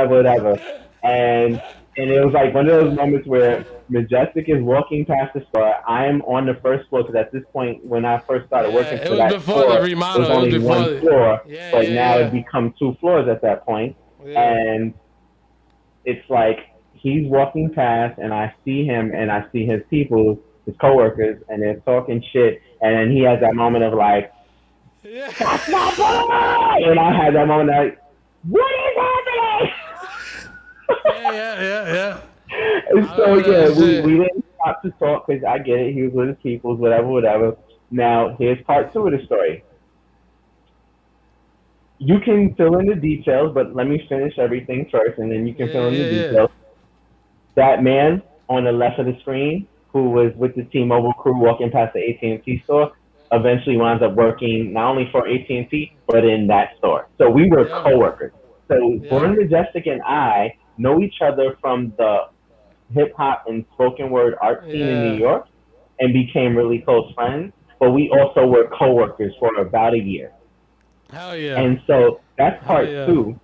whatever. And it was like one of those moments where Majestik is walking past the store. I'm on the first floor because at this point, when I first started working for that store, it was only one floor, but now it become 2 floors at that point. And it's like he's walking past, and I see him, and I see his people, his coworkers, and they're talking shit, and then he has that moment of like, that's not boy! And I had that moment like, what is happening? Yeah. And so we didn't stop to talk because I get it. He was with his people, whatever. Now here's part 2 of the story. You can fill in the details, but let me finish everything first, and then you can fill in the details. That man on the left of the screen, who was with the T-Mobile crew walking past the AT&T store, eventually winds up working not only for AT&T but in that store. So we were coworkers. So Bjorn Majestik and I know each other from the hip hop and spoken word art scene in New York and became really close friends. But we also were coworkers for about a year. Hell yeah. And so that's part 2.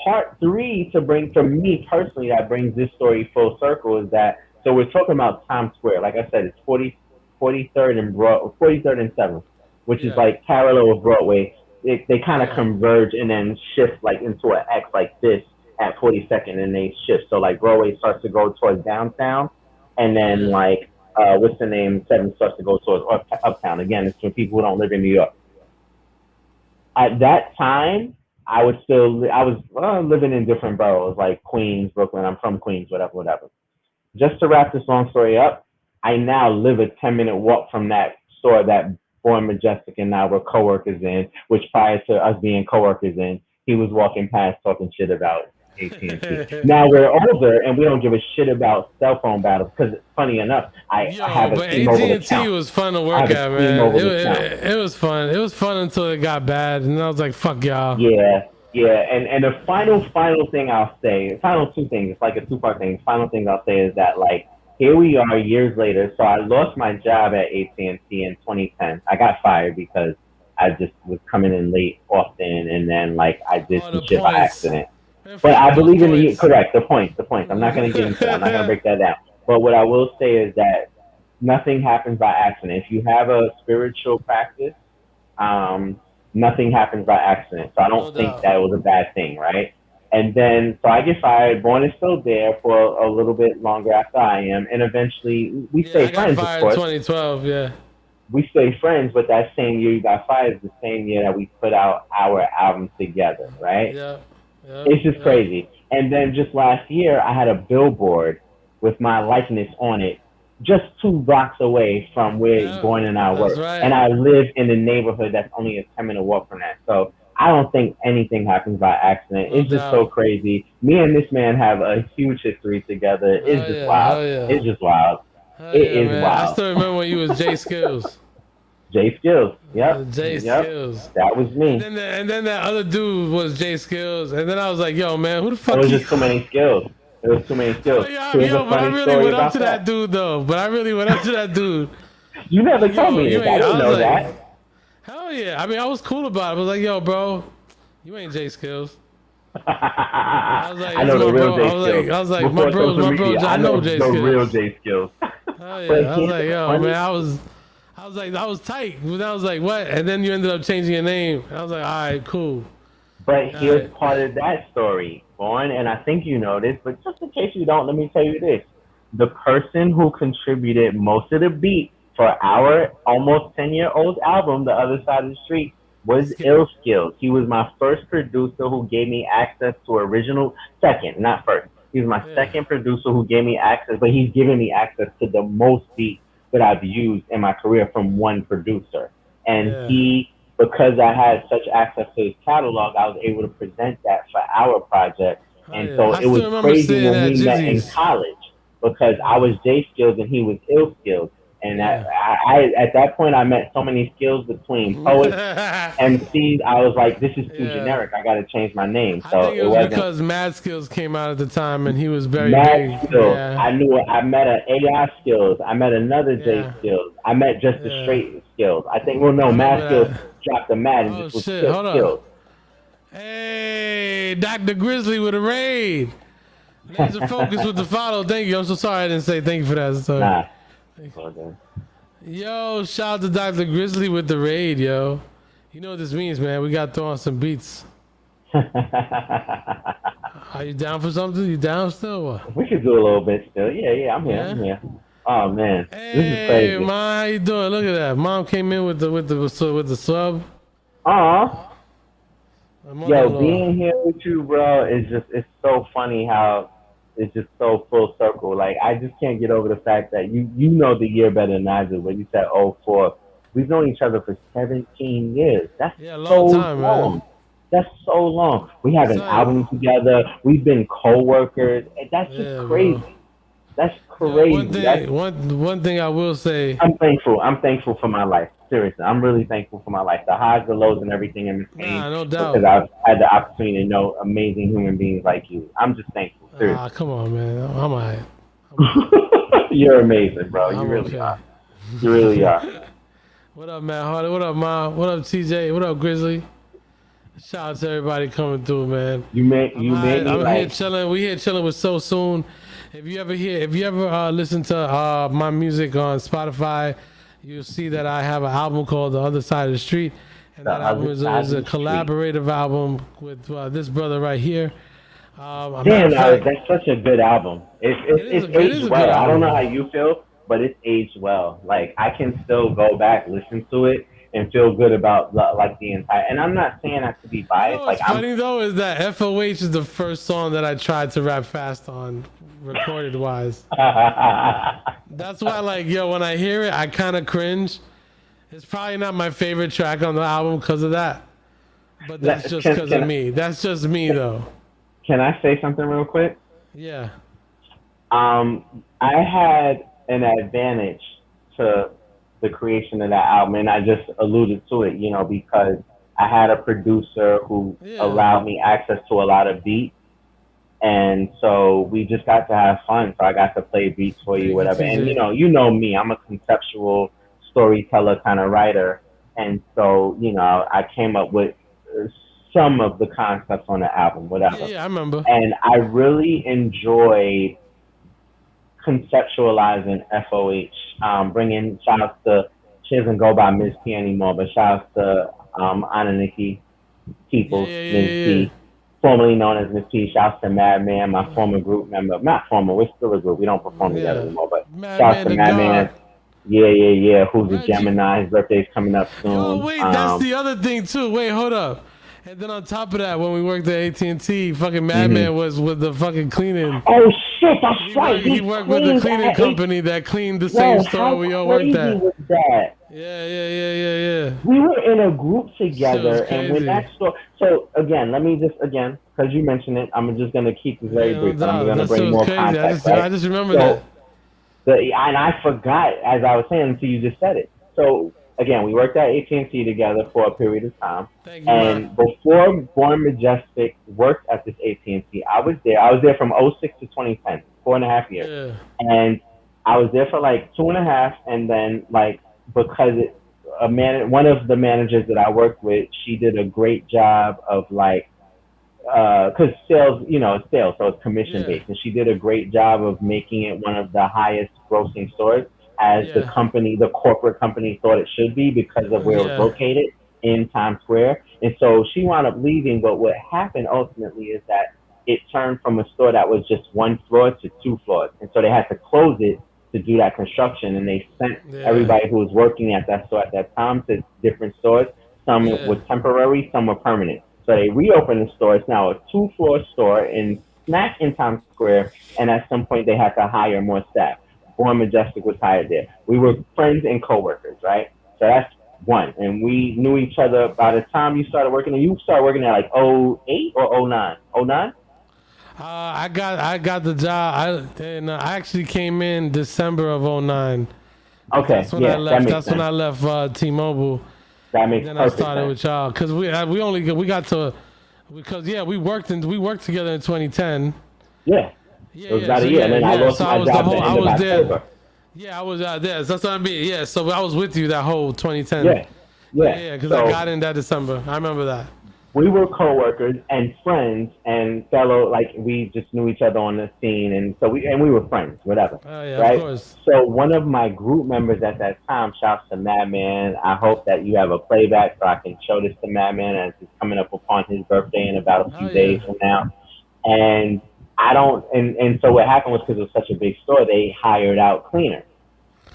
Part 3 to bring, for me personally, that brings this story full circle is that, so we're talking about Times Square. Like I said, it's 43rd and 7th, which is like parallel with Broadway. They kind of converge and then shift like into an X like this at 42nd, and they shift. So like Broadway starts to go towards downtown, and then like what's the name? 7th starts to go towards uptown. Again, it's for people who don't live in New York. At that time, I was living in different boroughs like Queens, Brooklyn. I'm from Queens, whatever. Just to wrap this long story up, I now live a 10-minute walk from that store that Bjorn Majestik and I were coworkers in, which prior to us being coworkers in, he was walking past talking shit about AT&T. Now we're older and we don't give a shit about cell phone battles because, funny enough, I have a T-Mobile account. AT&T was fun to work at, man. It was fun. It was fun until it got bad, and I was like, fuck y'all. Yeah. And the final thing I'll say, final 2 things, it's like a 2-part thing. The final thing I'll say is that like here we are years later. So I lost my job at AT&T in 2010. I got fired because I just was coming in late often, and then like I did Oh, some the shit by points. accident. Man, But fuck I those believe in the points. correct, the points. I'm not going to get into that. I'm not going to break that down. But what I will say is that nothing happens by accident. If you have a spiritual practice, nothing happens by accident. So I No don't think doubt. that was a bad thing, right? And then, so I get fired. Born is still there for a little bit longer after I am, and eventually we Yeah, stay I got friends, of fired in course. 2012. Yeah. We stay friends, but that same year you got fired is the same year that we put out our album together, right? Yeah. Yeah. It's just Yeah. crazy. And then just last year, I had a billboard with my likeness on it, just 2 blocks away from where Yeah. Born and I That's work. right. And I live in a neighborhood that's only a 10-minute walk from that. So I don't think anything happens by accident. No It's just so doubt. crazy. Me and this man have a huge history together. It's Hell just yeah. wild. Hell yeah. It's just wild. Hell It yeah, is man. I wild. still remember when you was Jay Skills. Jay Skills. Yep. Jay Yep. Skills. That was me. And then that other dude was Jay Skills. And then I was like, yo, man, who the It fuck was you? just too many skills. It was too many skills. Yo, Here's yo, a but I funny really story went up about to that dude though. But I really went up to that dude. You never Yo, told me you this. I ain't- didn't I know was that. like, hell yeah. I mean, I was cool about it. I was like, yo, bro, you ain't Jay Skills. I was like, I know it's the my real bro. Jay Skills. I was like, Before my bros, social my bros. media, I know Jay the Skills. real Jay Skills. Hell yeah. But I was here's like, the yo, funny- man, I was like, I was tight. But I was like, what? And then you ended up changing your name. And I was like, all right, cool. But here's Alright. part of that story, Born, and I think you know this, but just in case you don't, let me tell you this. The person who contributed most of the beat for our almost 10-year-old album, The Other Side of the Street, was Ill Skills. He was my first producer who gave me access to second, not first. He was my second producer who gave me access, but he's given me access to the most beats that I've used in my career from one producer. And because I had such access to his catalog, I was able to present that for our project. And so I it was still remember crazy seeing when that we met in Jizzy's. college because I was J Skills and he was Ill Skills. And I at that point, I met so many skills between poets, MCs. I was like, this is too generic. I got to change my name. So I think it was wasn't because Mad Skills came out at the time and he was very Mad big. Skills. Yeah. I met an AI Skills. I met another J Skills. I met just the straight Skills. I think, well, no, Mad Skills dropped the Mad and Oh, just was shit. still Hold on. Skills. Hey, Dr. Grizzly with a raid. Laser focus with the follow. Thank you. I'm so sorry I didn't say thank you for that. So. Nah. Yo, shout out to Dr. Grizzly with the raid, yo. You know what this means, man. We got to throw on some beats. Are you down for something? You down still? What? We could do a little bit still. Yeah, I'm here. Yeah? I'm here. Oh man, this is Hey, crazy. Mom, how you doing? Look at that. Mom came in with the sub. Aw. Yo, Mother-in-law. being here with you, bro, it's so funny how it's just so full circle. Like I just can't get over the fact that you know the year better than I do. When you said 04, we've known each other for 17 years. That's long so time, long. man. That's so long. We have an album together. We've been co-workers. And that's just crazy. Bro. That's crazy. One thing I will say. I'm thankful. I'm thankful for my life. Seriously, I'm really thankful for my life. The highs, the lows, and everything in between. Nah, no doubt. Because I've had the opportunity to know amazing human beings like you. I'm just thankful. Seriously. Ah, come on, man. I'm alright. You're amazing, bro. You I'm really okay. are. You really are. What up, Matt Hardy? What up, Mom? What up, TJ? What up, Grizzly? Shout out to everybody coming through, man. I'm here chilling. We here chilling with SoSoon. If you ever listen to my music on Spotify, you'll see that I have an album called The Other Side of the Street, and that album is a collaborative album with this brother right here. Damn, that's such a good album. It's aged well. I don't know how you feel, but it's aged well. Like I can still go back, listen to it, and feel good about like the entire. And I'm not saying that to be biased. You know what's funny though is that FOH is the first song that I tried to rap fast on, recorded wise. That's why, like, yo, when I hear it, I kind of cringe. It's probably not my favorite track on the album because of that. But that's just because of me. That's just me, though. Can I say something real quick? Yeah. I had an advantage to the creation of that album, and I just alluded to it, because I had a producer who allowed me access to a lot of beats, And so we just got to have fun. So I got to play beats for you, whatever. And you know me, I'm a conceptual storyteller kind of writer. And so, I came up with some of the concepts on the album, whatever. Yeah, I remember. And I really enjoyed conceptualizing FOH, bringing shout outs to, she doesn't go by Ms. P anymore, but shout outs to Ananiki Peoples, Ms. P, formerly known as Ms. P. Shouts to Madman, my former group member. Not former, we're still a group. We don't perform together anymore, but shouts to Madman. Yeah. Who's a Gemini? His birthday's coming up soon. Oh, wait, that's the other thing, too. Wait, hold up. And then on top of that, when we worked at AT&T, fucking Madman was with the fucking cleaning. Oh, shit, that's right. He worked with the cleaning company that cleaned the same store we all worked at. Was that? Yeah. We were in a group together, and when that store. So again, let me just because you mentioned it, I'm just gonna keep this very brief. But I'm gonna bring more context. I just remember that. And I forgot as I was saying until you just said it. So again, we worked at AT&T together for a period of time. And before Bjorn Majestik worked at this AT&T, I was there. I was there from 06 to 2010, 4.5 years. Yeah. And I was there for like 2.5, and then because one of the managers that I worked with, she did a great job of because sales, it's sales, so it's commission based, and she did a great job of making it one of the highest grossing stores as the corporate company thought it should be because of where it was located in Times Square. And so she wound up leaving, but what happened ultimately is that it turned from a store that was just 1 floor to 2 floors, and so they had to close it to do that construction, and they sent everybody who was working at that store at that time to different stores. Some were temporary, some were permanent. So they reopened the store. It's now a 2-floor store smack in Times Square, and at some point they had to hire more staff. Bjorn Majestik was hired there. We were friends and coworkers, right? So that's one. And we knew each other by the time you started working. And you started working at 08 or 09? 09? I got the job. I actually came in December of 09. Okay, that's when I left. That's when I left T-Mobile. That makes then perfect I started sense. with y'all because we worked together in 2010. Yeah. It was about a year, and then I lost my job at the end of October. Yeah, I was out there. That's what I mean. Yeah, so I was with you that whole 2010. Yeah. Because I got in that December. I remember that. We were coworkers and friends and fellow, we just knew each other on the scene, and so we were friends, whatever. Oh yeah, right? Of course. So one of my group members at that time, shouts to Madman. I hope that you have a playback so I can show this to Madman as it's coming up upon his birthday in about a few days from now. And and so what happened was because it was such a big store, they hired out cleaners.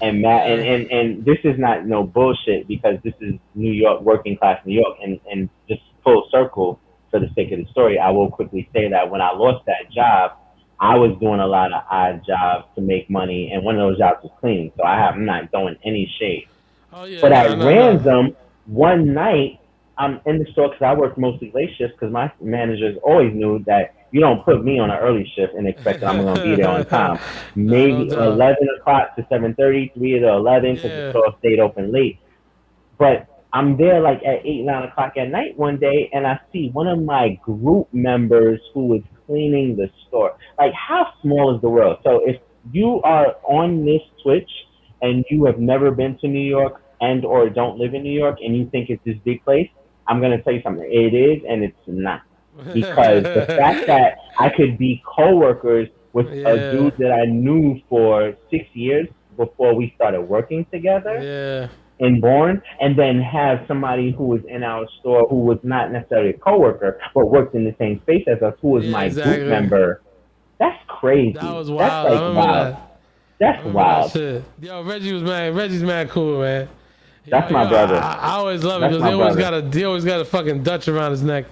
And and this is not no bullshit because this is New York, working class New York, and just full circle for the sake of the story, I will quickly say that when I lost that job, I was doing a lot of odd jobs to make money, and one of those jobs was cleaning. So I'm not throwing any shade. But at random, one night, I'm in the store because I worked mostly late shifts because my managers always knew that you don't put me on an early shift and expect that I'm going to be there on time. Maybe 11 o'clock to 7:30, 3 to 11 because the store stayed open late. But I'm there at 8, 9 o'clock at night one day, and I see one of my group members who was cleaning the store. How small is the world? So if you are on this Twitch and you have never been to New York and or don't live in New York and you think it's this big place, I'm going to tell you something. It is, and it's not. Because the fact that I could be co-workers with a dude that I knew for 6 years before we started working together in Bourne, and then have somebody who was in our store who was not necessarily a co-worker but worked in the same space as us, who was my group member. That's crazy. That was wild. That's wild. That's wild. That Yo, Reggie's mad cool, man. That's my brother. I always love it because he always got a fucking Dutch around his neck.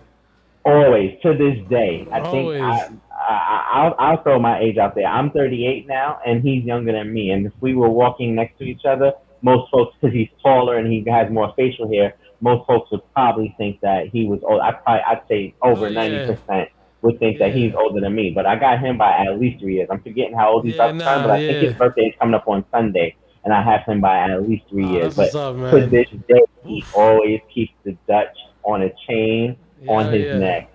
Always, to this day. I think I'll throw my age out there. I'm 38 now, and he's younger than me. And if we were walking next to each other, most folks, because he's taller and he has more facial hair, most folks would probably think that he was old. I'd say over 90% would think that he's older than me. But I got him by at least 3 years. I'm forgetting how old he's up to time, but I think his birthday is coming up on Sunday, and I have him by at least 3 years. But to this day, he always keeps the Dutch on a chain on his neck.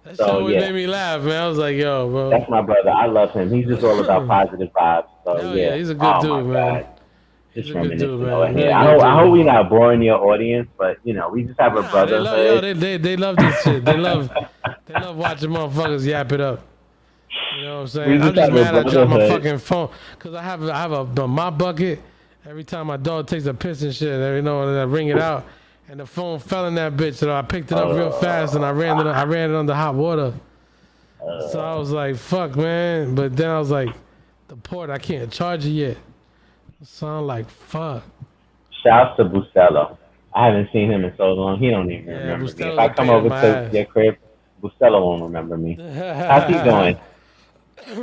That shit So always yeah, made me laugh, man. I was like, yo, bro. that's my brother. I love him. He's just all about positive vibes. So Hell yeah, yeah, he's a good dude, my man. God. He's Just a good dude, reminiscing man. over here. Really I good hope dude. we're not boring your audience, but you know, we just have a Nah, they love, yo, brotherhood. they love this shit. They love watching motherfuckers yap it up. You know what I'm saying? We I'm just just have a mad I dropped my brotherhood. fucking phone because I have a mop bucket. Every time my dog takes a piss and shit, you know, and I ring it out, and the phone fell in that bitch. So I picked it up real fast and I ran it under hot water. So I was like, fuck, man. But then I was like, the port, I can't charge it yet. So I'm like, fuck. Shouts to Bustelo. I haven't seen him in so long. He don't even Yeah, remember me. Bustelo's If I a come pain in over my to ass. your crib, Bustelo won't remember me. How's he going?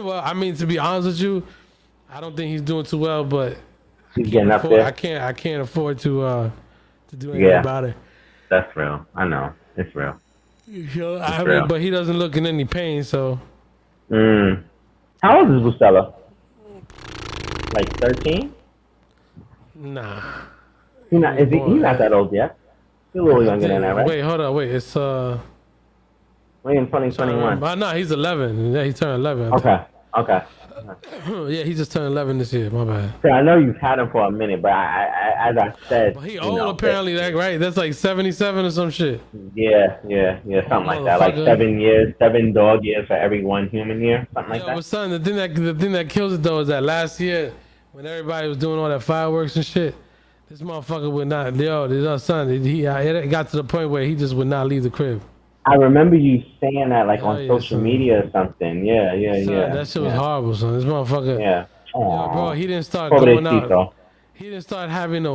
Well, I mean, to be honest with you, I don't think he's doing too well, but He's getting up there. I can't afford to do anything Yeah. about it. That's real. I know. It's real. You know, I real. mean, but he doesn't look in any pain, so How old is Bustelo? Like 13? nah. He's not that old yet. He's a little younger than that, right? Wait, hold on, wait. It's We're in 2021. no, he's 11. Yeah, he turned 11. Okay. Yeah, he just turned 11 this year. My bad. So I know you've had him for a minute, but as I said, But he you old know, apparently, like, right? That's like 77 or some shit. Yeah, something like that. Like Motherfucker. 7 dog years for every 1 human year, something like Yo, that. but son, the thing that kills it though is that last year when everybody was doing all that fireworks and shit, this motherfucker would not. Yo, son, it got to the point where he just would not leave the crib. I remember you saying that like on yeah, social son. media or something. Yeah. Son, that shit was horrible, son. This motherfucker. Yeah. Yo, bro, he didn't start going out. Pobrecito. He didn't start having the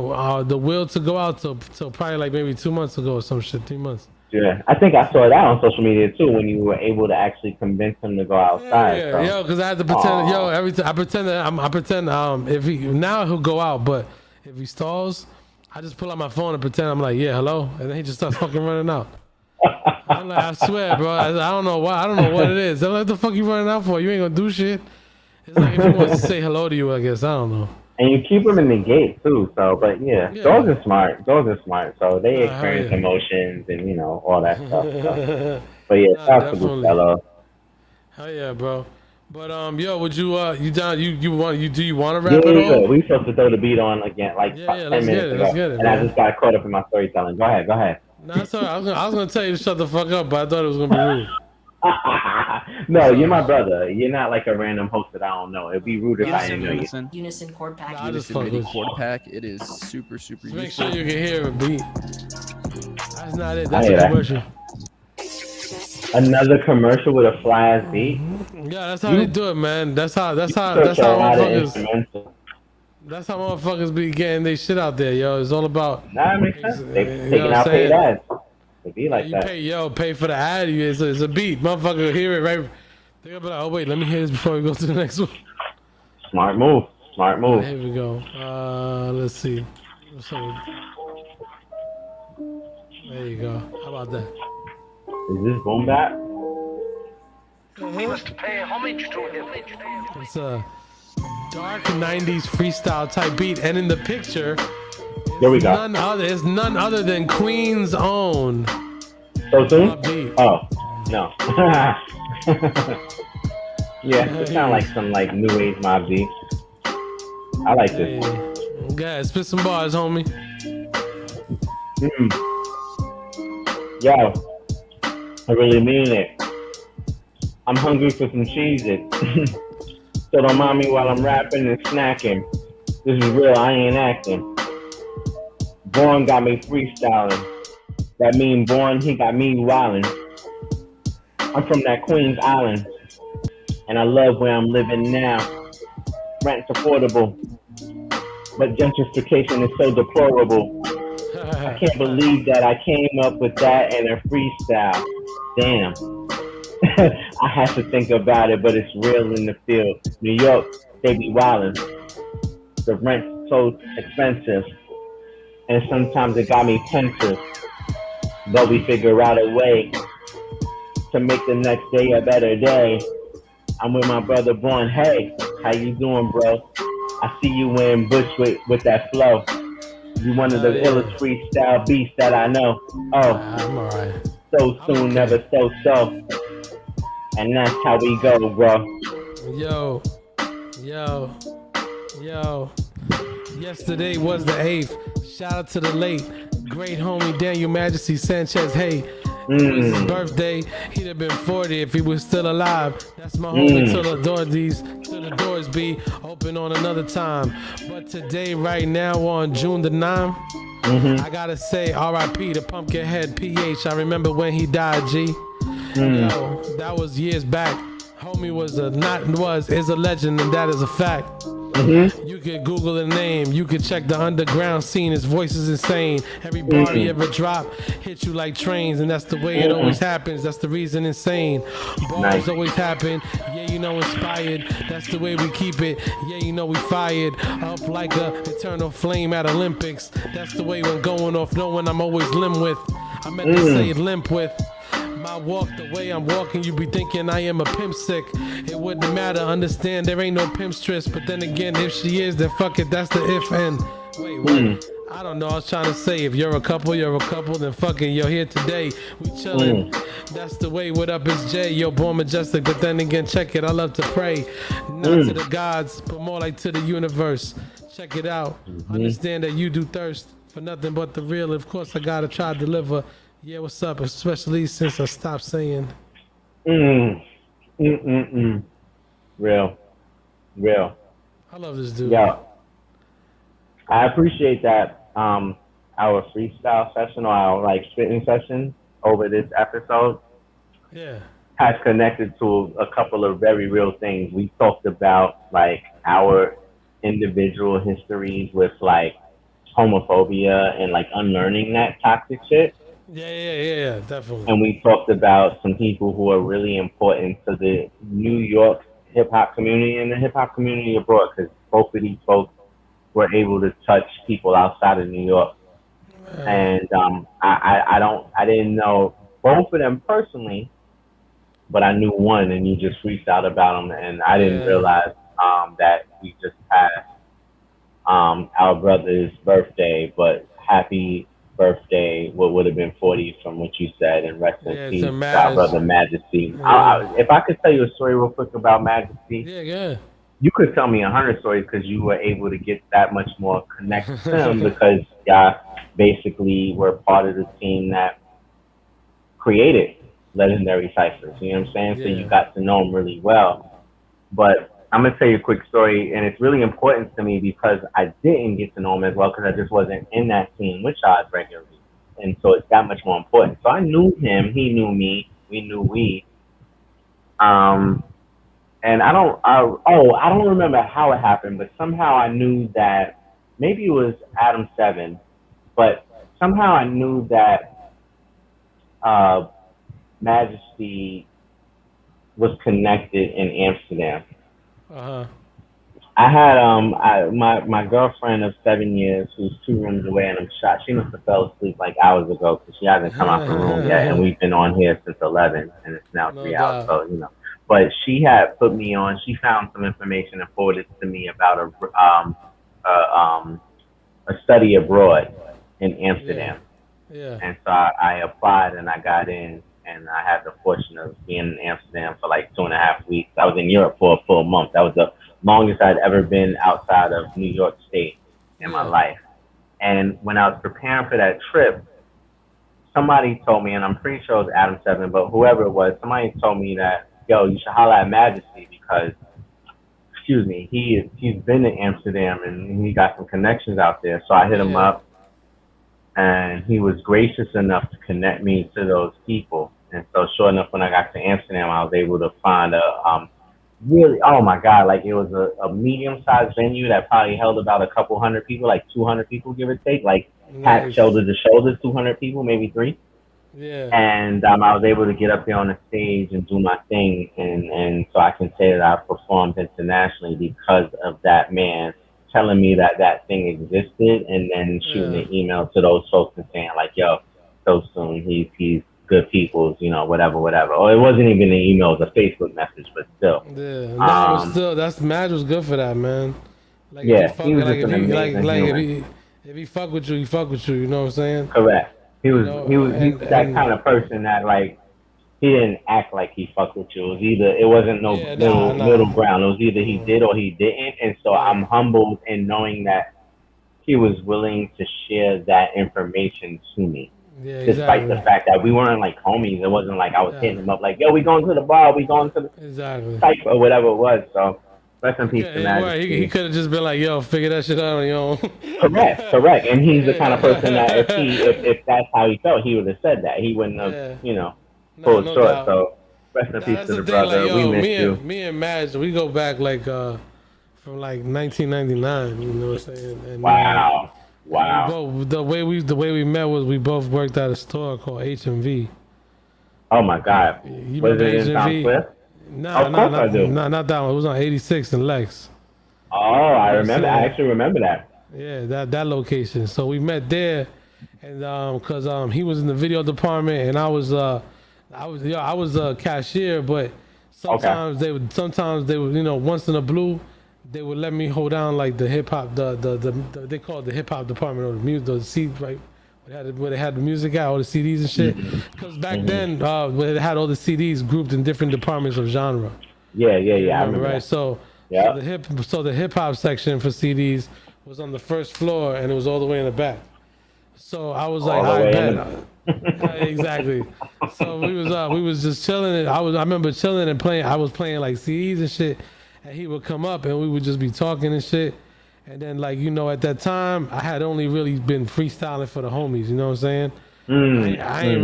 will to go out till probably like maybe 2 months ago or some shit, 3 months. Yeah, I think I saw that on social media too when you were able to actually convince him to go outside. Yeah, so. yo, because I had to pretend. Yo, every time I pretend if he now he'll go out, but if he stalls, I just pull out my phone and pretend I'm like, yeah, hello, and then he just starts fucking running out. I'm like, I swear, bro, I don't know why, I don't know what it is. I'm like, what the fuck you running out for? You ain't gonna do shit. It's like if he wants to say hello to you, I guess. I don't know. And you keep them in the gate too, so but yeah. Dogs are smart. So they experience emotions and you know all that stuff. So. But yeah, shout to Bustelo. Hell yeah, bro. But yo, would you do you want to wrap it Yeah, all? we supposed to throw the beat on again like 10 let's minutes get it, ago, let's get it, and man. I just got caught up in my storytelling. Go ahead. No, that's all right. I was gonna tell you to shut the fuck up, but I thought it was gonna be rude. No, you're my brother. You're not like a random host that I don't know. It'd be rude if I didn't know you. Unison cord pack. Nah, I just Unison fuck MIDI with you. chord pack. It is super Just useful. make sure you can hear a beat. That's not it. That's I hear a that. commercial. Another commercial with a fly ass beat. Yeah, that's how they do it, man. That's how Search a lot of motherfuckers. instrumental. That's how motherfuckers be getting their shit out there, yo. It's all about. Nah, it makes sense. They You know taking what out I'm paid saying? ads. It be like You that. pay for the ad. It's a beat. Motherfucker hear it right. They're gonna be like, oh wait, let me hear this before we go to the next one. Smart move. Here we go. Let's see. What's up there you go. How about that? Is this boom bap? It's a dark 90s freestyle type beat, and in the picture, There we go. it's none other than Queen's own. SoSoon? Beat. Oh, no. Yeah, it sounds like some like new age mob beat. I like this. Yeah, spit some bars, homie. Yo, I really mean it. I'm hungry for some Cheez-It. So don't mind me while I'm rapping and snacking. This is real, I ain't acting. Bjorn got me freestyling. That mean Bjorn, he got me wildin'. I'm from that Queens Island, and I love where I'm living now. Rent's affordable, but gentrification is so deplorable. I can't believe that I came up with that in a freestyle. Damn. I have to think about it, but it's real in the field. New York, they be wildin'. The rent's so expensive, and sometimes it got me pensive. But we figure out a way to make the next day a better day. I'm with my brother Bjorn. Hey, how you doing, bro? I see you wearing Bush with that flow. You one of the illest freestyle beasts that I know. Oh, I'm alright. so soon, never so. And that's how we go, bro. Yo. Yesterday was the 8th. Shout out to the late, great homie Daniel Majestik Sanchez. Hey, it was his birthday. He'd have been 40 if he was still alive. That's my homie till the doors be open on another time. But today, right now, on June the 9th, I gotta say R.I.P. to Pumpkinhead PH. I remember when he died, G. Yo, that was years back. Homie is a legend, and that is a fact. You could Google the name, you could check the underground scene. His voice is insane. Every bar he ever drop hit you like trains, and that's the way it always happens. That's the reason insane. Bars always happen. Yeah, you know, inspired. That's the way we keep it. Yeah, you know, we fired up like a eternal flame at Olympics. That's the way when going off, knowing I'm always limp with. I meant to say limp with. My walk, the way I'm walking, you be thinking I am a pimp sick. It wouldn't matter, understand there ain't no pimp stress. But then again, if she is, then fuck it, that's the if and. Wait, what? I don't know, I was trying to say, if you're a couple, then fucking you're here today. We chillin'. That's the way, what up, it's Jay, yo, Bjorn Majestik. But then again, check it, I love to pray. Not to the gods, but more like to the universe. Check it out, understand that you do thirst for nothing but the real. Of course, I gotta try to deliver. Yeah, what's up? Especially since I stopped saying. Real. I love this dude. Yeah. I appreciate that. Our freestyle session or our like spitting session over this episode. Yeah. Has connected to a couple of very real things. We talked about like our individual histories with like homophobia and like unlearning that toxic shit. Yeah, definitely. And we talked about some people who are really important to the New York hip hop community and the hip hop community abroad, because both of these folks were able to touch people outside of New York. And I didn't know both of them personally, but I knew one, and you just reached out about him, and I didn't realize that we just passed our brother's birthday, but happy birthday, what would have been 40 from what you said, and rest in peace, our brother Majesty. If I could tell you a story real quick about Majesty, you could tell me 100 stories because you were able to get that much more connected to him because y'all basically were part of the team that created Legendary Ciphers. You know what I'm saying? So you got to know him really well. But I'm going to tell you a quick story, and it's really important to me because I didn't get to know him as well because I just wasn't in that team with Shad regularly. And so it's that much more important. So I knew him, he knew me, we knew we. And I don't remember how it happened, but somehow I knew that, maybe it was Adam 7, but somehow I knew that Majesty was connected in Amsterdam. I had my girlfriend of 7 years who's 2 rooms away, and I'm shocked. She must have fell asleep like hours ago because she hasn't come out the room yet, and we've been on here since 11, and it's now 3 hours. So you know, but she had put me on. She found some information and forwarded it to me about a study abroad in Amsterdam. And so I applied and I got in. And I had the fortune of being in Amsterdam for like 2.5 weeks. I was in Europe for a full month. That was the longest I'd ever been outside of New York State in my life. And when I was preparing for that trip, somebody told me, and I'm pretty sure it was Adam 7, but whoever it was, somebody told me that, yo, you should holler at Majesty because, he's been to Amsterdam and he got some connections out there. So I hit him up, and he was gracious enough to connect me to those people. And so sure enough, when I got to Amsterdam, I was able to find a really, oh my God, like it was a medium-sized venue that probably held about a couple hundred people, like 200 people, give or take, like packed shoulder to shoulder, 200 people, maybe 3. And I was able to get up there on the stage and do my thing. And so I can say that I performed internationally because of that man telling me that thing existed, and then shooting an email to those folks and saying like, yo, SoSoon, he's good people's, you know, whatever. Or it wasn't even an email, it was a Facebook message, but still. That's Madge was good for that, man. Like, he was just an amazing human. If he fuck with you, he fuck with you. You know what I'm saying? Correct. He's that kind of person that like he didn't act like he fucked with you. It was either it wasn't no middle ground. It was either he did or he didn't. And so I'm humbled in knowing that he was willing to share that information to me. Yeah, despite the fact that we weren't like homies. It wasn't like I was hitting him up like, yo, we going to the bar, we going to the type or whatever it was. So rest in peace to Majesty. He could have just been like, yo, figure that shit out on your own. Correct. And he's the kind of person that if that's how he felt, he would have said that. He wouldn't have, pulled short. Doubt. So rest in peace to the brother. Like, we miss you. Me and Maj, we go back like from like 1999. You know what I'm saying? And, wow. The way we met was we both worked at a store called HMV. Oh my God. You was remember it in Town Square? Not that one. It was on 86 in Lex. Oh, I remember. I actually remember that. Yeah, that location. So we met there, and cause he was in the video department, and I was a cashier, but sometimes they would once in a blue. They would let me hold down like the hip hop, the they call it the hip hop department or the music, the seat right where they had the music at, all the CDs and shit. Because back then, where they had all the CDs grouped in different departments of genre. Yeah, I remember right. That. So the hip hop section for CDs was on the first floor and it was all the way in the back. So I was like, I bet. Exactly. So we was just chilling. And I remember chilling and playing. I was playing like CDs and shit. And he would come up and we would just be talking and shit. And then at that time I had only really been freestyling for the homies, you know what I'm saying? I ain't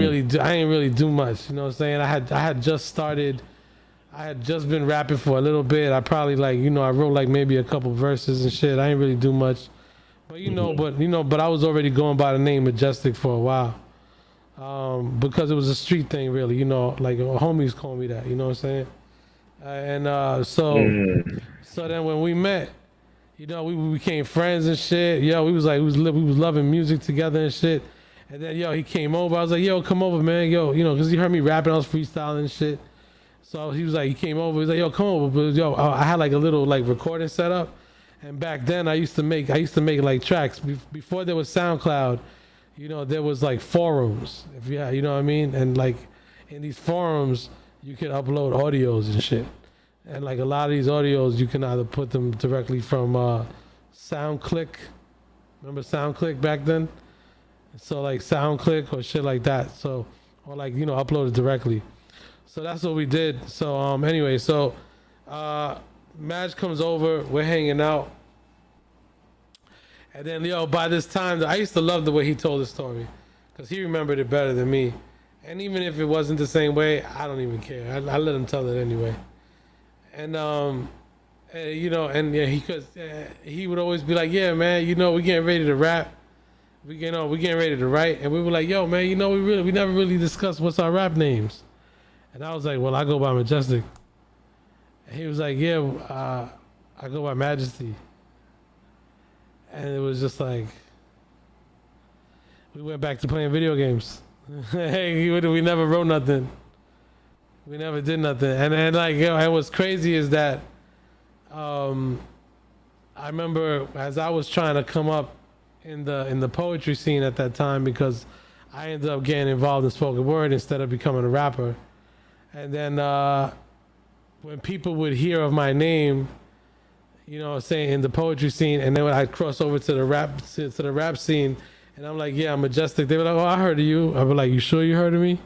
really do much, you know what I'm saying? I had just been rapping for a little bit. I probably I wrote like maybe a couple verses and shit. I ain't really do much. But but I was already going by the name Majestik for a while. Because it was a street thing really, like homies call me that, you know what I'm saying? So then when we met, we became friends and shit. We was loving music together and shit. And then he came over. I was like, yo, come over, man. Because he heard me rapping, I was freestyling and shit. So he was like, he came over. He was like, yo, come over. But I had like a little like recording set up. And back then I used to make like tracks before there was SoundCloud. There was like forums. You know what I mean? And like in these forums, you can upload audios and shit. And like a lot of these audios, you can either put them directly from SoundClick. Remember SoundClick back then? So like SoundClick or shit like that. So, or like, upload it directly. So that's what we did. So anyway, Madge comes over, we're hanging out. And then, by this time, I used to love the way he told the story. Because he remembered it better than me. And even if it wasn't the same way, I don't even care. I let him tell it anyway. And he would always be like, yeah, man, we getting ready to rap. We getting ready to write. And we were like, yo, man, we never really discussed what's our rap names. And I was like, well, I go by Majestik. And he was like, yeah, I go by Majesty. And it was just like, we went back to playing video games. We never wrote nothing. We never did nothing. And and what's crazy is that I remember as I was trying to come up in the poetry scene at that time, because I ended up getting involved in spoken word instead of becoming a rapper. And then when people would hear of my name, saying in the poetry scene, and then when I'd cross over to the rap scene, and I'm like, yeah, I'm Majestik. They were like, oh, I heard of you. I was like, you sure you heard of me?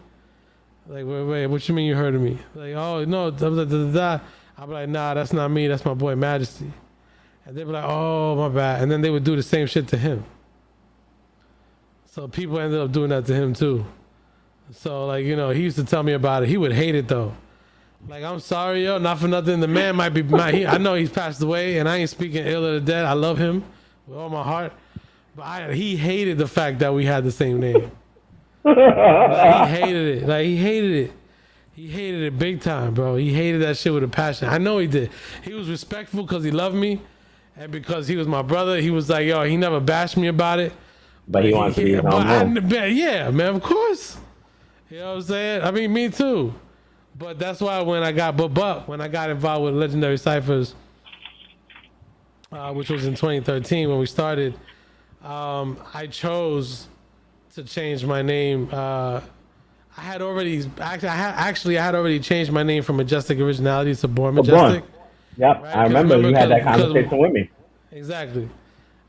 Like, wait, what you mean you heard of me? Like, oh, no, I'm like, nah, that's not me. That's my boy Majesty. And they were like, oh, my bad. And then they would do the same shit to him. So people ended up doing that to him too. So like, he used to tell me about it. He would hate it though. Like, I'm sorry, yo, not for nothing. The man might be, I know he's passed away, and I ain't speaking ill of the dead. I love him with all my heart. But he hated the fact that we had the same name. He hated it. He hated it big time, bro. He hated that shit with a passion. I know he did. He was respectful because he loved me, and because he was my brother. He was like, yo, he never bashed me about it. But he wanted to be his own man. Yeah, man, of course. You know what I'm saying? I mean, me too. But that's why when I got involved with Legendary Cyphers, which was in 2013 when we started, I chose to change my name. I I had already changed my name from Majestic Originality to Bjorn Majestic. Yep, Right? I remember you had that because- conversation with me. Exactly.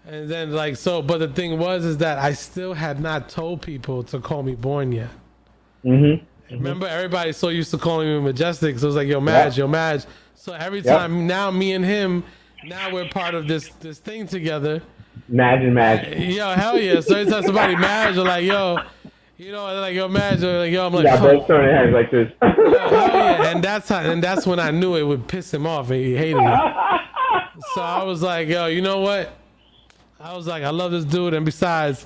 And then like so, but the thing is that I still had not told people to call me Bjorn yet. Remember, everybody's so used to calling me Majestic, so it was like, yo, Madge, yo, Madge. So every time now, me and him, now we're part of this thing together. Madge and Madge. Yo, hell yeah! So every time somebody Madge, or like, yo, you know, they're like, yo, Madge, or like, yo, I'm like, Yeah, fuck. both turning heads like this. Hell yeah! And that's when I knew it would piss him off, and he hated it. So I was like, yo, you know what? I was like, I love this dude, and besides,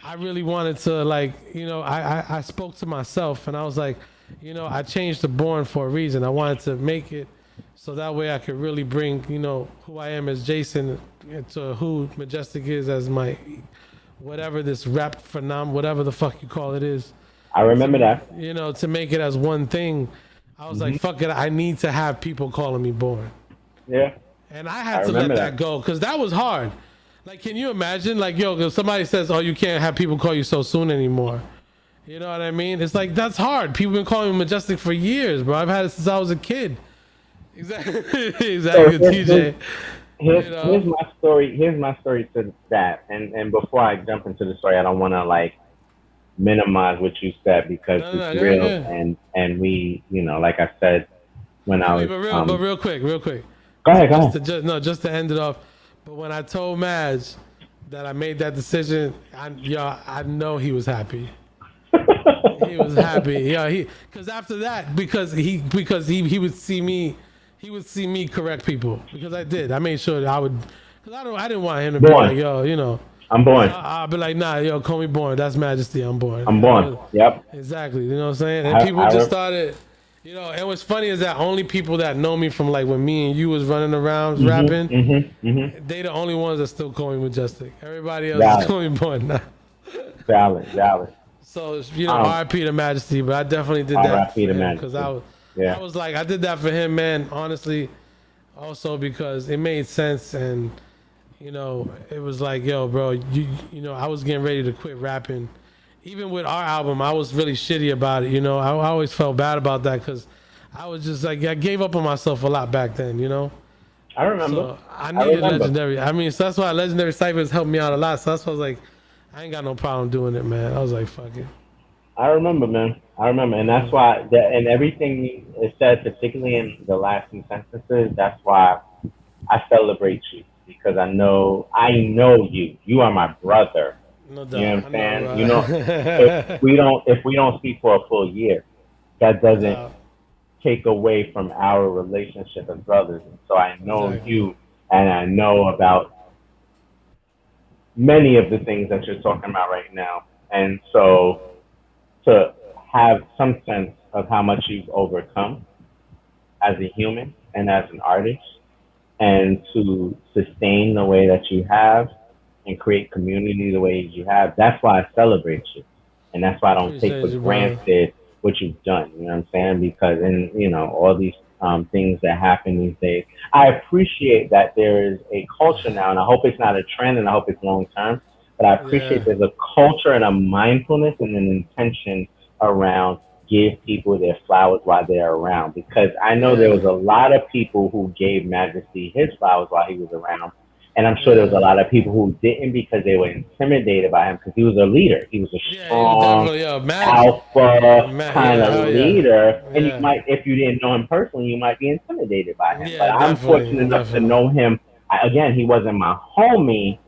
I really wanted to, like, you know, I spoke to myself, and I was like, you know, I changed the Born for a reason. I wanted to make it so that way I could really bring, you know, who I am as Jason to who Majestic is as my, whatever this rap phenomenon, whatever the fuck you call it is. I remember that. You know, to make it as one thing. I was like, fuck it, I need to have people calling me Born. Yeah. And I had to let that go, because that was hard. Like, can you imagine? Like, yo, if somebody says, oh, you can't have people call you SoSoon anymore. You know what I mean? It's like, that's hard. People been calling me Majestic for years, bro. I've had it since I was a kid. Exactly, exactly, TJ. Here's my story. Here's my story to that. And before I jump into the story, I don't want to, like, minimize what you said, because it's real. And we, you know, like I said, when I was... But real quick. Go ahead. Just to end it off. But when I told Madge that I made that decision, I know he was happy. He was happy. Yeah, because after that, because he would see me correct people, because I did. I made sure that I would, because I didn't want him to be like, yo, you know, I'm Born. I'll be like, nah, yo, call me Born. That's Majesty. I'm Born. I'm Born. Yep. Exactly. You know what I'm saying? And people just started. You know, and what's funny is that only people that know me from, like, when me and you was running around rapping, they the only ones that still call me Majestic. Everybody else is calling me Born now. Valid. So, you know, R.I.P. to Majesty, but I definitely did that R.I.P. to Majesty. because I was like, I did that for him, man, honestly, also because it made sense, and, you know, it was like, yo, bro, you know, I was getting ready to quit rapping. Even with our album, I was really shitty about it, you know. I always felt bad about that, because I was just like, I gave up on myself a lot back then, you know. I remember. So I needed Legendary. I mean, so that's why Legendary Cyphers helped me out a lot. So that's why I was like, I ain't got no problem doing it, man. I was like, fuck it. I remember, man. And that's why, and everything is said, particularly in the last few sentences, that's why I celebrate you, because I know you. You are my brother. No doubt. You know what I'm saying? You know, if we don't speak for a full year, that doesn't take away from our relationship as brothers. And so I know you, and I know about many of the things that you're talking about right now. And so to have some sense of how much you've overcome as a human and as an artist, and to sustain the way that you have and create community the way you have, that's why I celebrate you. And that's why I don't take for granted what you've done. You know what I'm saying? Because in, you know, all these things that happen these days, I appreciate that there is a culture now, and I hope it's not a trend, and I hope it's long term, but I appreciate there's a culture and a mindfulness and an intention around give people their flowers while they're around. Because I know there was a lot of people who gave Majesty his flowers while he was around. And I'm sure there was a lot of people who didn't, because they were intimidated by him, because he was a leader. He was a strong, alpha kind of leader. And you might, if you didn't know him personally, you might be intimidated by him. But I'm fortunate enough to know him. Again, he wasn't my homie,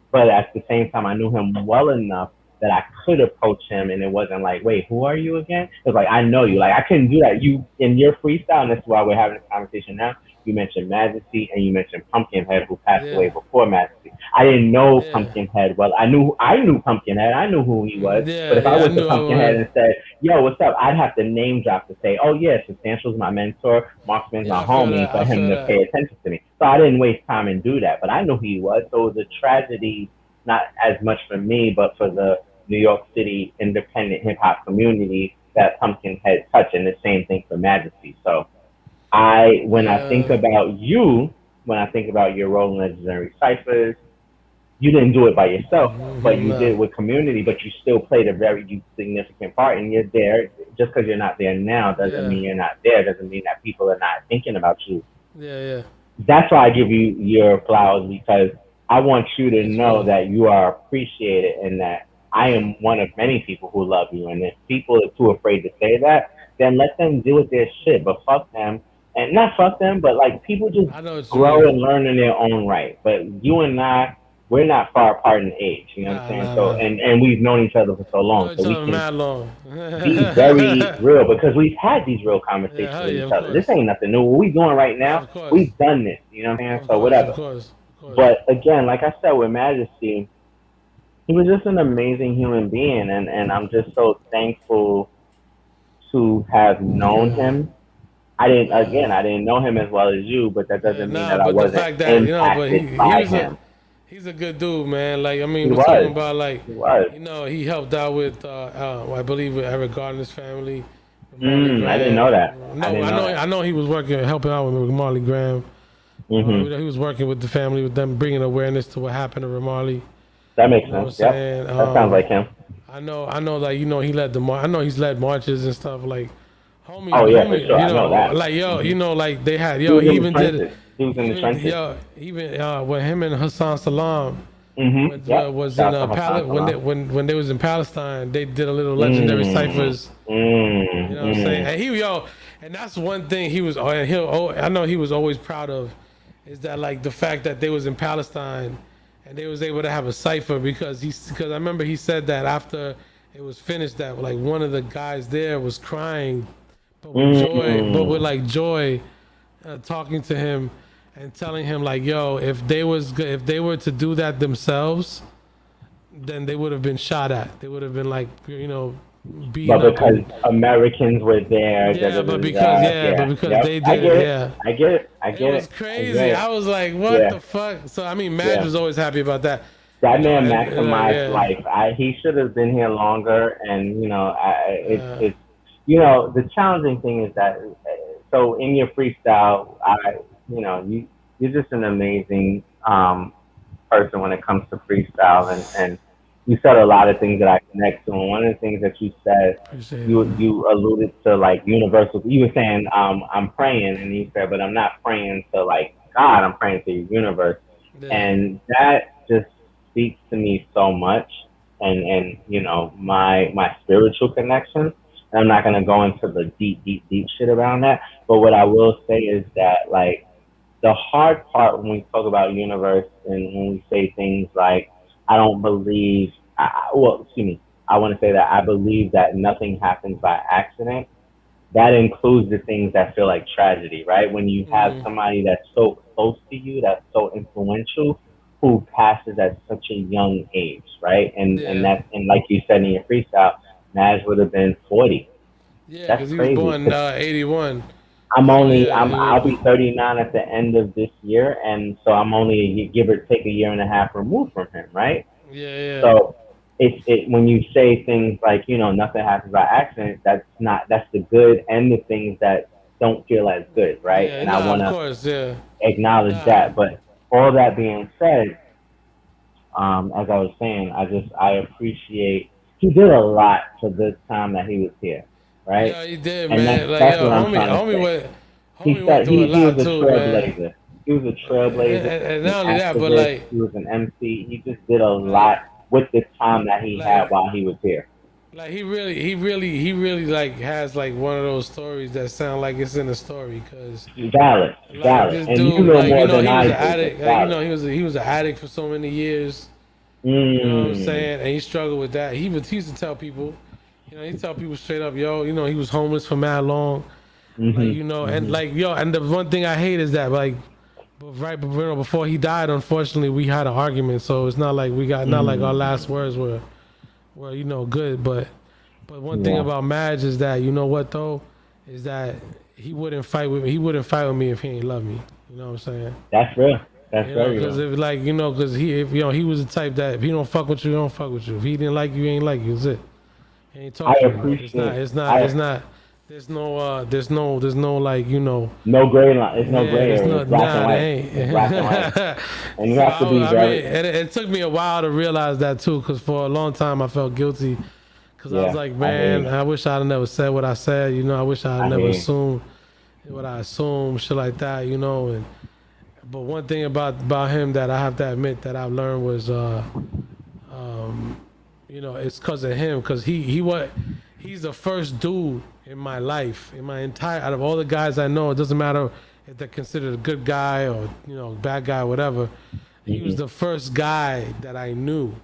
but at the same time, I knew him well enough that I could approach him, and it wasn't like, wait, who are you again? It was like, I know you. Like, I couldn't do that. You, in your freestyle, and that's why we're having this conversation now, you mentioned Majesty and you mentioned Pumpkinhead, who passed away before Majesty. I didn't know Pumpkinhead well. I knew Pumpkinhead. I knew who he was. But if I went to Pumpkinhead and said, yo, what's up? I'd have to name drop to say, oh, yeah, Substantial's my mentor. Marksman's my homie, for him to pay attention to me. So I didn't waste time and do that. But I knew who he was. So it was a tragedy, not as much for me, but for the New York City independent hip-hop community that Pumpkinhead touched, and the same thing for Majesty. So when I think about you, when I think about your role in Legendary Cyphers, you didn't do it by yourself, but you did it with community, but you still played a very significant part, and you're there. Just because you're not there now doesn't mean you're not there. Doesn't mean that people are not thinking about you. Yeah. That's why I give you your flowers, because I want you to know that you are appreciated and that I am one of many people who love you. And if people are too afraid to say that, then let them deal with their shit. But fuck them. And not fuck them, but like people just grow and learn in their own right. But you and I, we're not far apart in age. You know what I'm saying? So and we've known each other for so long. So we can be very real, because we've had these real conversations with each other. This ain't nothing new. What we doing right now, we've done this. You know what I'm saying? So whatever. Of course. But again, like I said with Majesty, he was just an amazing human being, and I'm just so thankful to have known him. I didn't know him as well as you, but that doesn't mean that I wasn't impacted by him. He's a good dude, man. Like, I mean, we're talking about, like, you know, he helped out with, I believe, with Eric Garner's family. I didn't know that. I know he was helping out with Marley Graham. He was working with the family, with them, bringing awareness to what happened to Ramarley. That makes sense. Yep. That sounds like him. I know. Like, you know, he's led marches and stuff. Like, homie. Oh yeah, for sure. You I know that. Like, you know, like they had, he even did. He was in the trenches. Even when him and Hassan Salam was in when they was in Palestine, they did a little legendary ciphers. You know what I'm saying? And and that's one thing he was. I know he was always proud of, is that, like, the fact that they was in Palestine and they was able to have a cipher, because I remember he said that after it was finished, that, like, one of the guys there was crying, but with joy, talking to him and telling him, like, yo, if they were to do that themselves, then they would have been shot at. They would have been, like, you know, beaten up. But because Americans were there. But because they did it. I get it. It was crazy. I was like, what the fuck? So, I mean, Madge was always happy about that. That man maximized life. He should have been here longer. And, you know, it's you know, the challenging thing is that, so in your freestyle, you know, you're just an amazing person when it comes to freestyle, and you said a lot of things that I connect to. And one of the things that you said, you alluded to, like, universal. You were saying, I'm praying, and you said, but I'm not praying to, like, God. I'm praying to the universe, and that just speaks to me so much. And you know, my spiritual connection. And I'm not gonna go into the deep shit around that. But what I will say is that, like, the hard part when we talk about universe and when we say things like, I don't believe, I want to say that I believe that nothing happens by accident. That includes the things that feel like tragedy, right? When you have somebody that's so close to you, that's so influential, who passes at such a young age, right? And like you said in your freestyle, Maj would have been 40. Yeah, because he was born 81. I'll be 39 at the end of this year, and so I'm only, give or take, a year and a half removed from him, right? Yeah. So it when you say things like, you know, nothing happens by accident, that's the good and the things that don't feel as good, right? Yeah, and I want to acknowledge that. But all that being said, as I was saying, I appreciate, he did a lot for the time that he was here, right? Yeah, he did, and man. He was a trailblazer. He was a trailblazer. And not only that, but, like, he was an MC. He just did a lot with the time that he had while he was here. Like, he really like has, like, one of those stories that sound like it's in a story, because valid. This and dude, you know, like, more you know, than he I was do. an addict. Like, you know, he was an addict for so many years. You know what I'm saying? And he struggled with that. He used to tell people, you know, he tell people straight up, yo, you know, he was homeless for mad long. Like, you know, and, like, yo, and the one thing I hate is that, like, before he died, unfortunately, we had an argument. So it's not like we got, not like our last words were, you know, good. But one thing about Madge is that, you know what, though, is that he wouldn't fight with me. He wouldn't fight with me if he ain't love me. You know what I'm saying? That's real. That's very real. Because if, like, you know, because he was the type that if he don't fuck with you, he don't fuck with you. If he didn't like you, he ain't like you. That's it. He ain't talking to you. It's not. there's no like No gray line. It's no gray there's area. no, It's black and nah, white. they ain't. It's black and white. And you have to be I very. mean, it took me a while to realize that too, because for a long time I felt guilty, because I was like, man, I wish I'd never said what I said. I wish I'd never assumed what I assumed, shit like that. And but one thing about him that I have to admit that I've learned was, it's because of him, because he's the first dude in my life, out of all the guys I know. It doesn't matter if they're considered a good guy or bad guy, whatever. He was the first guy that I knew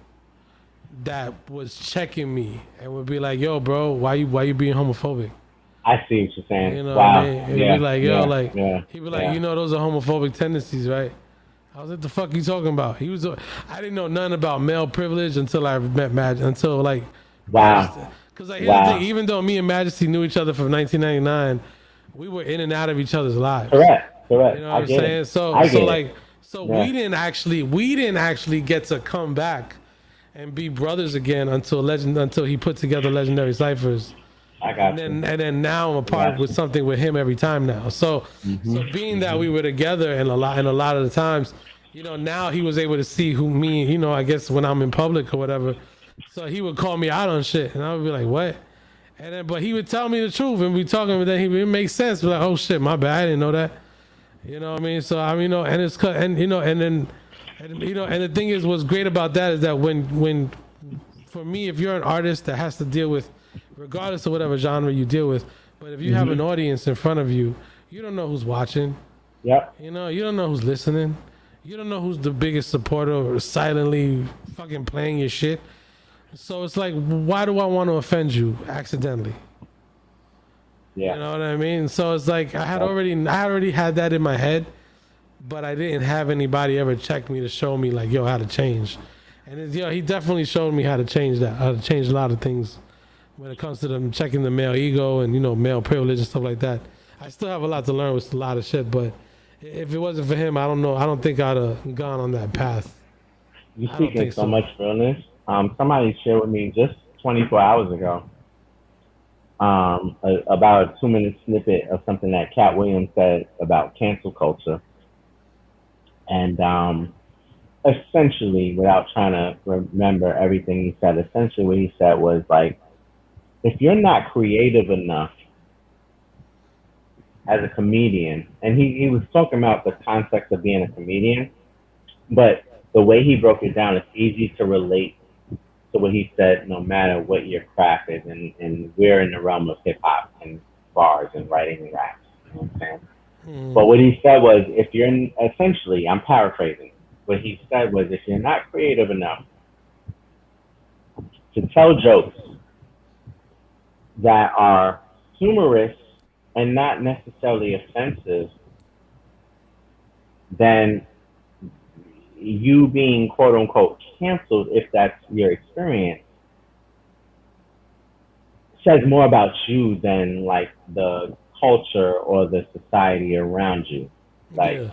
that was checking me and would be like, "Yo, bro, why you being homophobic?" I see what you're saying. Wow. What I mean? He'd be like, yo, he'd be like, those are homophobic tendencies, right? I was like, the fuck you talking about? I didn't know nothing about male privilege until I met Wow. Because here's the thing, even though me and Majesty knew each other from 1999, we were in and out of each other's lives. Correct. You know what I'm saying? So Yeah. we didn't actually get to come back and be brothers again until he put together Legendary Ciphers. I got and then now I'm a part with something with him every time now. So being that we were together and a lot of the times, now he was able to see who me, I guess when I'm in public or whatever. So he would call me out on shit, and I would be like, "What?" And then, but he would tell me the truth, and we talking, but then it makes sense. We're like, "Oh shit, my bad, I didn't know that." You know what I mean? So and it's and the thing is, what's great about that is that when for me, if you're an artist that has to deal with, regardless of whatever genre you deal with, but if you have an audience in front of you, you don't know who's watching. Yep. You don't know who's listening. You don't know who's the biggest supporter or silently fucking playing your shit. So it's like, why do I want to offend you accidentally? Yeah. You know what I mean? So it's like I already had that in my head, but I didn't have anybody ever check me to show me like, yo, how to change. And he definitely showed me how to change that, how to change a lot of things when it comes to them checking the male ego and male privilege and stuff like that. I still have a lot to learn with a lot of shit, but if it wasn't for him, I don't know. I don't think I'd have gone on that path. You're speaking so much realness. Somebody shared with me just 24 hours ago about a 2-minute snippet of something that Cat Williams said about cancel culture. And essentially, without trying to remember everything he said, essentially what he said was like, if you're not creative enough as a comedian, and he was talking about the context of being a comedian, but the way he broke it down, it's easy to relate to what he said, no matter what your craft is, and we're in the realm of hip hop and bars and writing and raps, you know what I'm saying? But what he said was, if you're essentially, I'm paraphrasing, what he said was, if you're not creative enough to tell jokes that are humorous and not necessarily offensive, then you being quote unquote canceled, if that's your experience, says more about you than like the culture or the society around you. Like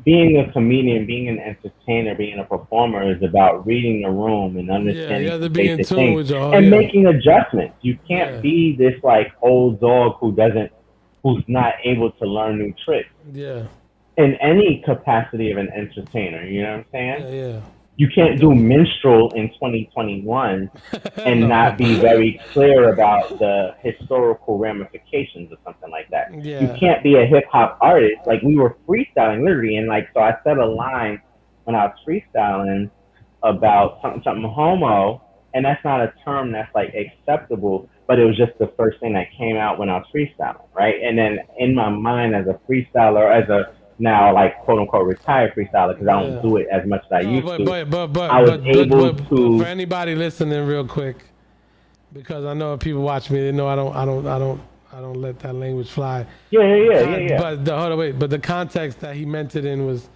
being a comedian, being an entertainer, being a performer is about reading the room and understanding basic things and making adjustments. You can't be this like old dog who's not able to learn new tricks. Yeah. In any capacity of an entertainer, you know what I'm saying? Yeah. You can't do minstrel in 2021 and not be very clear about the historical ramifications or something like that. Yeah. You can't be a hip hop artist. Like we were freestyling literally, and like so I said a line when I was freestyling about something homo, and that's not a term that's like acceptable, but it was just the first thing that came out when I was freestyling, right? And then in my mind as a freestyler, as a now like quote unquote retired freestyler, because I don't do it as much as I used to. But I was able to. For anybody listening, real quick, because I know if people watch me, they know I don't let that language fly. Yeah. But the context that he meant it in was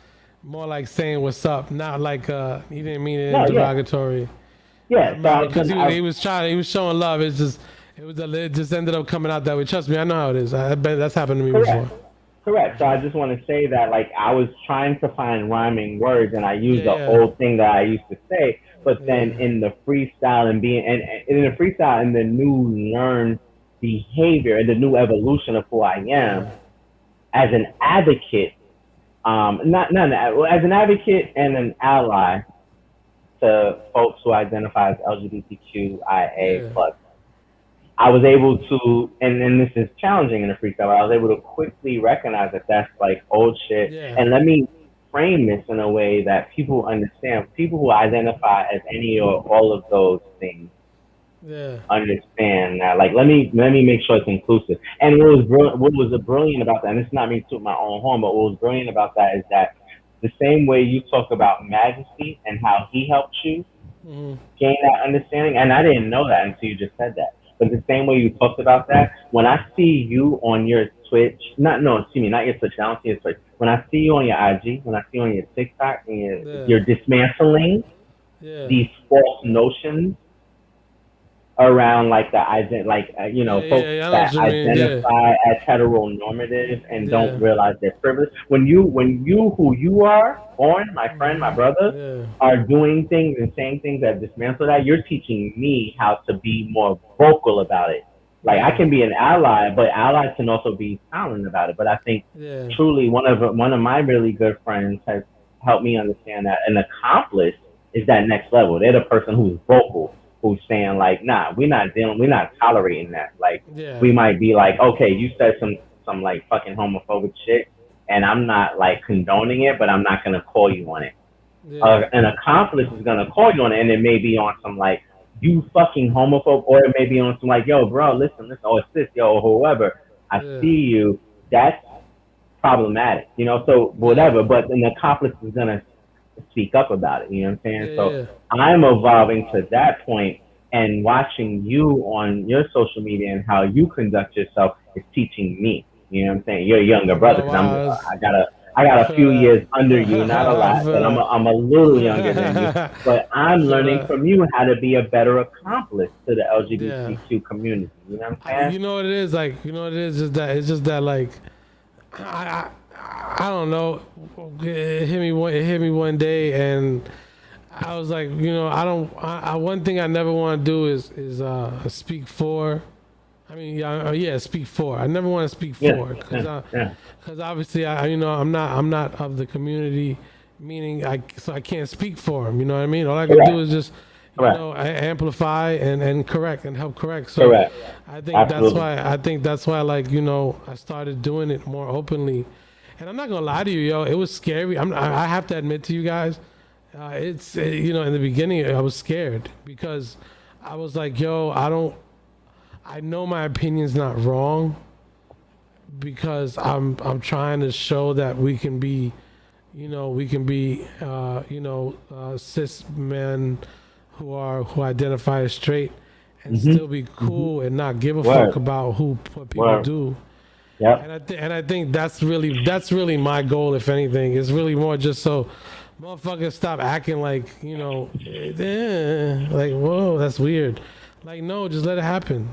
more like saying what's up, not like he didn't mean it in derogatory. Yeah, because he was showing love. It just ended up coming out that way. Trust me, I know how it is. I bet that's happened to me before. Correct. So I just want to say that like I was trying to find rhyming words, and I used the old thing that I used to say, but then in the freestyle and in the freestyle and the new learn behavior and the new evolution of who I am as an advocate, as an advocate and an ally to folks who identify as LGBTQIA plus. I was able to, and this is challenging in the freestyle, I was able to quickly recognize that that's like old shit. Yeah. And let me frame this in a way that people understand. People who identify as any or all of those things understand that. Like, let me make sure it's inclusive. And what was brilliant about that, and it's not me to my own horn, but what was brilliant about that is that the same way you talk about Majesty and how he helped you gain that understanding, and I didn't know that until you just said that. But the same way you talked about that, when I see you on your Twitch, not your Twitch, I don't see your Twitch. When I see you on your IG, when I see you on your TikTok, and you're dismantling these false notions around like the folks that identify as heteronormative and don't realize their privilege. When you who you are, Bjorn, my friend, my brother, are doing things and saying things that dismantle that, you're teaching me how to be more vocal about it. Like, I can be an ally, but allies can also be silent about it. But I think truly one of my really good friends has helped me understand that an accomplice is that next level. They're the person who's vocal, who's saying like, nah, we're not tolerating that. Like, we might be like, okay, you said some like fucking homophobic shit, and I'm not like condoning it, but I'm not gonna call you on it. An accomplice is gonna call you on it, and it may be on some like, you fucking homophobe, or it may be on some like, yo, bro, listen, or sis, yo, whoever, I see you. That's problematic, so whatever. But an accomplice is gonna speak up about it, you know what I'm saying? So I'm evolving to that point, and watching you on your social media and how you conduct yourself is teaching me, you know what I'm saying? You're a younger brother, because I got a few years under you, not a lot, but I'm a little younger than you. But I'm learning from you how to be a better accomplice to the LGBTQ community. You know what I'm saying? You know what it is? Like, it's just that like, I don't know. It hit me one day, and I was like, one thing I never want to do is speak for. I mean, speak for. I never want to speak for, because obviously I'm not of the community, meaning I can't speak for them. You know what I mean? All I can do is just amplify and correct and help correct. So I think that's why like I started doing it more openly. And I'm not gonna lie to you, yo, it was scary. I have to admit to you guys, in the beginning I was scared, because I was like, yo, I know my opinion's not wrong, because I'm trying to show that we can be cis men who identify as straight and still be cool and not give a fuck about what people do. Yeah. And I think that's really my goal. If anything, it's really more just so motherfuckers stop acting like like, whoa, that's weird. Like, no, just let it happen.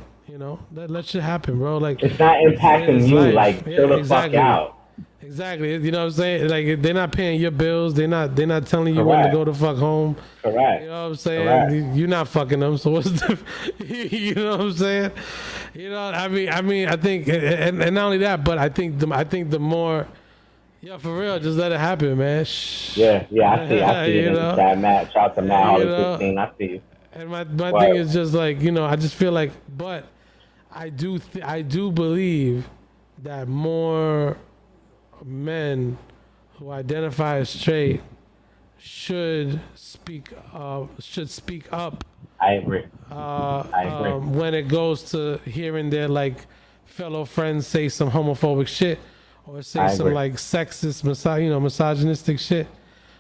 Let shit happen, bro. Like, it's not impacting you. Life. Like, chill the fuck out. Exactly. You know what I'm saying? Like, they're not paying your bills. They're not telling you when to go the fuck home. Correct. You know what I'm saying? Correct. You're not fucking them. So what's the? You know what I'm saying? I mean, I think, and not only that, but I think the more, for real, just let it happen, man. I see you. Matt, shout out to Matt Holly 16. I see you. And my thing is just like, I just feel like, but I do believe that more men who identify as straight should speak up. I agree. When it goes to hearing their like fellow friends say some homophobic shit, or say some like sexist, misogynistic shit.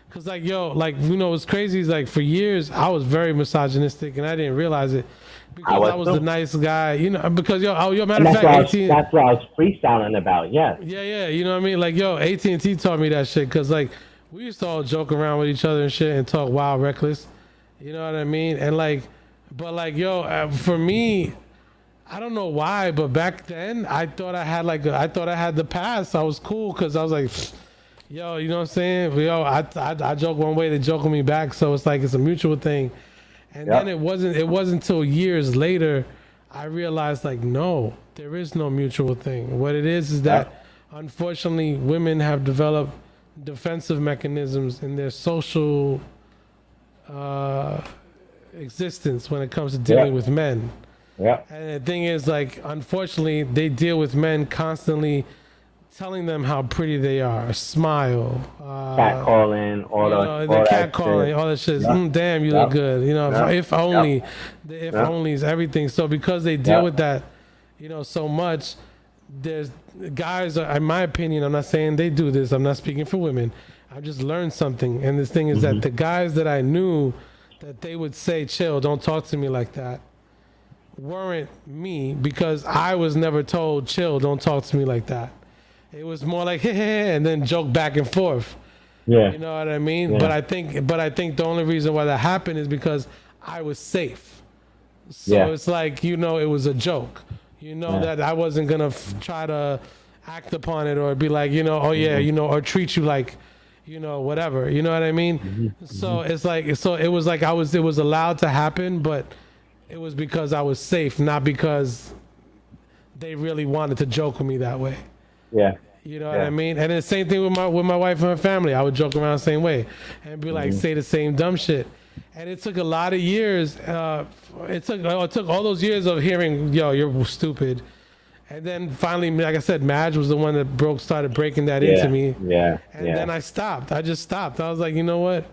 Cause like, what's crazy is like, for years I was very misogynistic and I didn't realize it, because I was the nice guy, because matter of fact, that's what I was freestyling about. Yeah, you know what I mean? Like, AT&T taught me that shit, cause like we used to all joke around with each other and shit and talk wild, reckless, you know what I mean? And like, but like, for me, I don't know why, but back then I thought I had the pass. I was cool, cause I was like, yo, you know what I'm saying? I joke one way, they joke on me back, so it's like it's a mutual thing. And then it wasn't until years later I realized like no, there is no mutual thing. What it is that unfortunately women have developed defensive mechanisms in their social existence when it comes to dealing with men. Yeah. And the thing is, like, unfortunately, they deal with men constantly telling them how pretty they are, smile, Catcalling, all the catcalling, all that shit. Damn, you look good. You know, if only, the if only is everything. So because they deal with that, you know, so much, there's guys. In my opinion, I'm not saying they do this. I'm not speaking for women. I just learned something, and this thing is that the guys that I knew that they would say, "Chill, don't talk to me like that," weren't me, because I was never told, "Chill, don't talk to me like that." It was more like, hey, and then joke back and forth. Yeah. You know what I mean? Yeah. But I think the only reason why that happened is because I was safe. So it's like, you know, it was a joke. You know that I wasn't gonna try to act upon it or be like, you know, oh yeah, you know, or treat you like, you know, whatever. You know what I mean? So it's like, so it was like it was allowed to happen, but it was because I was safe, not because they really wanted to joke with me that way. Yeah. You know what I mean? And the same thing with my wife and her family. I would joke around the same way and be like, say the same dumb shit. And it took a lot of years. It took all those years of hearing, yo, you're stupid. And then finally, like I said, Madge was the one that started breaking that into me. Yeah. And then I stopped. I just stopped. I was like, you know what?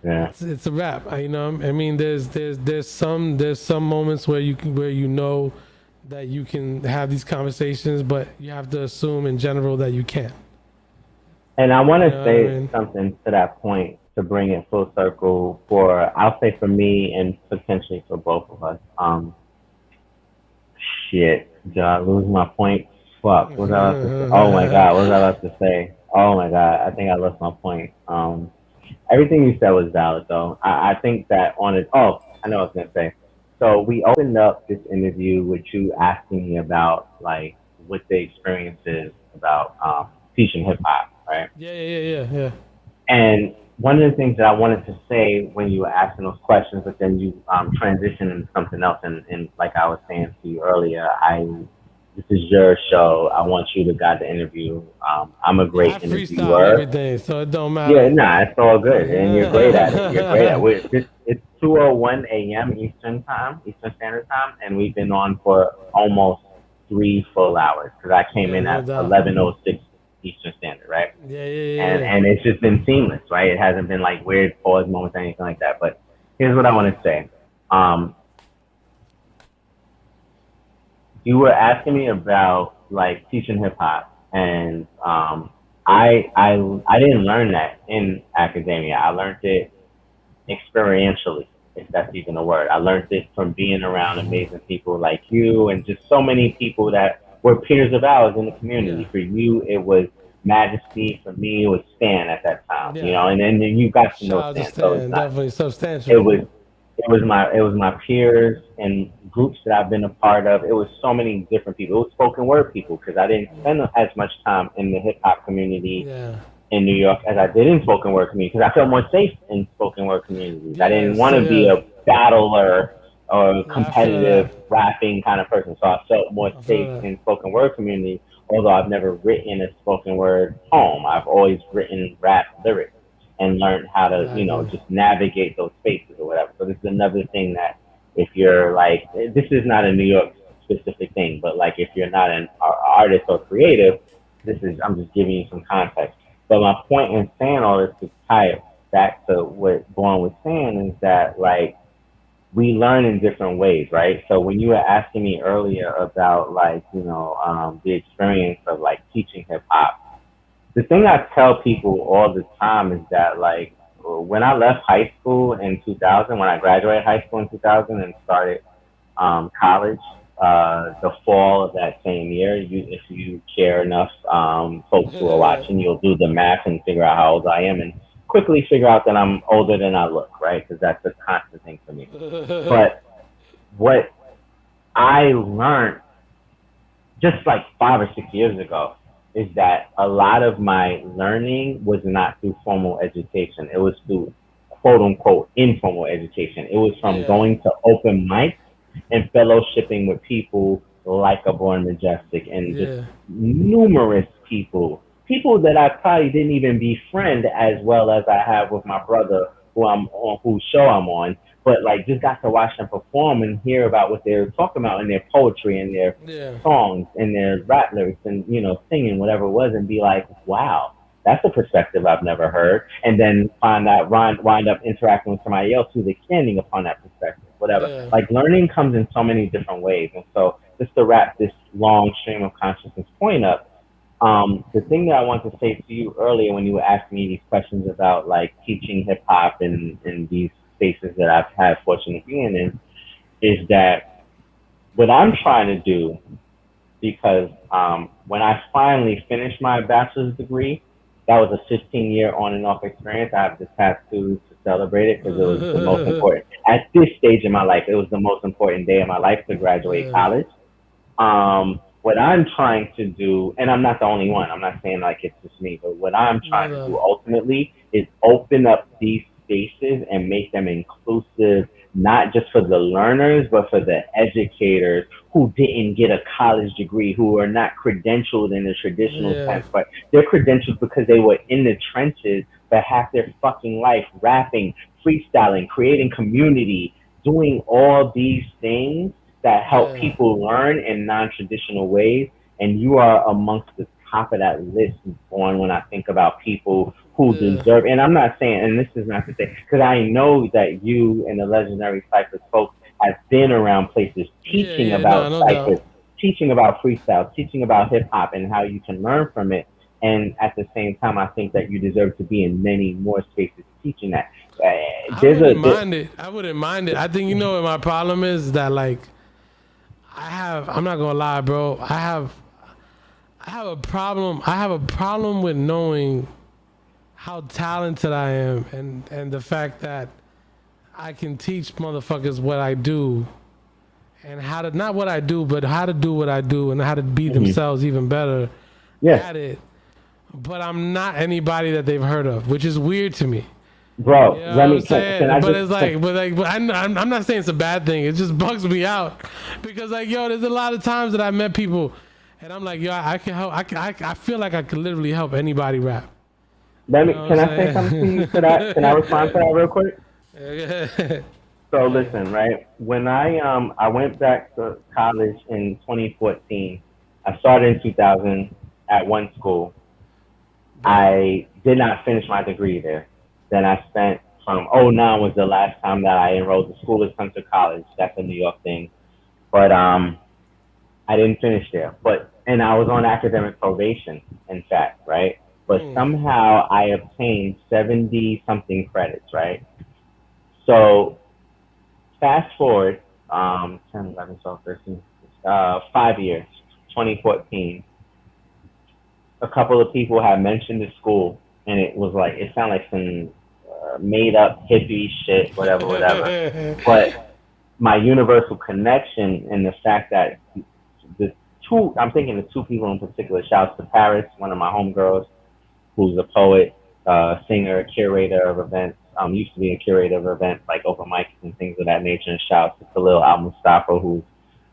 Yeah. It's a wrap. You know, I mean, there's some moments where you know that you can have these conversations, but you have to assume in general that you can't. And I want to say something to that point to bring it full circle I'll say for me and potentially for both of us. Shit, did I lose my point? Fuck, what was I about to say? Oh my God, what was I about to say? Oh my God, I think I lost my point. Everything you said was valid though. I think that I know what I was going to say. So we opened up this interview with you asking me about like what the experience is about teaching hip hop, right? Yeah. And one of the things that I wanted to say when you were asking those questions, but then you transitioned into something else, and like I was saying to you earlier, this is your show. I want you to guide the interview. I'm a great interviewer. Everything, so it don't matter. Yeah, nah, it's all good, and you're great at it. You're great at it. It's 2:01 a.m. Eastern Standard Time, and we've been on for almost 3 full hours because I came in at 11:06 Eastern Standard, right? Yeah. And it's just been seamless, right? It hasn't been like weird pause moments or anything like that. But here's what I want to say. You were asking me about like teaching hip hop, and I didn't learn that in academia. I learned it experientially, if that's even a word. I learned it from being around amazing people like you and just so many people that were peers of ours in the community. Yeah. For you, it was Majesty. For me, it was Stan at that time, you know, and then you got to know Stan. So it's definitely substantial. It was my peers and groups that I've been a part of. It was so many different people. It was spoken word people because I didn't spend as much time in the hip hop community in New York as I did in spoken word community because I felt more safe in spoken word communities. I didn't want to be a battler or a competitive rapping kind of person, so I felt more safe in spoken word community. Although I've never written a spoken word poem, I've always written rap lyrics and learned how to, you know, just navigate those spaces or whatever. So this is another thing that if you're like, this is not a New York specific thing, but like if you're not an artist or creative, I'm just giving you some context. But my point in saying all this to tie it back to what Bjorn was saying is that like we learn in different ways, right? So when you were asking me earlier about like, you know, the experience of like teaching hip hop, the thing I tell people all the time is that like when I left high school in 2000, when I graduated high school in 2000 and started college, the fall of that same year, if you care enough, folks who are watching, you'll do the math and figure out how old I am and quickly figure out that I'm older than I look, right? Because that's a constant thing for me. But what I learned just like 5 or 6 years ago is that a lot of my learning was not through formal education. It was through quote unquote informal education. It was from going to open mics and fellowshipping with people like a Bjorn Majestik and just numerous people that I probably didn't even befriend as well as I have with my brother who I'm on, whose show I'm on, but like just got to watch them perform and hear about what they're talking about in their poetry and their songs and their rap lyrics and, you know, singing whatever it was and be like, wow, that's a perspective I've never heard. And then wind up interacting with somebody else who's expanding upon that perspective, whatever. Yeah. Like learning comes in so many different ways. And so just to wrap this long stream of consciousness point up, the thing that I want to say to you earlier when you were asking me these questions about like teaching hip hop in these spaces that I've had fortune of being in is that what I'm trying to do, because when I finally finished my bachelor's degree, that was a 15-year on and off experience. I have the tattoo to celebrate it because it was the most important. At this stage in my life, it was the most important day of my life to graduate college. What I'm trying to do, and I'm not the only one, I'm not saying like it's just me, but what I'm trying to do ultimately is open up these spaces and make them inclusive, not just for the learners, but for the educators who didn't get a college degree, who are not credentialed in the traditional sense, but they're credentialed because they were in the trenches for half their fucking life, rapping, freestyling, creating community, doing all these things that help people learn in non-traditional ways. And you are amongst the top of that list on when I think about people who deserve, and I'm not saying, and this is not to say, because I know that you and the legendary Cypress folks have been around places teaching about Cypress, teaching about freestyle, teaching about hip hop and how you can learn from it. And at the same time, I think that you deserve to be in many more spaces teaching that. I wouldn't mind it. I think, you know what my problem is? That like, I'm not gonna lie, bro. I have a problem with knowing how talented I am and the fact that I can teach motherfuckers what I do and how to, not what I do, but how to do what I do and how to be themselves even better at it. But I'm not anybody that they've heard of, which is weird to me. Bro, you know I'm not saying it's a bad thing. It just bugs me out because like, yo, there's a lot of times that I met people and I'm like, yo, I can help. I feel like I could literally help anybody rap. Can I say something to you to that? Can I respond to that real quick? So listen, right? When I went back to college in 2014, I started in 2000 at one school. I did not finish my degree there. Then I spent from 2009 was the last time that I enrolled at School of Hunter College. That's a New York thing. But I didn't finish there. And I was on academic probation, in fact, right? But somehow I obtained 70-something credits, right? So fast forward, 10, 11, 12, 13, 5 years, 2014, a couple of people had mentioned the school, and it was like, it sounded like some made up hippie shit, whatever. But my universal connection and the fact that I'm thinking the two people in particular, shouts to Paris, one of my homegirls, who's a poet, singer, curator of events, used to be a curator of events like open mics and things of that nature, and shouts to Khalil Al-Mustafa, who's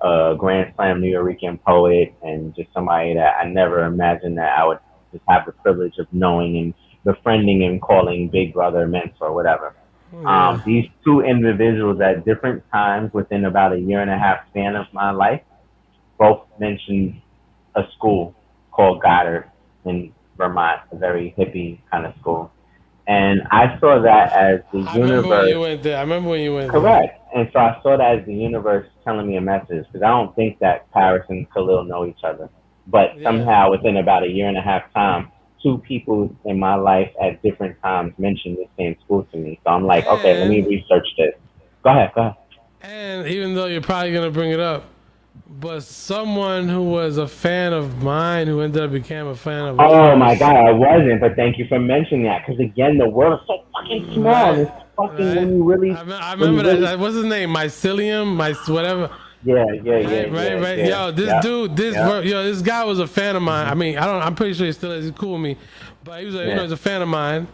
a Grand Slam New Yorican poet and just somebody that I never imagined that I would just have the privilege of knowing and befriending and calling big brother, mentor, whatever. These two individuals at different times within about a 1.5 year span of my life both mentioned a school called Goddard in Vermont, a very hippie kind of school. And I saw that as the universe. I remember when you went there. Correct. And so I saw that as the universe telling me a message, because I don't think that Paris and Khalil know each other. But somehow within about a 1.5 year time, two people in my life at different times mentioned the same school to me. So I'm like, okay, let me research this. Go ahead. And even though you're probably going to bring it up, but someone who was a fan of mine who ended up became a fan of yours. My God, I wasn't, but thank you for mentioning that. Because again, the world is so fucking small. Right. It's fucking when you really... I remember that. Really, what's his name? Mycelium? Whatever. Yeah. Right. Yo, this guy was a fan of mine. I mean, I'm pretty sure he still is. He's cool with me. But he was he's a fan of mine.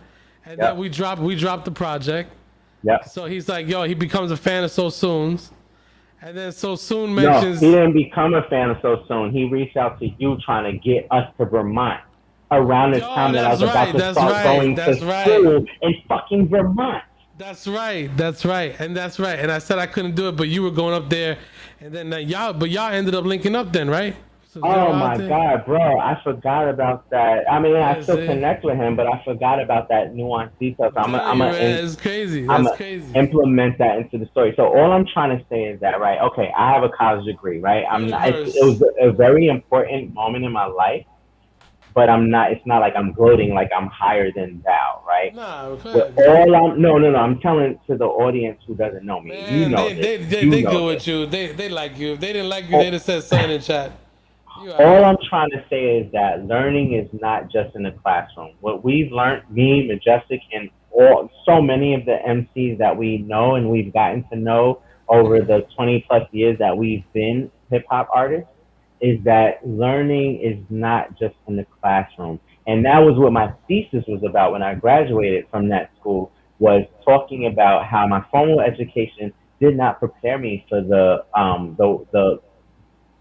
And then we dropped the project. Yep. So he's like, yo, he becomes a fan of SoSoon's, and then SoSoon No, mentions. he didn't become a fan of SoSoon. He reached out to you trying to get us to Vermont around the time that I was about to start going to school in fucking Vermont. That's right. And I said I couldn't do it, but you were going up there, and then y'all ended up linking up then, right? So Oh my God, bro! I forgot about that. I mean, I still connect with him, but I forgot about that nuanced detail. So it's crazy. I'm gonna implement that into the story. So all I'm trying to say is that, right? Okay, I have a college degree, right? It was a very important moment in my life, but I'm not. It's not like I'm gloating like I'm higher than thou, right? No, I'm telling to the audience who doesn't know me. Man, you know they good with you. They like you. If they didn't like you, they'd have said something in chat. All I'm trying to say is that learning is not just in the classroom. What we've learned, me, Majestic, and so many of the MCs that we know and we've gotten to know over the 20 plus years that we've been hip hop artists, is that learning is not just in the classroom. And that was what my thesis was about when I graduated from that school, was talking about how my formal education did not prepare me for the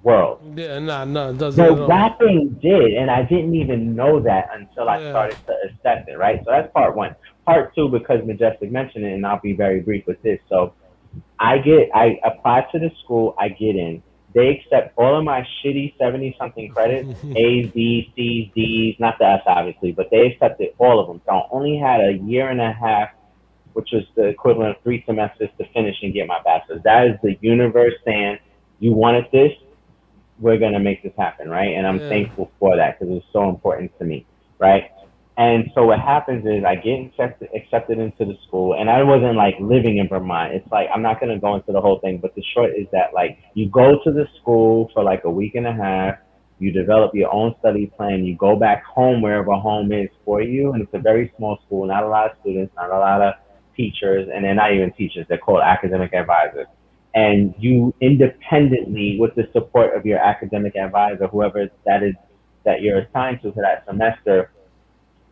world. Yeah, no, it doesn't. The rapping did, and I didn't even know that until I started to accept it, right? So that's part one. Part two, because Majestic mentioned it, and I'll be very brief with this. So I apply to the school, I get in. They accept all of my shitty 70-something credits, A's, B's, C's, D's, not the S obviously, but they accepted all of them. So I only had a year and a half, which was the equivalent of 3 semesters to finish and get my bachelor's. That is the universe saying, you wanted this, we're going to make this happen, right? And I'm thankful for that because it was so important to me, right? And so what happens is I get accepted into the school, and I wasn't like living in Vermont. It's like, I'm not going to go into the whole thing, but the short is that like you go to the school for like a week and a half, you develop your own study plan, you go back home wherever home is for you, and it's a very small school, not a lot of students, not a lot of teachers, and they're not even teachers, they're called academic advisors. And you independently, with the support of your academic advisor, whoever that is that you're assigned to for that semester,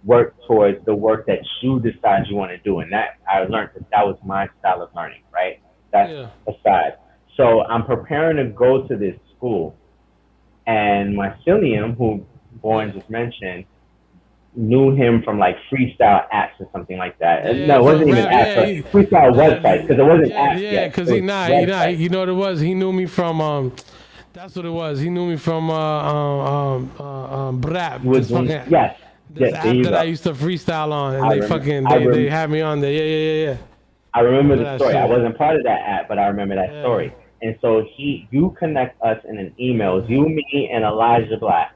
work towards the work that you decide you want to do. And that I learned that was my style of learning, right? That's aside. So I'm preparing to go to this school, and my Cillian, who Bjorn just mentioned, knew him from like freestyle apps or something like that. No, it wasn't even apps, freestyle websites, because it wasn't apps yet. Yeah, because you know what it was? He knew me from that's what it was. He knew me from Brap. Yes. This app that I used to freestyle on, and they had me on there. Yeah. I remember the story. I wasn't part of that app, but I remember that story. And so you connect us in an email. It was you, me, and Elijah Black.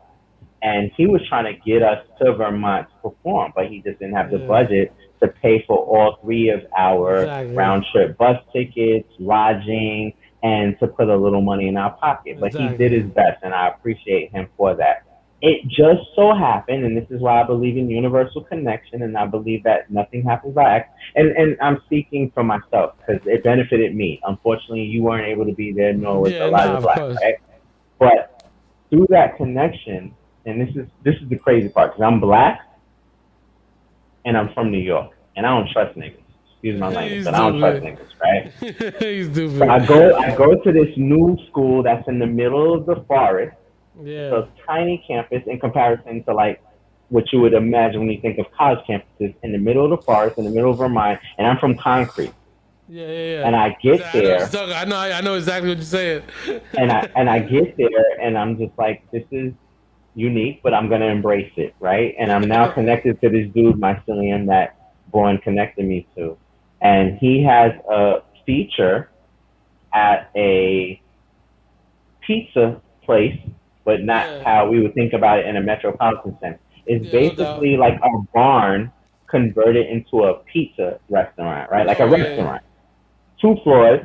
And he was trying to get us to Vermont to perform, but he just didn't have the budget to pay for all 3 of our round trip bus tickets, lodging, and to put a little money in our pocket. But he did his best, and I appreciate him for that. It just so happened, and this is why I believe in universal connection, and I believe that nothing happens by accident. And I'm speaking for myself because it benefited me. Unfortunately, you weren't able to be there, nor was Elijah Black, right? But through that connection, and this is the crazy part, because I'm black and I'm from New York, and I don't trust niggas. Excuse my language, but I don't trust niggas, right? He's stupid. So I go to this new school that's in the middle of the forest. Yeah. So tiny campus in comparison to like what you would imagine when you think of college campuses, in the middle of the forest, in the middle of Vermont, and I'm from concrete. Yeah. And I get there. I know exactly what you're saying. and I get there, and I'm just like, this is unique, but I'm gonna embrace it, right? And I'm now connected to this dude, my Cillian, that Bjorn connected me to, and he has a feature at a pizza place, but not how we would think about it in a metropolitan sense. It's basically like a barn converted into a pizza restaurant, right? Like a restaurant. 2 floors.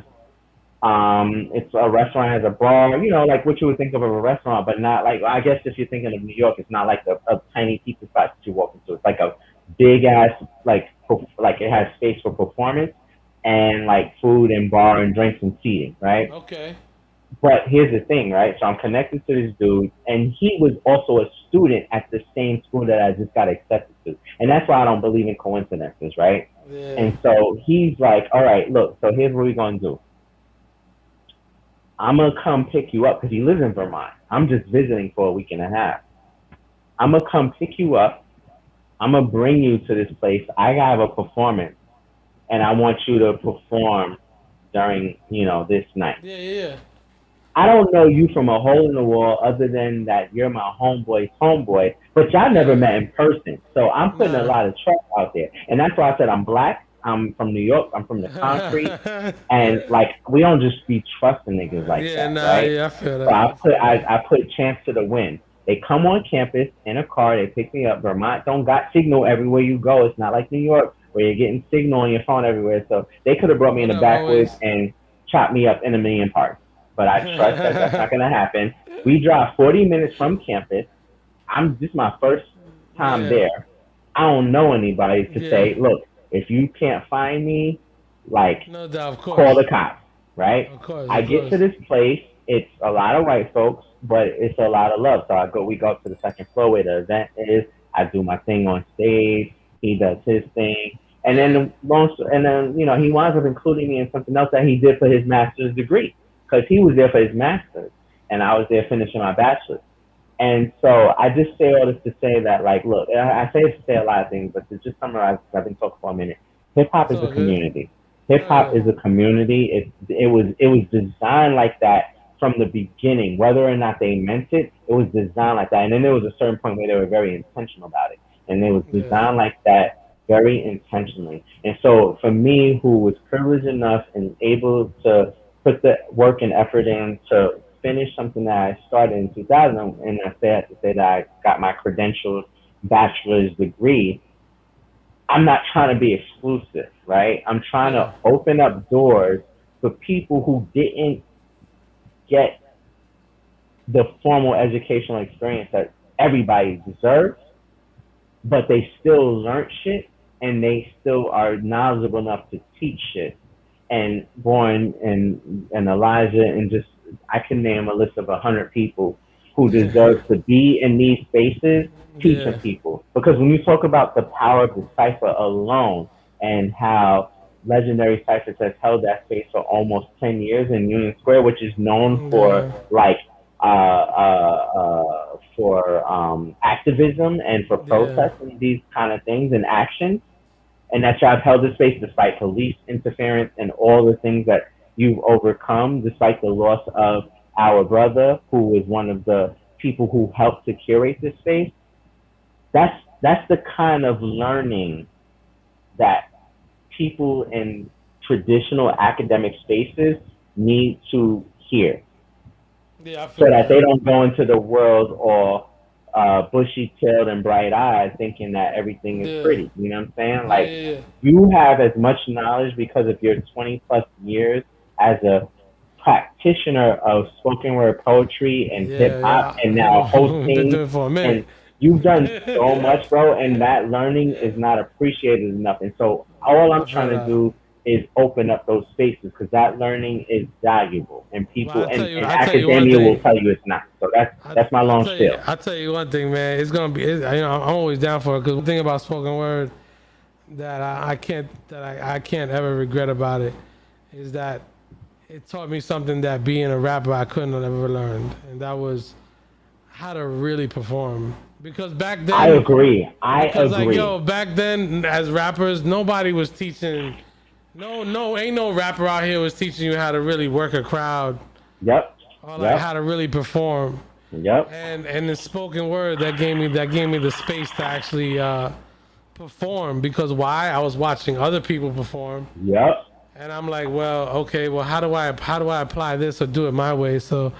It's a restaurant, has a bar, you know, like what you would think of a restaurant, but not like, I guess if you're thinking of New York, it's not like a tiny pizza spot that you walk into. It's like a big ass, like it has space for performance and like food and bar and drinks and seating, right? Okay. But here's the thing, right? So I'm connected to this dude, and he was also a student at the same school that I just got accepted to. And that's why I don't believe in coincidences, right? Yeah. And so he's like, all right, look, so here's what we're going to do. I'm going to come pick you up because he lives in Vermont. I'm just visiting for a week and a half. I'm going to come pick you up. I'm going to bring you to this place. I have a performance, and I want you to perform during, this night. Yeah. I don't know you from a hole in the wall other than that you're my homeboy's homeboy, but y'all never met in person. So I'm putting a lot of trust out there. And that's why I said I'm black. I'm from New York. I'm from the concrete. And, we don't just be trusting niggas like that, right? Yeah, I feel that. So I put chance to the win. They come on campus in a car. They pick me up. Vermont don't got signal everywhere you go. It's not like New York where you're getting signal on your phone everywhere. So they could have brought me in the backwoods and chopped me up in a million parts. But I trust that that's not going to happen. We drive 40 minutes from campus. This is my first time there. I don't know anybody to say, look, if you can't find me, no doubt, of course. call the cops, right? Of course. I get to this place. It's a lot of white folks, but it's a lot of love. So we go up to the second floor where the event is. I do my thing on stage. He does his thing. And then, he winds up including me in something else that he did for his master's degree. Because he was there for his master's, and I was there finishing my bachelor's. And so I just say all this to say that, look, I say this to say a lot of things, but to just summarize, because I've been talking for a minute, hip-hop is a community. Hip-hop is a community. It was designed like that from the beginning. Whether or not they meant it, it was designed like that. And then there was a certain point where they were very intentional about it. And it was designed like that very intentionally. And so for me, who was privileged enough and able to put the work and effort in to finish something that I started in 2000, and I have to say that I got my credentialed bachelor's degree. I'm not trying to be exclusive, right? I'm trying to open up doors for people who didn't get the formal educational experience that everybody deserves, but they still learned shit and they still are knowledgeable enough to teach shit. And Bjorn and Elijah and just, I can name a list of 100 people who deserve to be in these spaces teaching people. Because when you talk about the power of the cipher alone and how Legendary Ciphers has held that space for almost 10 years in Union Square, which is known for activism and for protest and these kind of things and actions. And that y'all have held this space despite police interference and all the things that you've overcome, despite the loss of our brother, who was one of the people who helped to curate this space. That's the kind of learning that people in traditional academic spaces need to hear. So that they don't go into the world all bushy-tailed and bright-eyed thinking that everything is pretty. You know what I'm saying? You have as much knowledge because of your 20-plus years as a practitioner of spoken word poetry and hip-hop and now hosting. And you've done so much, bro, and that learning is not appreciated enough. And so all I'm trying to do is open up those spaces because that learning is valuable, and people and academia will tell you it's not. So that's my long spiel. I'll tell you one thing, man. It's gonna be. I'm always down for it because one thing about spoken word that I can't ever regret about it is that it taught me something that being a rapper I couldn't have ever learned, and that was how to really perform. Because back then, I agree. Back then as rappers, nobody was teaching. Ain't no rapper out here was teaching you how to really work a crowd. Yep. Or how to really perform. Yep. And the spoken word that gave me the space to actually perform. Because why? I was watching other people perform. Yep. And I'm like, how do I apply this or do it my way? So,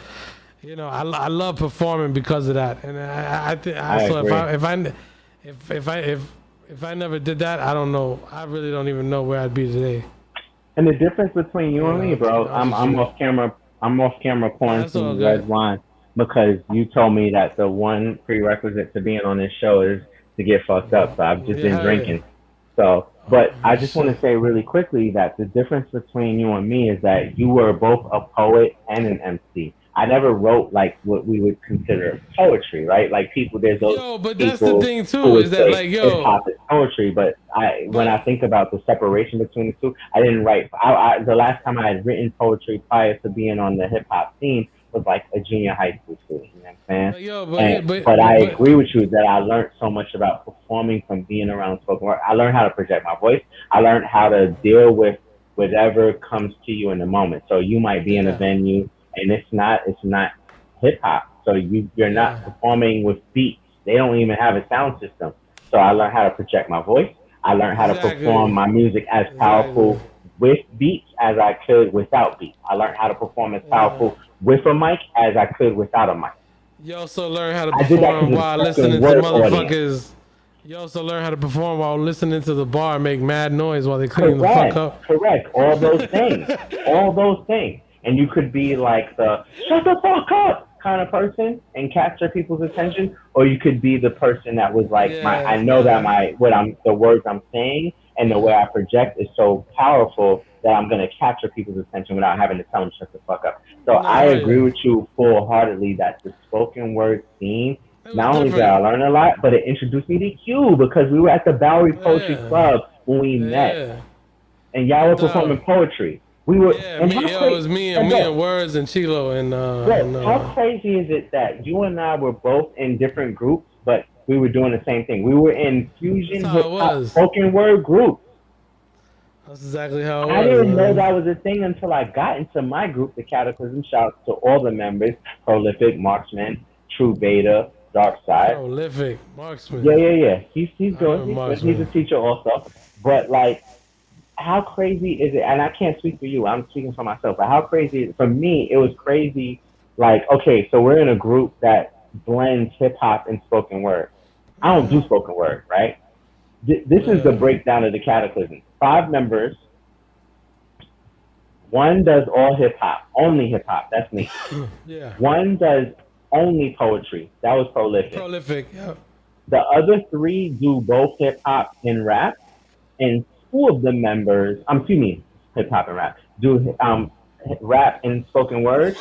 I love performing because of that. And if I never did that, I don't know. I really don't even know where I'd be today. And the difference between you and me, bro, I'm off camera. I'm off camera pouring some red wine because you told me that the one prerequisite to being on this show is to get fucked up. So I've just been drinking. So, but I just want to say really quickly that the difference between you and me is that you were both a poet and an MC. I never wrote like what we would consider poetry, right? Like there's those Yo, but that's the people thing who too, would is that say like, hip yo, hop is poetry, but when I think about the separation between the two, I didn't write. The last time I had written poetry prior to being on the hip hop scene was like a junior high school student. You know what I'm saying? like, yo, But I agree with you that I learned so much about performing from being around spoken word. I learned how to project my voice. I learned how to deal with whatever comes to you in the moment. So you might be in a venue and it's not hip hop. So you're not performing with beats. They don't even have a sound system. So I learned how to project my voice. I learned how to perform my music as powerful with beats as I could without beats. I learned how to perform as powerful with a mic as I could without a mic. You also learn how to perform while listening to motherfuckers. You also learn how to perform while listening to the bar and make mad noise while they clean the fuck up. Correct. All those things. All those things. And you could be like the shut the fuck up kind of person and capture people's attention, or you could be the person that was like, I know that the words I'm saying and the way I project is so powerful that I'm gonna capture people's attention without having to tell them shut the fuck up. So I agree with you full-heartedly that the spoken word scene, not only did I learn a lot, but it introduced me to Q because we were at the Bowery Poetry Club when we met, and y'all were performing poetry. We were. It was me and Words and Chilo and. How crazy is it that you and I were both in different groups, but we were doing the same thing? We were in fusion hip hop spoken word groups. That's exactly how it was. I didn't know that was a thing until I got into my group, the Cataclysm. Shout out to all the members: Prolific, Marksman, True Beta, Dark Side. Prolific, Marksman. Yeah. He's good. He's a teacher also. But like, how crazy is it? And I can't speak for you. I'm speaking for myself. But how crazy is it? For me, it was crazy. Like, okay, so we're in a group that blends hip hop and spoken word. I don't do spoken word, right? This is the breakdown of the Cataclysm. 5 members. 1 does all hip hop, only hip hop. That's me. 1 does only poetry. That was Prolific. Yeah. The other 3 do both hip hop and rap, and 2 of the members, hip hop and rap, do rap and spoken word,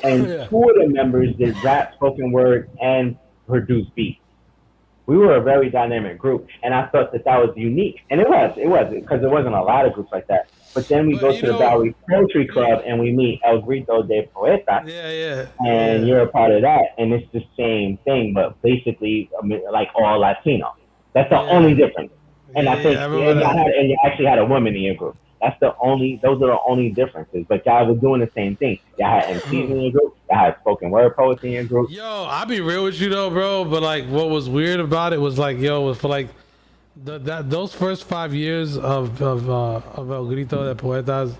and 2 of the members did rap, spoken word, and produce beats. We were a very dynamic group, and I thought that was unique, and it was because there wasn't a lot of groups like that. But then we go to the Bowery Poetry Club and we meet El Grito de Poeta, and you're a part of that, and it's the same thing, but basically like all Latino. That's the only difference. And I think you actually had a woman in your group. Those are the only differences. But y'all were doing the same thing. Y'all had MCs in your group. Y'all had spoken word poets in your group. Yo, I'll be real with you though, bro. But like, what was weird about it was like, for like those first 5 years of El Grito de Poetas.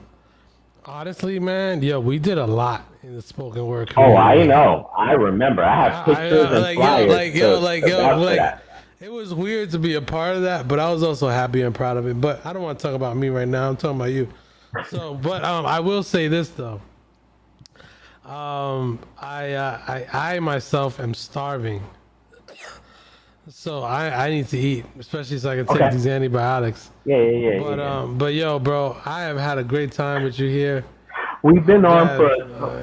Honestly, man, we did a lot in the spoken word community. Oh, I know. I remember. I have pictures and flyers. It was weird to be a part of that, but I was also happy and proud of it. But I don't want to talk about me right now. I'm talking about you. So, but I will say this though. I myself am starving, so I need to eat, especially so I can take these antibiotics. Yeah. But yo, bro, I have had a great time with you here. We've been on for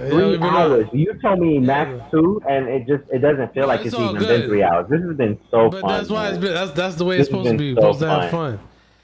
3 hours. You told me max 2, and it doesn't feel like it's even been 3 hours. This has been so fun. But that's why it's been. That's the way it's supposed to be. You're supposed to have fun.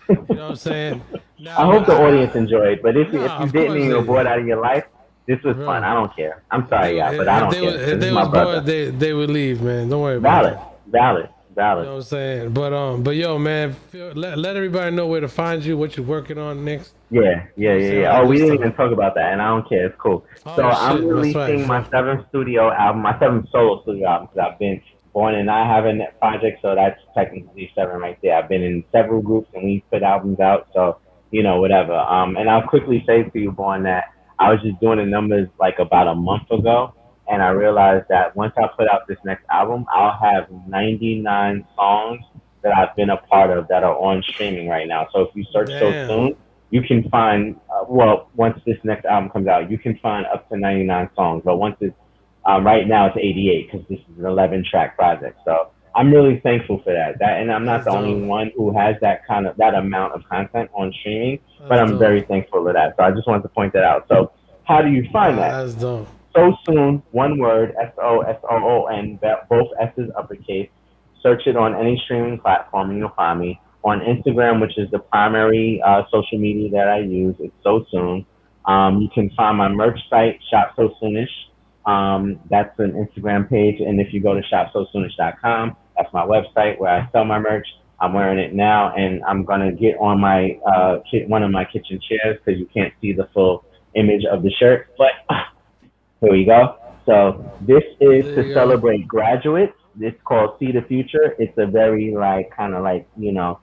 You know what I'm saying? Now, I hope the audience enjoyed. But if you didn't and you were bored out of your life, this was fun. I don't care. I'm sorry, y'all, but I don't care. If they was bored, they would leave, man. Don't worry about it. Valid. You know what I'm saying? But yo, man, let everybody know where to find you, what you're working on next. Yeah. Oh, we didn't even talk about that, and I don't care. It's cool. I'm releasing my 7th studio album, my 7th solo studio album, because I've been born and I have a project, so that's technically 7 right there. I've been in several groups, and we put albums out, so, whatever. And I'll quickly say to you, Born, that I was just doing the numbers like about a month ago, and I realized that once I put out this next album, I'll have 99 songs that I've been a part of that are on streaming right now. So if you search SoSoon, you can find, once this next album comes out, you can find up to 99 songs. But once it's, right now it's 88 because this is an 11-track project. So I'm really thankful for that. And I'm not the only one who has that amount of content on streaming, but I'm very thankful for that. So I just wanted to point that out. So how do you find that? That's dope. SoSoon, one word, SoSoon, both S's uppercase. Search it on any streaming platform and you'll find me. On Instagram, which is the primary social media that I use, it's SoSoon. You can find my merch site, Shop So Soonish. That's an Instagram page, and if you go to shopsosoonish.com, that's my website where I sell my merch. I'm wearing it now, and I'm gonna get on my one of my kitchen chairs because you can't see the full image of the shirt. But here we go. So this is to celebrate graduates. It's called See the Future. It's a very kind of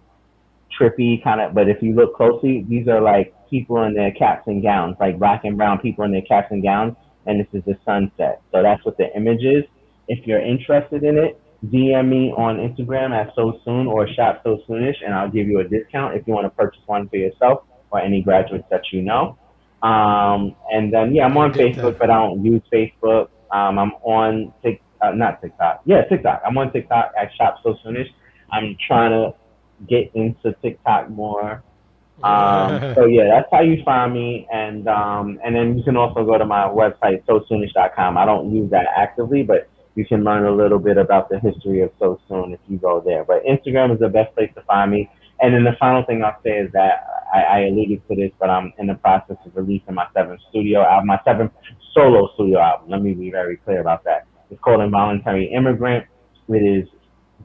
trippy kind of. But if you look closely, these are like people in their caps and gowns, like black and brown people in their caps and gowns. And this is the sunset. So that's what the image is. If you're interested in it, DM me on Instagram at SoSoon or Shop So Soonish, and I'll give you a discount if you want to purchase one for yourself or any graduates that you know. And then, I'm on Facebook, but I don't use Facebook. I'm on not TikTok. Yeah, TikTok. I'm on TikTok at Shop So Soonish. I'm trying to get into TikTok more. So that's how you find me, and then you can also go to my website sosoonish.com. I don't use that actively, but you can learn a little bit about the history of SoSoon if you go there. But Instagram is the best place to find me. And then the final thing I'll say is that I alluded to this, but I'm in the process of releasing my seventh solo studio album. Let me be very clear about that. It's called Involuntary Immigrant. It is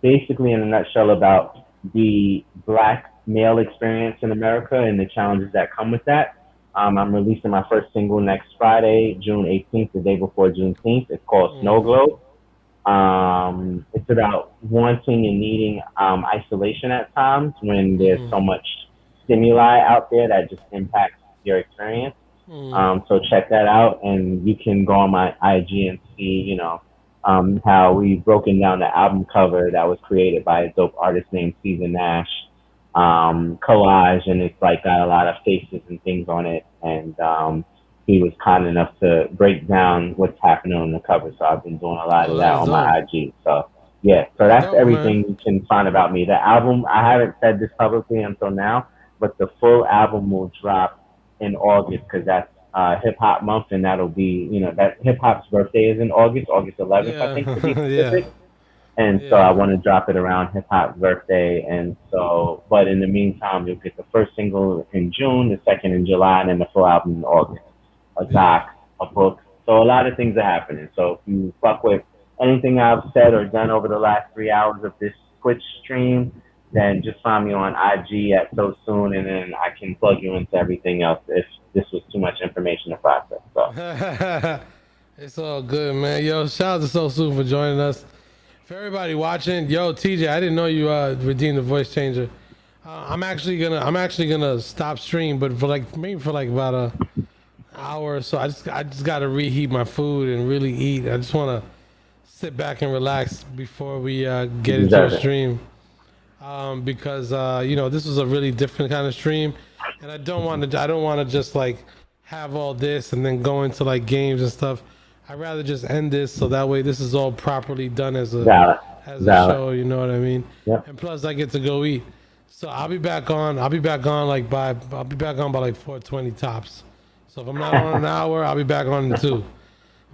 basically, in a nutshell, about the Black male experience in America and the challenges that come with that. I'm releasing my first single next Friday, June 18th, the day before Juneteenth. It's called Snow Globe. It's about wanting and needing isolation at times when there's so much stimuli out there that just impacts your experience. So check that out, and you can go on my IG and see, how we've broken down the album cover that was created by a dope artist named Caesar Nash. Collage, and it's got a lot of faces and things on it, and he was kind enough to break down what's happening on the cover, so I've been doing a lot of that on my IG. So that's everything you can find about me. The album, I haven't said this publicly until now, but the full album will drop in August because that's hip hop month, and that'll be, that hip hop's birthday is in August 11th, I think, to be specific. And so I want to drop it around hip hop's birthday. And so, but in the meantime, you'll get the first single in June, the second in July, and then the full album in August. A doc, a book. So a lot of things are happening. So if you fuck with anything I've said or done over the last 3 hours of this Twitch stream, then just find me on IG at SoSoon, and then I can plug you into everything else if this was too much information to process. So it's all good, man. Yo, shout out to SoSoon for joining us. For everybody watching, yo, TJ, I didn't know you redeemed the voice changer. I'm actually gonna stop stream, but for about a hour or so, I just gotta reheat my food and really eat. I just wanna sit back and relax before we get into a stream, because this was a really different kind of stream, and I don't want to just have all this and then go into games and stuff. I'd rather just end this so that way this is all properly done as a show, you know what I mean? Yep. And plus I get to go eat. So I'll be back on by 4:20 tops. So if I'm not on an hour, I'll be back on in 2.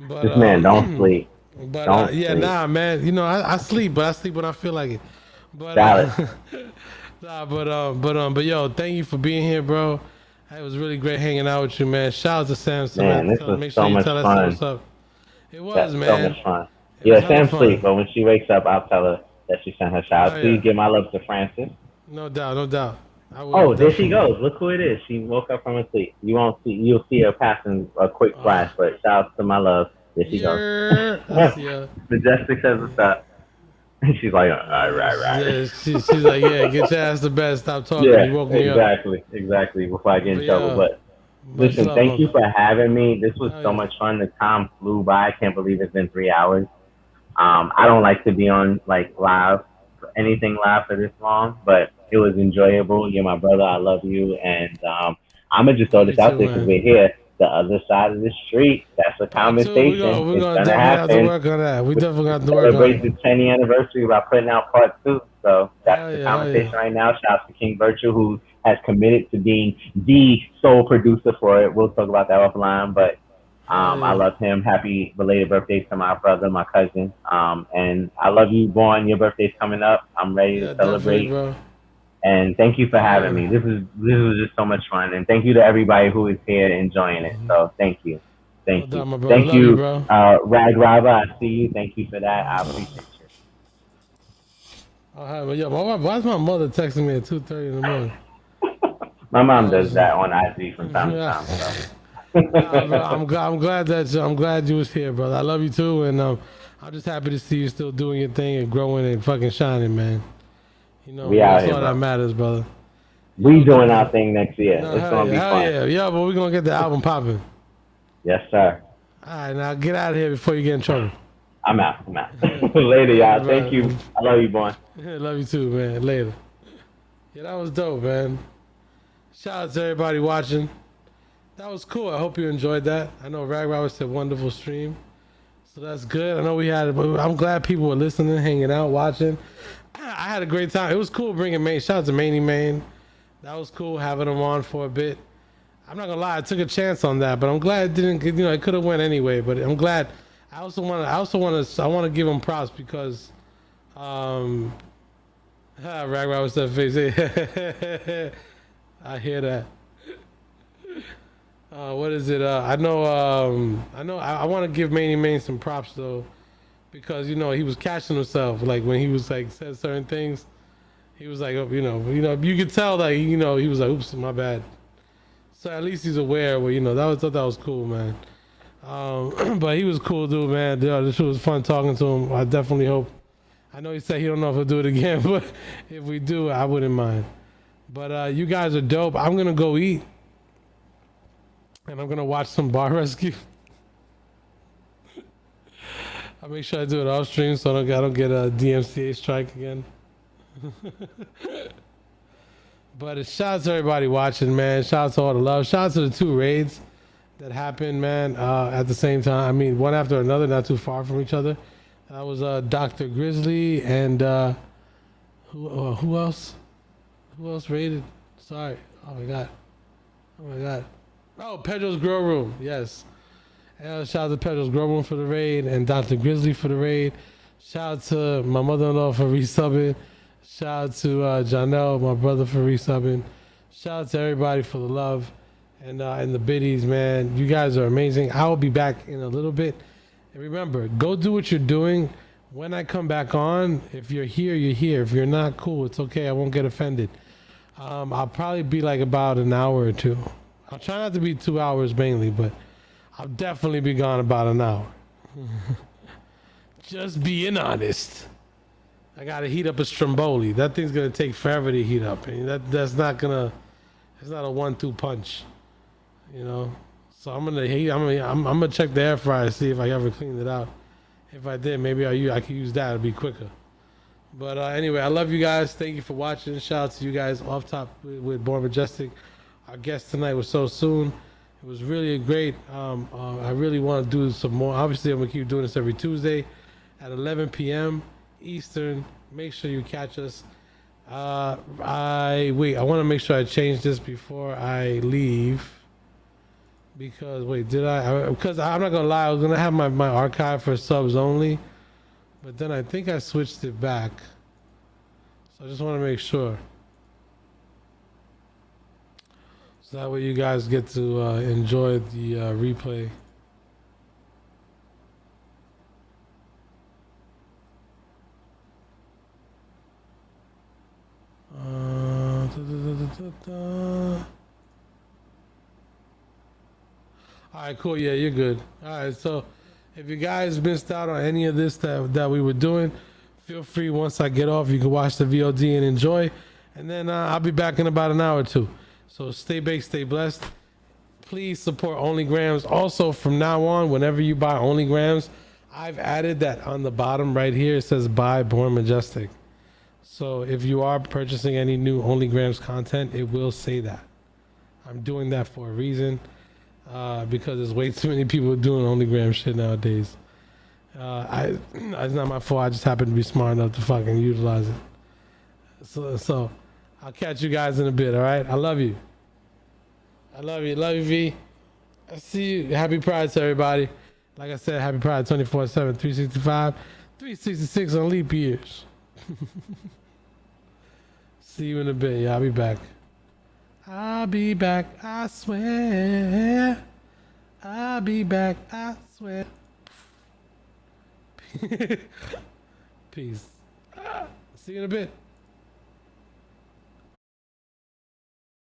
But this man don't sleep. But don't sleep. Nah, man. I sleep, but I sleep when I feel like it. But but yo, thank you for being here, bro. It was really great hanging out with you, man. Shout out to Sam. Man, this was so much fun. What's up. It was, man. So much fun. Yeah, Sam sleep, but when she wakes up, I'll tell her that she sent her shout out. Please give my love to Francis. No doubt. Oh, there she goes. Look who it is. She woke up from her sleep. You'll see her passing a quick flash, but shout out to my love. There she goes. Majestik says what's up. She's like, all right. Yeah, she's like, get your ass to bed. Stop talking. You woke me up. Exactly. Before I get in trouble, but. Listen, thank you for having me. This was so much fun. The time flew by. I can't believe it's been 3 hours. I don't like to be on anything live for this long, but it was enjoyable. You're my brother. I love you. And I'm going to just throw this out there because we're here, the other side of the street. That's a conversation. We're going to have to work on that. We definitely have to work on it. Celebrate the 10th anniversary by putting out part 2. So that's the conversation right now. Shout out to King Virtue, who has committed to being the sole producer for it. We'll talk about that offline, but I love him. Happy belated birthday to my brother, my cousin. And I love you, Bjorn. Your birthday's coming up. I'm ready to celebrate. Bro. And thank you for having me. This was just so much fun. And thank you to everybody who is here enjoying it. So thank you. Thank you. Thank you, Rag Robber. I see you. Thank you for that. I appreciate you. All right, well, yo, why's my mother texting me at 2:30 in the morning? My mom does that on IG from time to time. So. I'm glad you was here, brother. I love you too, and I'm just happy to see you still doing your thing and growing and fucking shining, man. You know, that's all that matters, brother. We doing our thing next year. No, it's gonna be fun. Yeah, but we're gonna get the album popping. Yes, sir. All right, now get out of here before you get in trouble. I'm out. Later, y'all. Thank you. I love you, boy. Love you too, man. Later. Yeah, that was dope, man. Shout out to everybody watching. That was cool. I hope you enjoyed that. I know Rag Robert said wonderful stream. So that's good. I know we had, I'm glad people were listening, hanging out, watching. I had a great time. It was cool bringing Maine. Shout out to Maney Maine. That was cool having him on for a bit. I'm not gonna lie, I took a chance on that, but I'm glad it didn't. You know, it could have went anyway. But I'm glad. I want to give him props because, Rag Robert said face. I hear that. What is it? I want to give Maney Maine some props though, because you know he was catching himself. Like when he was like said certain things, he was like, you know, you could tell that he was like, oops, my bad. So at least he's aware. Well, thought that was cool, man. But he was cool, dude, man. This was fun talking to him. I definitely hope. I know he said he don't know if he'll do it again, but if we do, I wouldn't mind. But you guys are dope. I'm gonna go eat, and I'm gonna watch some Bar Rescue. I'll make sure I do it off stream so I don't get a DMCA strike again. But shout out to everybody watching, man. Shout out to all the love. Shout out to the 2 raids that happened, man, at the same time. I mean, one after another, not too far from each other. That was Dr. Grizzly and who else? Who else raided? Sorry. Oh my god. Oh, Pedro's Grow Room. Yes. Shout out to Pedro's Grow Room for the raid and Dr. Grizzly for the raid. Shout out to my mother-in-law for resubbing. Shout out to Janelle, my brother, for resubbing. Shout out to everybody for the love and the biddies, man. You guys are amazing. I will be back in a little bit. And remember, go do what you're doing. When I come back on, if you're here, you're here. If you're not, cool. It's okay. I won't get offended. I'll probably be like about an hour or two. I'll try not to be 2 hours mainly, but I'll definitely be gone about an hour. Just being honest. I gotta heat up a Stromboli. That thing's gonna take forever to heat up. And that's not gonna. It's not a 1-2 punch. You know. So I'm gonna check the air fryer to see if I ever cleaned it out. If I did, maybe I could use that. It'd be quicker. But anyway, I love you guys. Thank you for watching. Shout out to you guys. Off Top with Bjorn Majestik. Our guest tonight was SoSoon. It was really great. I really want to do some more. Obviously, I'm gonna keep doing this every Tuesday at 11 p.m. Eastern. Make sure you catch us. I want to make sure I change this before I leave. Because because I'm not gonna lie, I was gonna have my archive for subs only, but then I think I switched it back. So I just want to make sure. So that way you guys get to enjoy the replay. All right, cool. Yeah, you're good. All right, so if you guys missed out on any of this that we were doing, feel free, once I get off, you can watch the VOD and enjoy. And then I'll be back in about an hour or two. So stay baked, stay blessed. Please support OnlyGrams. Also, from now on, whenever you buy OnlyGrams, I've added that on the bottom right here. It says buy Bjorn Majestik. So if you are purchasing any new OnlyGrams content, it will say that. I'm doing that for a reason. Because there's way too many people doing OnlyGrams shit nowadays. It's not my fault. I just happen to be smart enough to fucking utilize it. So I'll catch you guys in a bit. All right. I love you. Love you, V. I see you. Happy Pride to everybody. Like I said, happy Pride 24/7, 365, 366 on leap years. See you in a bit. Yeah, I'll be back. I'll be back, I swear. I'll be back, I swear. Peace. See you in a bit.